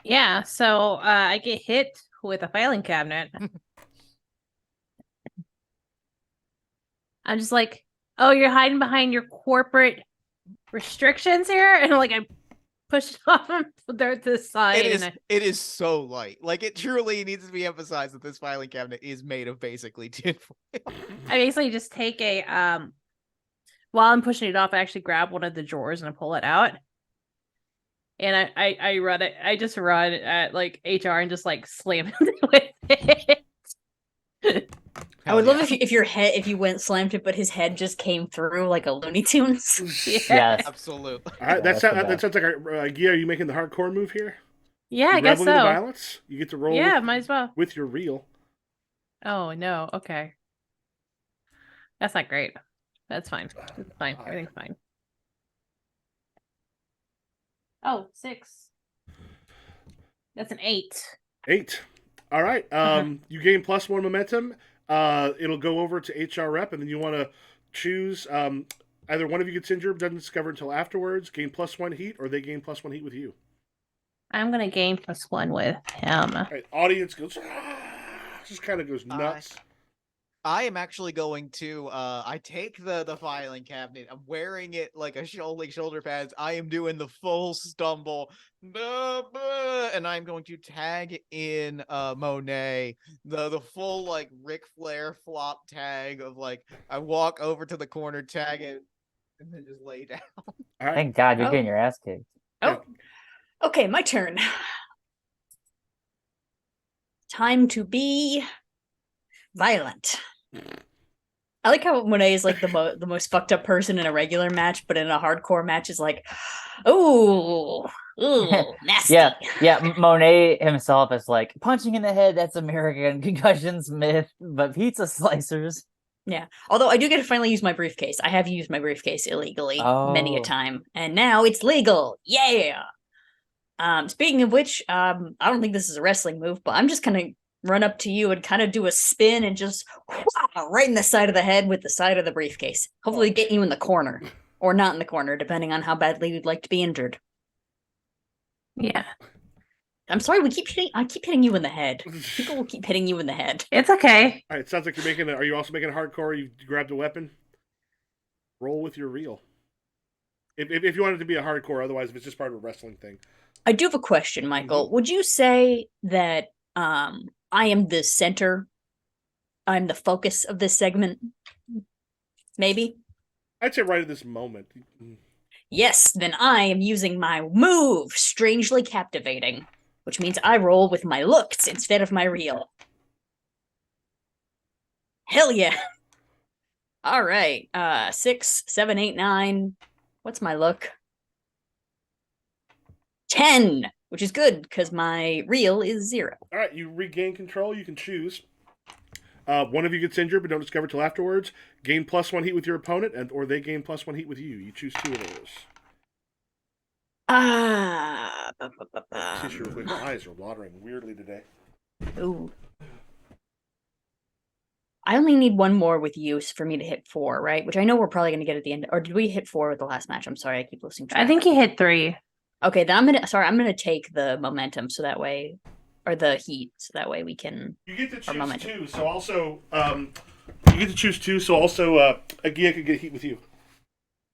Yeah, so I get hit with a filing cabinet. I'm just like, oh, you're hiding behind your corporate restrictions here? And like I push it off to the side. It is so light. Like it truly needs to be emphasized that this filing cabinet is made of basically tinfoil. I basically just take a while I'm pushing it off, I actually grab one of the drawers and I pull it out. And I run it. I just run at like HR and just like slam it with it. I would love if you went slammed it, but his head just came through like a Looney Tunes. Yes. Absolutely. All right, Yeah, that that's sounds like Agia. Are you making the hardcore move here? Yeah, You I guess reveling in so. violence? You get to roll. Yeah, with, might as well. with your reel. Oh no, okay. That's not great. That's fine. It's fine. Everything's fine. Oh, 6. That's an 8. 8. All right. You gain plus one momentum. It'll go over to HR rep, and then you want to choose either one of you gets injured, doesn't discover until afterwards, gain plus one heat, or they gain plus one heat with you. I'm gonna gain plus 1 with him. All right, audience goes, just kind of goes nuts. I am actually going to I take the filing cabinet. I'm wearing it like a shoulder pads. I am doing the full stumble. And I'm going to tag in Monet. The full like Ric Flair flop tag of like I walk over to the corner, tag it, and then just lay down. All right. Thank God you're Oh. getting your ass kicked. Oh, okay, my turn. Time to be violent. I like how Monet is like the most fucked up person in a regular match, but in a hardcore match is like, ooh, nasty. Yeah. Monet himself is like punching in the head. That's American concussions myth, but pizza slicers. Yeah. Although I do get to finally use my briefcase. I have used my briefcase illegally many a Oh. time, and now it's legal. Yeah. Speaking of which, I don't think this is a wrestling move, but I'm just gonna run up to you and kind of do a spin and just right in the side of the head with the side of the briefcase. Hopefully get you in the corner. Or not in the corner, depending on how badly you'd like to be injured. Yeah. I'm sorry, I keep hitting you in the head. People will keep hitting you in the head. It's okay. All right, sounds like you're making are you also making a hardcore? You grabbed a weapon? Roll with your reel. If you want it to be a hardcore, otherwise if it's just part of a wrestling thing. I do have a question, Michael. Would you say that I am the center? I'm the focus of this segment? Maybe? I'd say right at this moment. Yes, then I am using my move, Strangely Captivating, which means I roll with my looks instead of my reel. Hell yeah. All right. 6, 7, 8, 9. What's my look? 10, which is good because my reel is 0. All right, you regain control. You can choose. One of you gets injured, but don't discover till afterwards. Gain plus one heat with your opponent, or they gain plus one heat with you. You choose 2 of those. See, your eyes are watering weirdly today. Ooh. I only need one more with use for me to hit 4, right? Which I know we're probably going to get at the end. Or did we hit 4 with the last match? I'm sorry, I keep losing track. I think he hit 3. Okay, then I'm gonna take the momentum so that way, or the heat so that way we can. You get to choose momentum. 2, so also Agia could get heat with you.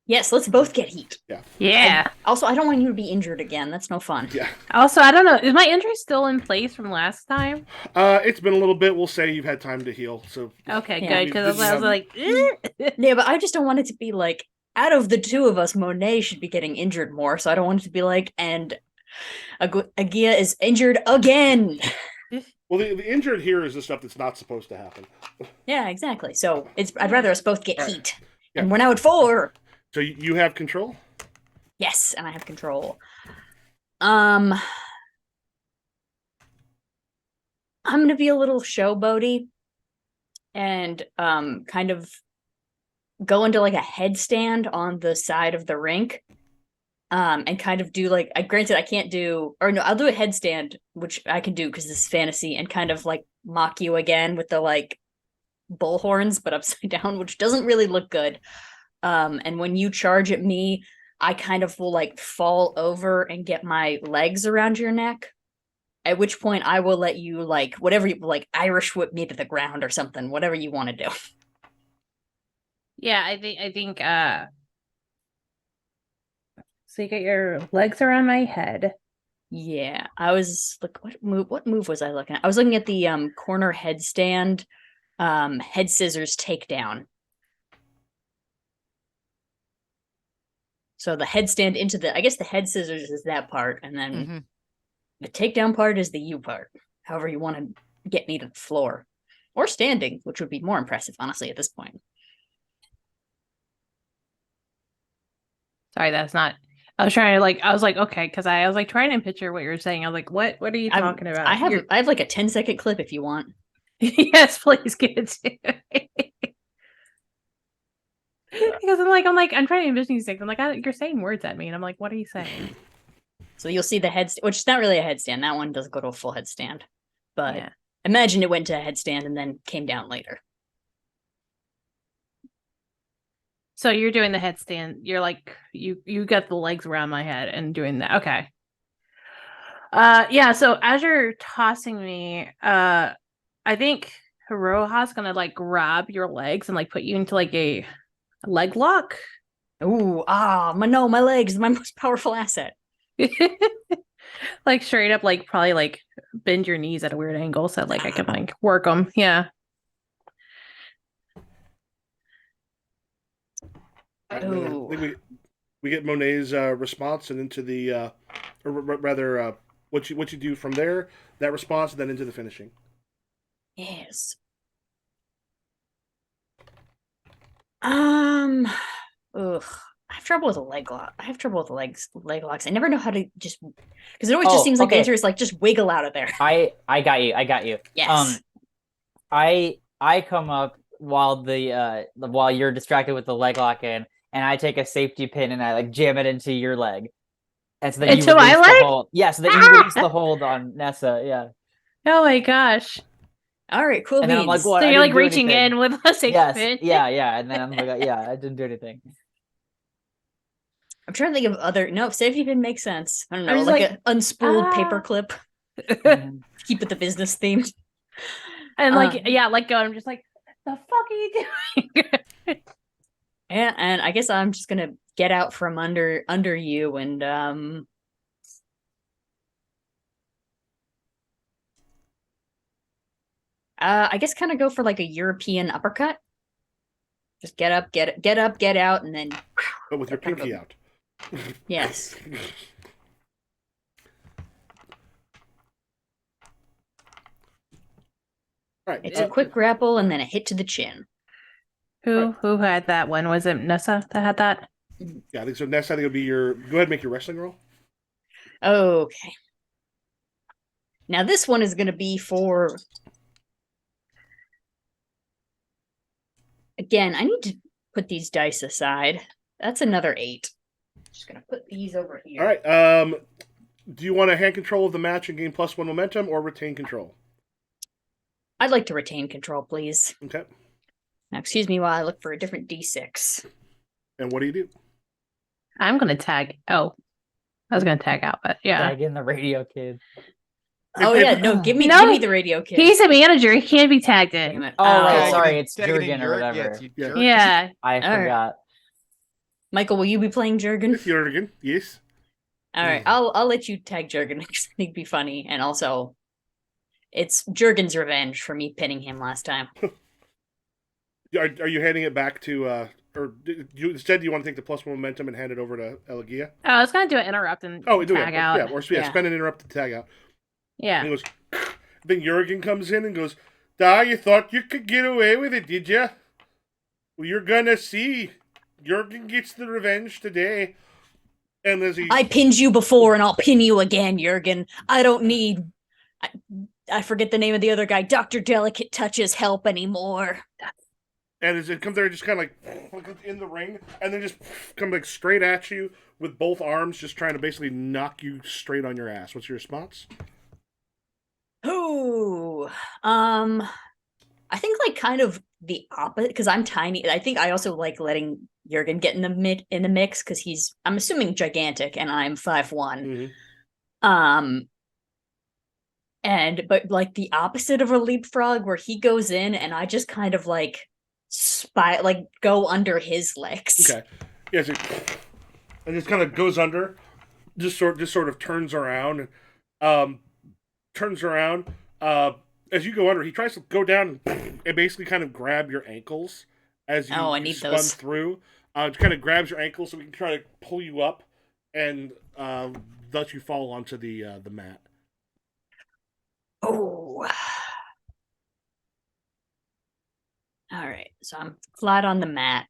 Yes, let's both get heat. Yeah. Also, I don't want you to be injured again. That's no fun. Yeah. Also, I don't know. Is my injury still in place from last time? It's been a little bit. We'll say you've had time to heal. So Okay, Yeah. good. Because I was like, eh. Yeah, but I just don't want it to be like, out of the two of us, Monet should be getting injured more. So I don't want it to be like, and Agia is injured again. well, the injured here is the stuff that's not supposed to happen. Yeah, exactly. So I'd rather us both get All right. heat. Yeah. And we're now at 4. So you have control. Yes, and I have control. I'm gonna be a little showboaty and kind of go into like a headstand on the side of the rink. And kind of do like, granted I can't do, or no, I'll do a headstand, which I can do because this is fantasy, and kind of like mock you again with the like bull horns, but upside down, which doesn't really look good. And when you charge at me, I kind of will like fall over and get my legs around your neck. At which point I will let you like whatever you like Irish whip me to the ground or something, whatever you want to do. Yeah, I think so you get your legs around my head. Yeah, I was like, what move was I looking at? I was looking at the corner headstand, head scissors takedown. So the headstand into the, I guess the head scissors is that part, and then the takedown part is the U part. However you want to get me to the floor. Or standing, which would be more impressive, honestly, at this point. Sorry, that's not. I was trying to like. I was like, okay, because I was like trying to picture what you're saying. I was like, what? What are you talking about? I have like a 10-second clip if you want. Yes, please give it to me. Because I'm trying to envision these things. I'm like, you're saying words at me, and I'm like, what are you saying? So you'll see the headstand, which is not really a headstand. That one doesn't go to a full headstand, but Yeah. imagine it went to a headstand and then came down later. So you're doing the headstand. You're like you got the legs around my head and doing that. Okay. Yeah. So as you're tossing me, I think Hiroha's gonna like grab your legs and like put you into like a leg lock. Ooh, my legs, my most powerful asset. Like straight up, like probably like bend your knees at a weird angle so like I can like work them. Yeah. I think we get Monet's response and into the, or rather, what you do from there, that response, and then into the finishing. Yes. Ugh. I have trouble with a leg lock. I have trouble with leg locks. I never know how to just, because it always just seems like the answer is like just wiggle out of there. I got you. Yes. I come up while while you're distracted with the leg lock in, and I take a safety pin and I like jam it into your leg. And so then Into you release my the leg? hold. Yeah, so that you release the hold on Nessa, yeah. Oh my gosh. All right, cool And beans. then I'm like, what? So I you're like didn't do reaching anything. in with a safety Yes, pin. yeah. And then I'm like, yeah, I didn't do anything. I'm trying to think of other. No, safety pin makes sense. I don't know, I was like like, an unspooled paper clip. Mhm. Keep it the business theme. And like, yeah, let go. I'm just like, the fuck are you doing? Yeah, and I guess I'm just gonna get out from under you and I guess kind of go for like a European uppercut. Just get up, get out, and then. But with your pinky out. Yes. All right. It's a quick grapple and then a hit to the chin. Who had that one? Was it Nessa that had that? Yeah, I think so. Next, I think it'll be your. Go ahead and make your wrestling roll. Okay. Now this one is going to be for. Again, I need to put these dice aside. That's another 8. Just going to put these over here. All right. Do you want to hand control of the match and gain +1 momentum, or retain control? I'd like to retain control, please. Okay. Now, excuse me while I look for a different D6. And what do you do? I'm gonna tag. Oh, I was gonna tag out, but yeah. Tag in the radio kid. Oh yeah, no, give me the radio kid. He's a manager. He can't be tagged in. Oh, right, Oh. sorry, it's Tagging in Jurgen or your- whatever. it's your Yeah. jerk. Yeah. I All right. forgot. Michael, will you be playing Jurgen? It's Jurgen, yes. All right, I'll let you tag Jurgen because I think it'd be funny, and also it's Jurgen's revenge for me pinning him last time. Are you handing it back to, or you instead, do you want to take the +1 momentum and hand it over to Elegia? I was gonna do an interrupt and Oh, do tag it. out. Yeah, or spend an interrupted tag out. Yeah. And he goes, then Jurgen comes in and goes, "Da, you thought you could get away with it, did you? Well, you're gonna see. Jurgen gets the revenge today." And as he, I pinned you before, and I'll pin you again, Jurgen. I don't need. I forget the name of the other guy. Dr. Delicate Touch's help anymore. and as it comes there, just kind of like in the ring, and then just come like straight at you with both arms, just trying to basically knock you straight on your ass. What's your response? Ooh, I think like kind of the opposite because I'm tiny. I think I also like letting Jurgen get in the mix because I'm assuming gigantic and I'm 5'1". Mm-hmm. But like the opposite of a leapfrog where he goes in and I just kind of like go under his legs. Okay. Yeah, so, and just kind of goes under, just sort of turns around, turns around. As you go under, he tries to go down and basically kind of grab your ankles as you I need spun those. through. Kind of grabs your ankles so we can try to pull you up and let you fall onto the mat. Oh. All right. So I'm flat on the mat.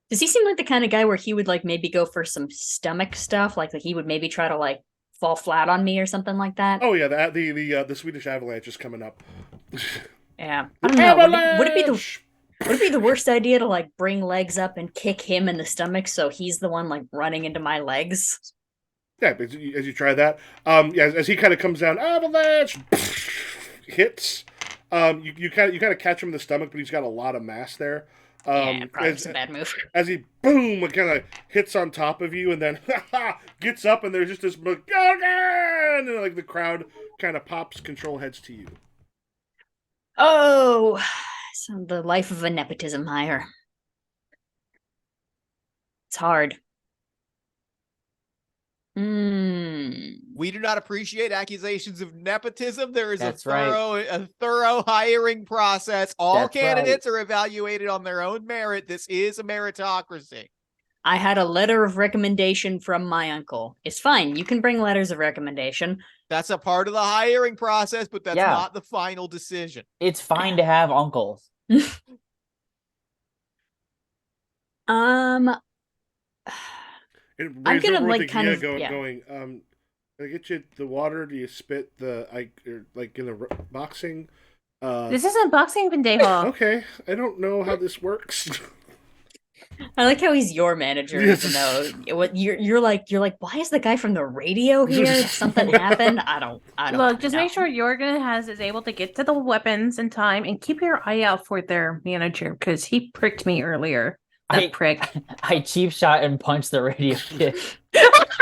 Does he seem like the kind of guy where he would like maybe go for some stomach stuff? Like he would maybe try to like fall flat on me or something like that? Oh yeah, the Swedish avalanche is coming up. Yeah. I don't know. Would it be Avalanche! the worst idea to like bring legs up and kick him in the stomach so he's the one like running into my legs? Yeah, as you try that, as he kind of comes down, avalanche hits. You kind of catch him in the stomach, but he's got a lot of mass there. Yeah, probably was a bad move. As he boom, it kind of hits on top of you, and then gets up, and there's just this and like the crowd kind of pops. Control heads to you. Oh, so the life of a nepotism hire. It's hard. We do not appreciate accusations of nepotism. There is That's a thorough hiring process. All That's candidates are evaluated on their own merit. This is a meritocracy. I had a letter of recommendation from my uncle. It's fine. You can bring letters of recommendation. That's a part of the hiring process, but that's not the final decision. It's fine to have uncles. I'm gonna like kind of going. Can I get you the water? Do you spit like in the boxing? This isn't boxing, Pendejo. Okay, I don't know how this works. I like how he's your manager, even though what you're like. Why is the guy from the radio here? Did something happen? I don't. Look, just make sure Jorgen is able to get to the weapons in time, and keep your eye out for their manager because he pricked me earlier. That prick. I cheap shot and punched the radio kid.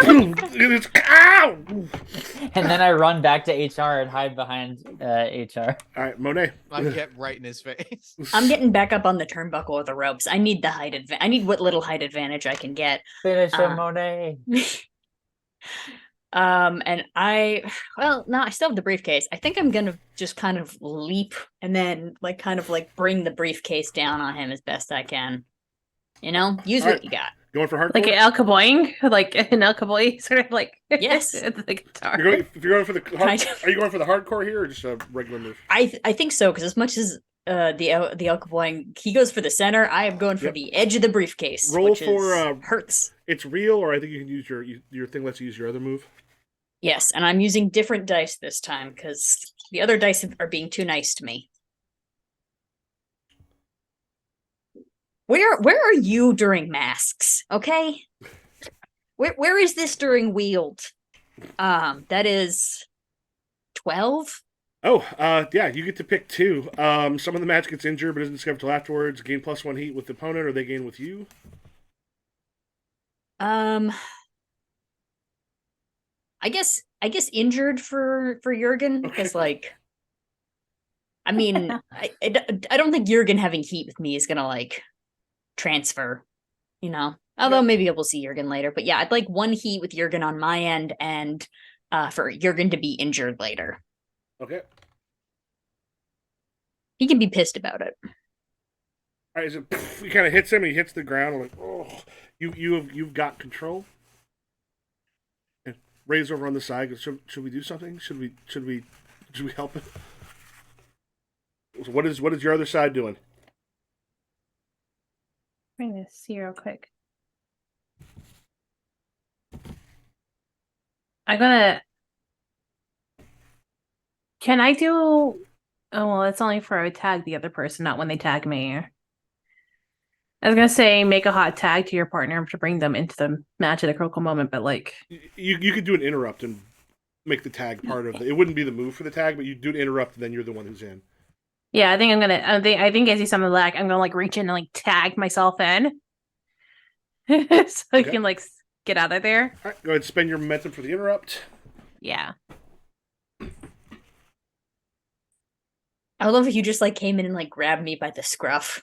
Ow! And then I run back to HR and hide behind HR. All right, Monet. I get right in his face. I'm getting back up on the turnbuckle with the ropes. I need the height advantage. I need what little height advantage I can get. Finish him, Monet. And I still have the briefcase. I think I'm gonna just kind of leap and then like kind of like bring the briefcase down on him as best I can. You know, use what you got. Going for hardcore? Like an El Caboing? Like an El Caboy, sort of like yes, the guitar. If you're going for the are you going for the hardcore here or just a regular move? I think so because as much as the El Caboing, he goes for the center. I am going for the edge of the briefcase. Roll which hurts. It's real, or I think you can use your thing. Lets you use your other move. Yes, and I'm using different dice this time because the other dice are being too nice to me. Where are you during masks? Okay, where is this during Wield? That is 12. Oh, yeah, you get to pick two. Some of the match gets injured but isn't discovered till afterwards. Gain +1 heat with the opponent, or they gain with you. I guess injured for Jurgen because like I mean, I don't think Jurgen having heat with me is gonna like transfer, you know. Although maybe we'll see Jurgen later. But yeah, I'd like one heat with Jurgen on my end and for Jurgen to be injured later. Okay. He can be pissed about it. All right. So he kind of hits him. And he hits the ground. I'm like, oh, you've got control. And Ray's over on the side. Goes, should we do something? Should we help him? So what is your other side doing? I'm gonna see real quick. I'm gonna. Can I do? Oh well, it's only for I tag the other person, not when they tag me. I was gonna say make a hot tag to your partner to bring them into the match at a critical moment, but like You could do an interrupt and make the tag part of it. It wouldn't be the move for the tag, but you do an interrupt, and then you're the one who's in. yeah, I think I'm gonna. I think I see something like I'm gonna like reach in and like tag myself in, so I can like get out of there. All right, go ahead and spend your momentum for the interrupt. Yeah. I would love if you just like came in and like grabbed me by the scruff.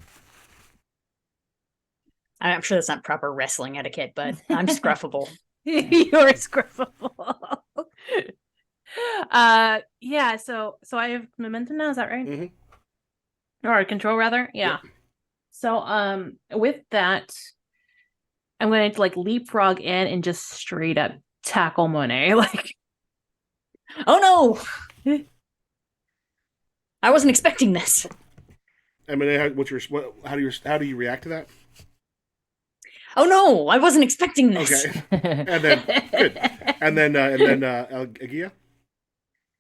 I'm sure that's not proper wrestling etiquette, but I'm scruffable. You're scruffable. Yeah, so I have momentum now, is that right? Mm-hmm. Or control rather? Yeah. Yep. So with that, I'm going to like leapfrog in and just straight up tackle Monet. Like, oh no! I wasn't expecting this. I mean, how do you react to that? Oh no! I wasn't expecting this. Okay, and then good, and then Agia,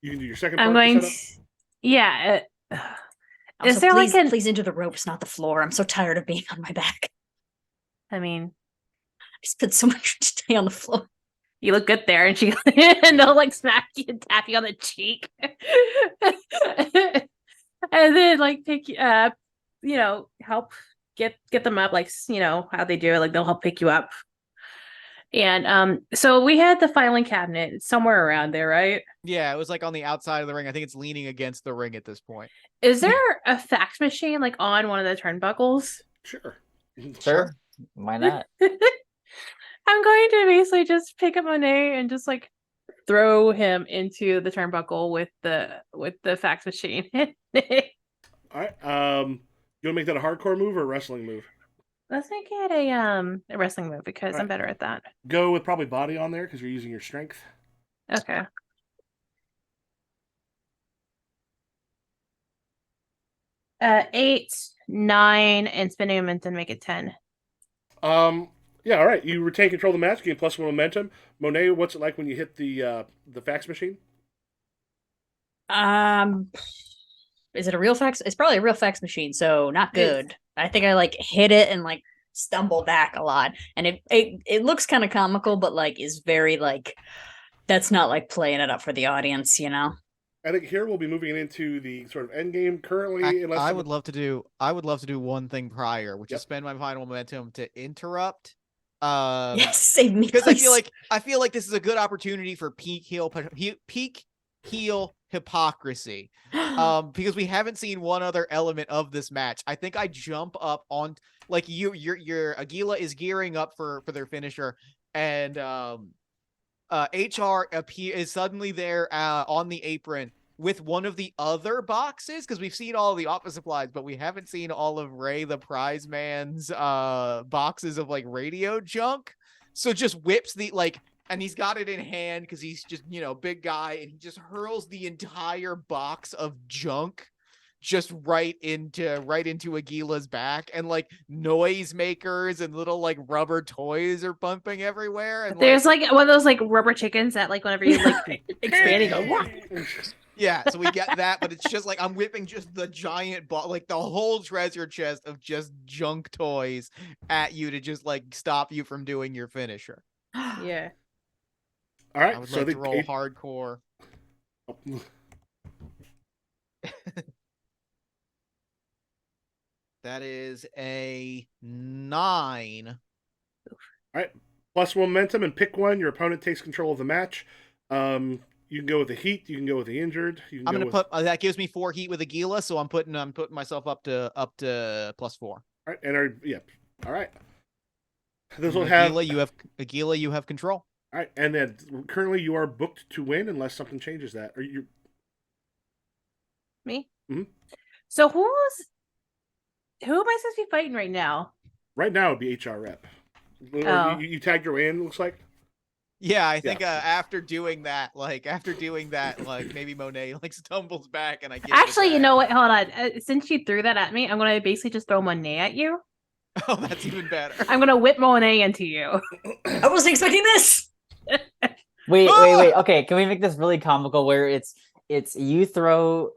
you can do your second part. I'm going to, yeah. Also, is there please into the ropes, not the floor? I'm so tired of being on my back. I mean, I spent so much time on the floor. You look good there, and and they'll like smack you and tap you on the cheek, and then like pick help get them up, like how they do it, like they'll help pick you up. And so we had the filing cabinet somewhere around there, right? Yeah, it was like on the outside of the ring. I think it's leaning against the ring at this point. Is there a fax machine like on one of the turnbuckles? Sure. Why not? I'm going to basically just pick up Monet and just like throw him into the turnbuckle with the fax machine. All right. You want to make that a hardcore move or a wrestling move? Let's make it a wrestling move because I'm better at that. Go with probably body on there because you're using your strength. Okay. Eight, 9, and spinning momentum make it 10. Yeah, all right. You retain control of the match, gain +1 momentum. Monet, what's it like when you hit the fax machine? Is it a real fax? It's probably a real fax machine, so not good. I think I like hit it and like stumble back a lot, and it looks kind of comical, but like is very like that's not like playing it up for the audience, you know. I think here we'll be moving it into the sort of end game currently. I would love to do one thing prior, which is spend my final momentum to interrupt. Yes, save me, because I feel like this is a good opportunity for peak heel hypocrisy. Because we haven't seen one other element of this match. I think I jump up on like your Aguila is gearing up for their finisher, and HR is suddenly there on the apron with one of the other boxes, because we've seen all of the office supplies, but we haven't seen all of Ray the Prize Man's boxes of like radio junk. So just whips the like, and he's got it in hand because he's just big guy, and he just hurls the entire box of junk just right into Aguila's back, and like noisemakers and little like rubber toys are bumping everywhere, and there's like one of those like rubber chickens that like whenever you like expand it, go yeah, so we get that, but it's just like I'm whipping just the giant like the whole treasure chest of just junk toys at you to just like stop you from doing your finisher. Yeah. All right, I would like to roll hardcore. That is a 9. All right, +1 momentum and pick one. Your opponent takes control of the match. You You can go with the heat. You can go with the injured. You can I'm go gonna with... put that gives me 4 heat with a Gila, so I'm putting myself up to +4. All right, and all right. This will And have Gila, you have control. All right, and then currently you are booked to win unless something changes that. Are you? Me? Mhm. So who am I supposed to be fighting right now? Right now it'd be HR rep. Oh. You tagged your way in. Looks like. Yeah, I think after doing that, maybe Monet stumbles back and I get Actually, you know what? Hold on. Since you threw that at me, I'm gonna basically just throw Monet at you. Oh, that's even better. I'm gonna whip Monet into you. I wasn't expecting this. Wait. Okay, can we make this really comical where it's you throw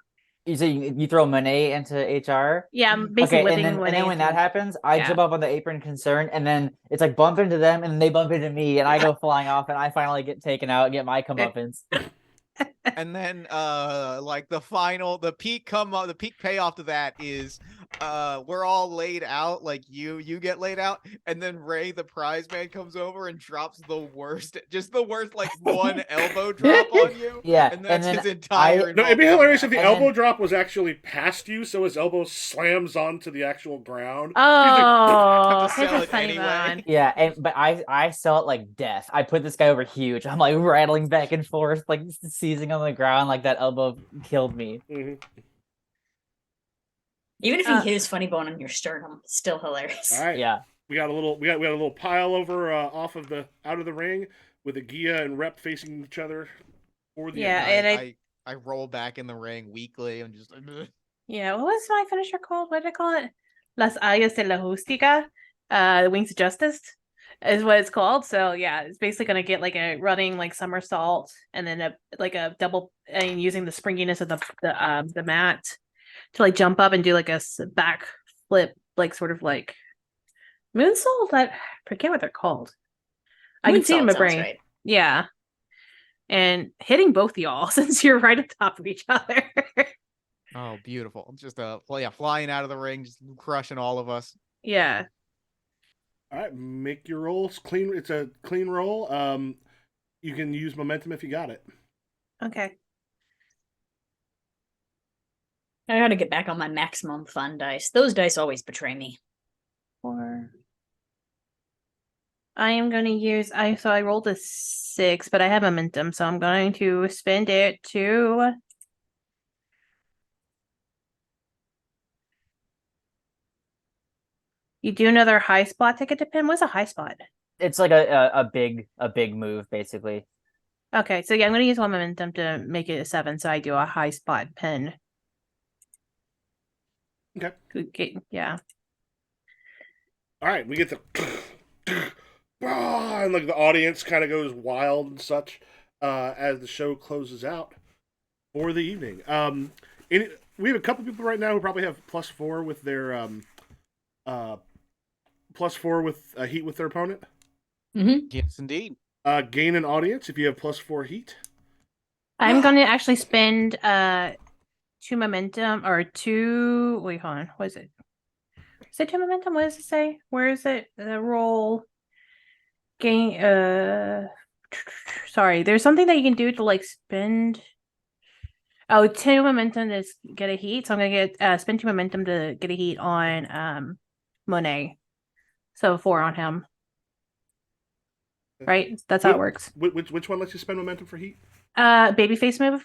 Monet into HR? Yeah, I'm basically Okay, whipping and Monet then when into that you. happens, I Yeah. jump up on the apron concern, and then it's like bump into them, and then they bump into me, and I go flying off, and I finally get taken out and get my comeuppance. And then the peak payoff to that is we're all laid out, like you get laid out, and then Ray the prize man comes over and drops the worst like one elbow drop on you. Yeah, And that's then his entire No, it'd be involvement hilarious if in the that. And elbow then- drop was actually past you, so his elbow slams onto the actual ground. Oh, Have to hit sell the it funny anyway. bone. Yeah, but I sell it like death. I put this guy over huge. I'm like rattling back and forth, like seizing on the ground, like that elbow killed me. Mhm. Even if he hit his funny bone on your sternum, still hilarious. All right. Yeah. We got a little pile over out of the ring with Agia and Rep facing each other for the Yeah, end. and I roll back in the ring weakly and just yeah, what was my finisher called? What did I call it? Las Ayas de la Justica, the Wings of Justice is what it's called. So yeah, it's basically gonna get like a running like somersault and then a double and using the springiness of the mat to like jump up and do like a back flip, like sort of like moonsault. I forget what they're called. I can see it in my Moonsault sounds brain. right. Yeah. And hitting both y'all since you're right on top of each other. oh, beautiful. Just flying out of the ring, just crushing all of us. Yeah. All right, make your rolls clean. It's a clean roll. You can use momentum if you got it. Okay. I gotta get back on my maximum fun dice. Those dice always betray me. 4. I am going to use so I rolled a 6, but I have momentum, so I'm going to spend it to you do another high spot to get to pin. What's a high spot? It's like a big move, basically. Okay, so yeah, I'm going to use one momentum to make it a 7, so I do a high spot pin. Okay. Yeah. All right, we get the and like the audience kind of goes wild and such as the show closes out for the evening. We have a couple people right now who probably have +4 with their +4 with heat with their opponent. Mm-hmm. Yes, indeed. Gain an audience if you have +4 heat. I'm going to actually spend 2 momentum or 2. Wait, hold on. What is it? Is it 2 momentum? What does it say? Where is it? The roll gain. Sorry. There's something that you can do to like spend. Oh, 2 momentum to get a heat. So I'm gonna get spend 2 momentum to get a heat on Monet. So 4 on him. Right? That's how it works. Which one lets you spend momentum for heat? Babyface move.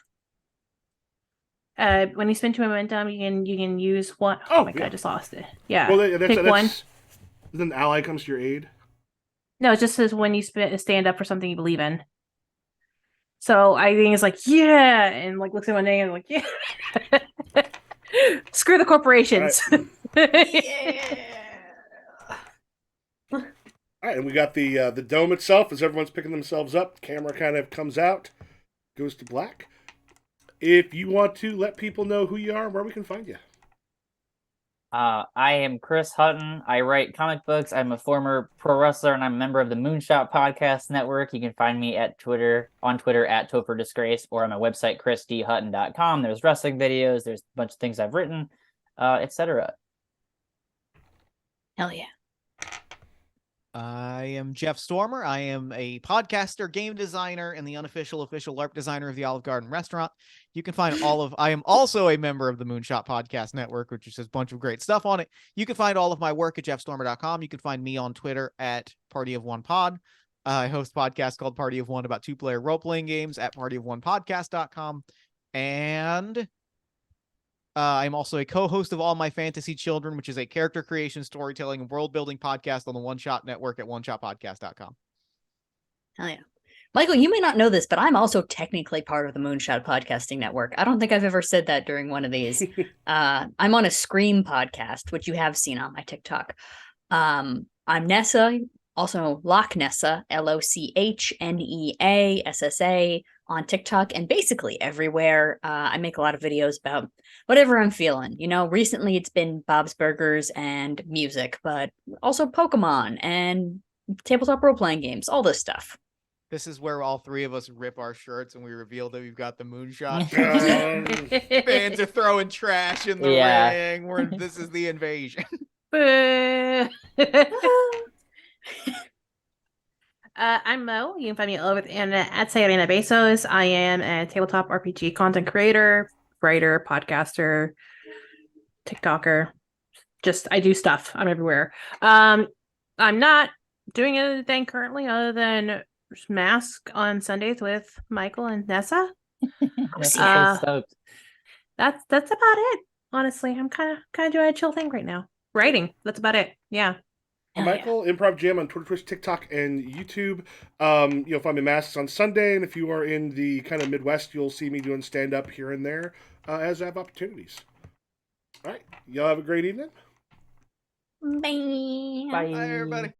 When you spend 2 momentum, you can use one. Oh my god, I just lost it. Yeah. Well, pick one. Then the ally comes to your aid. No, it just says when you stand up for something you believe in. So I think it's like, yeah, and like looks at Monet and like, yeah. Screw the corporations. Yeah. All right, and we got the dome itself as everyone's picking themselves up. Camera kind of comes out, goes to black. If you want to let people know who you are and where we can find you. I am Chris Hutton. I write comic books. I'm a former pro wrestler, and I'm a member of the Moonshot Podcast Network. You can find me on Twitter at Topher Disgrace, or on my website, chrisdhutton.com. There's wrestling videos. There's a bunch of things I've written, etc. Hell yeah. I am Jeff Stormer. I am a podcaster, game designer, and the official LARP designer of the Olive Garden restaurant. You can find I am also a member of the Moonshot Podcast Network, which is just a bunch of great stuff on it. You can find all of my work at jeffstormer.com. You can find me on Twitter at Party of One Pod. I host a podcast called Party of One about 2-player role-playing games at partyofonepodcast.com. And I'm also a co-host of All My Fantasy Children, which is a character creation, storytelling, and world-building podcast on the One Shot Network at oneshotpodcast.com. Hell yeah. Michael, you may not know this, but I'm also technically part of the Moonshot Podcasting Network. I don't think I've ever said that during one of these. I'm on a Scream podcast, which you have seen on my TikTok. I'm Nessa, also Loch Nessa, LOCHNEASSA on TikTok and basically everywhere. I make a lot of videos about whatever I'm feeling. You know, recently it's been Bob's Burgers and music, but also Pokemon and tabletop role-playing games, all this stuff. This is where all three of us rip our shirts and we reveal that we've got the Moonshot. Fans are throwing trash in the ring. This is the invasion. I'm Mo. You can find me all over the internet at Sayarina Bezos. I am a tabletop RPG content creator, writer, podcaster, TikToker. I do stuff. I'm everywhere. I'm not doing anything currently other than Mask on Sundays with Michael and Nessa. That's so stoked. That's about it. Honestly, I'm kind of doing a chill thing right now. Writing. That's about it. Yeah. Michael, Improv Jam on Twitter, Twitch, TikTok, and YouTube. You'll find me Masks on Sunday, and if you are in the kind of Midwest, you'll see me doing stand-up here and there as I have opportunities. All right. Y'all have a great evening. Bye. Bye. Bye, everybody.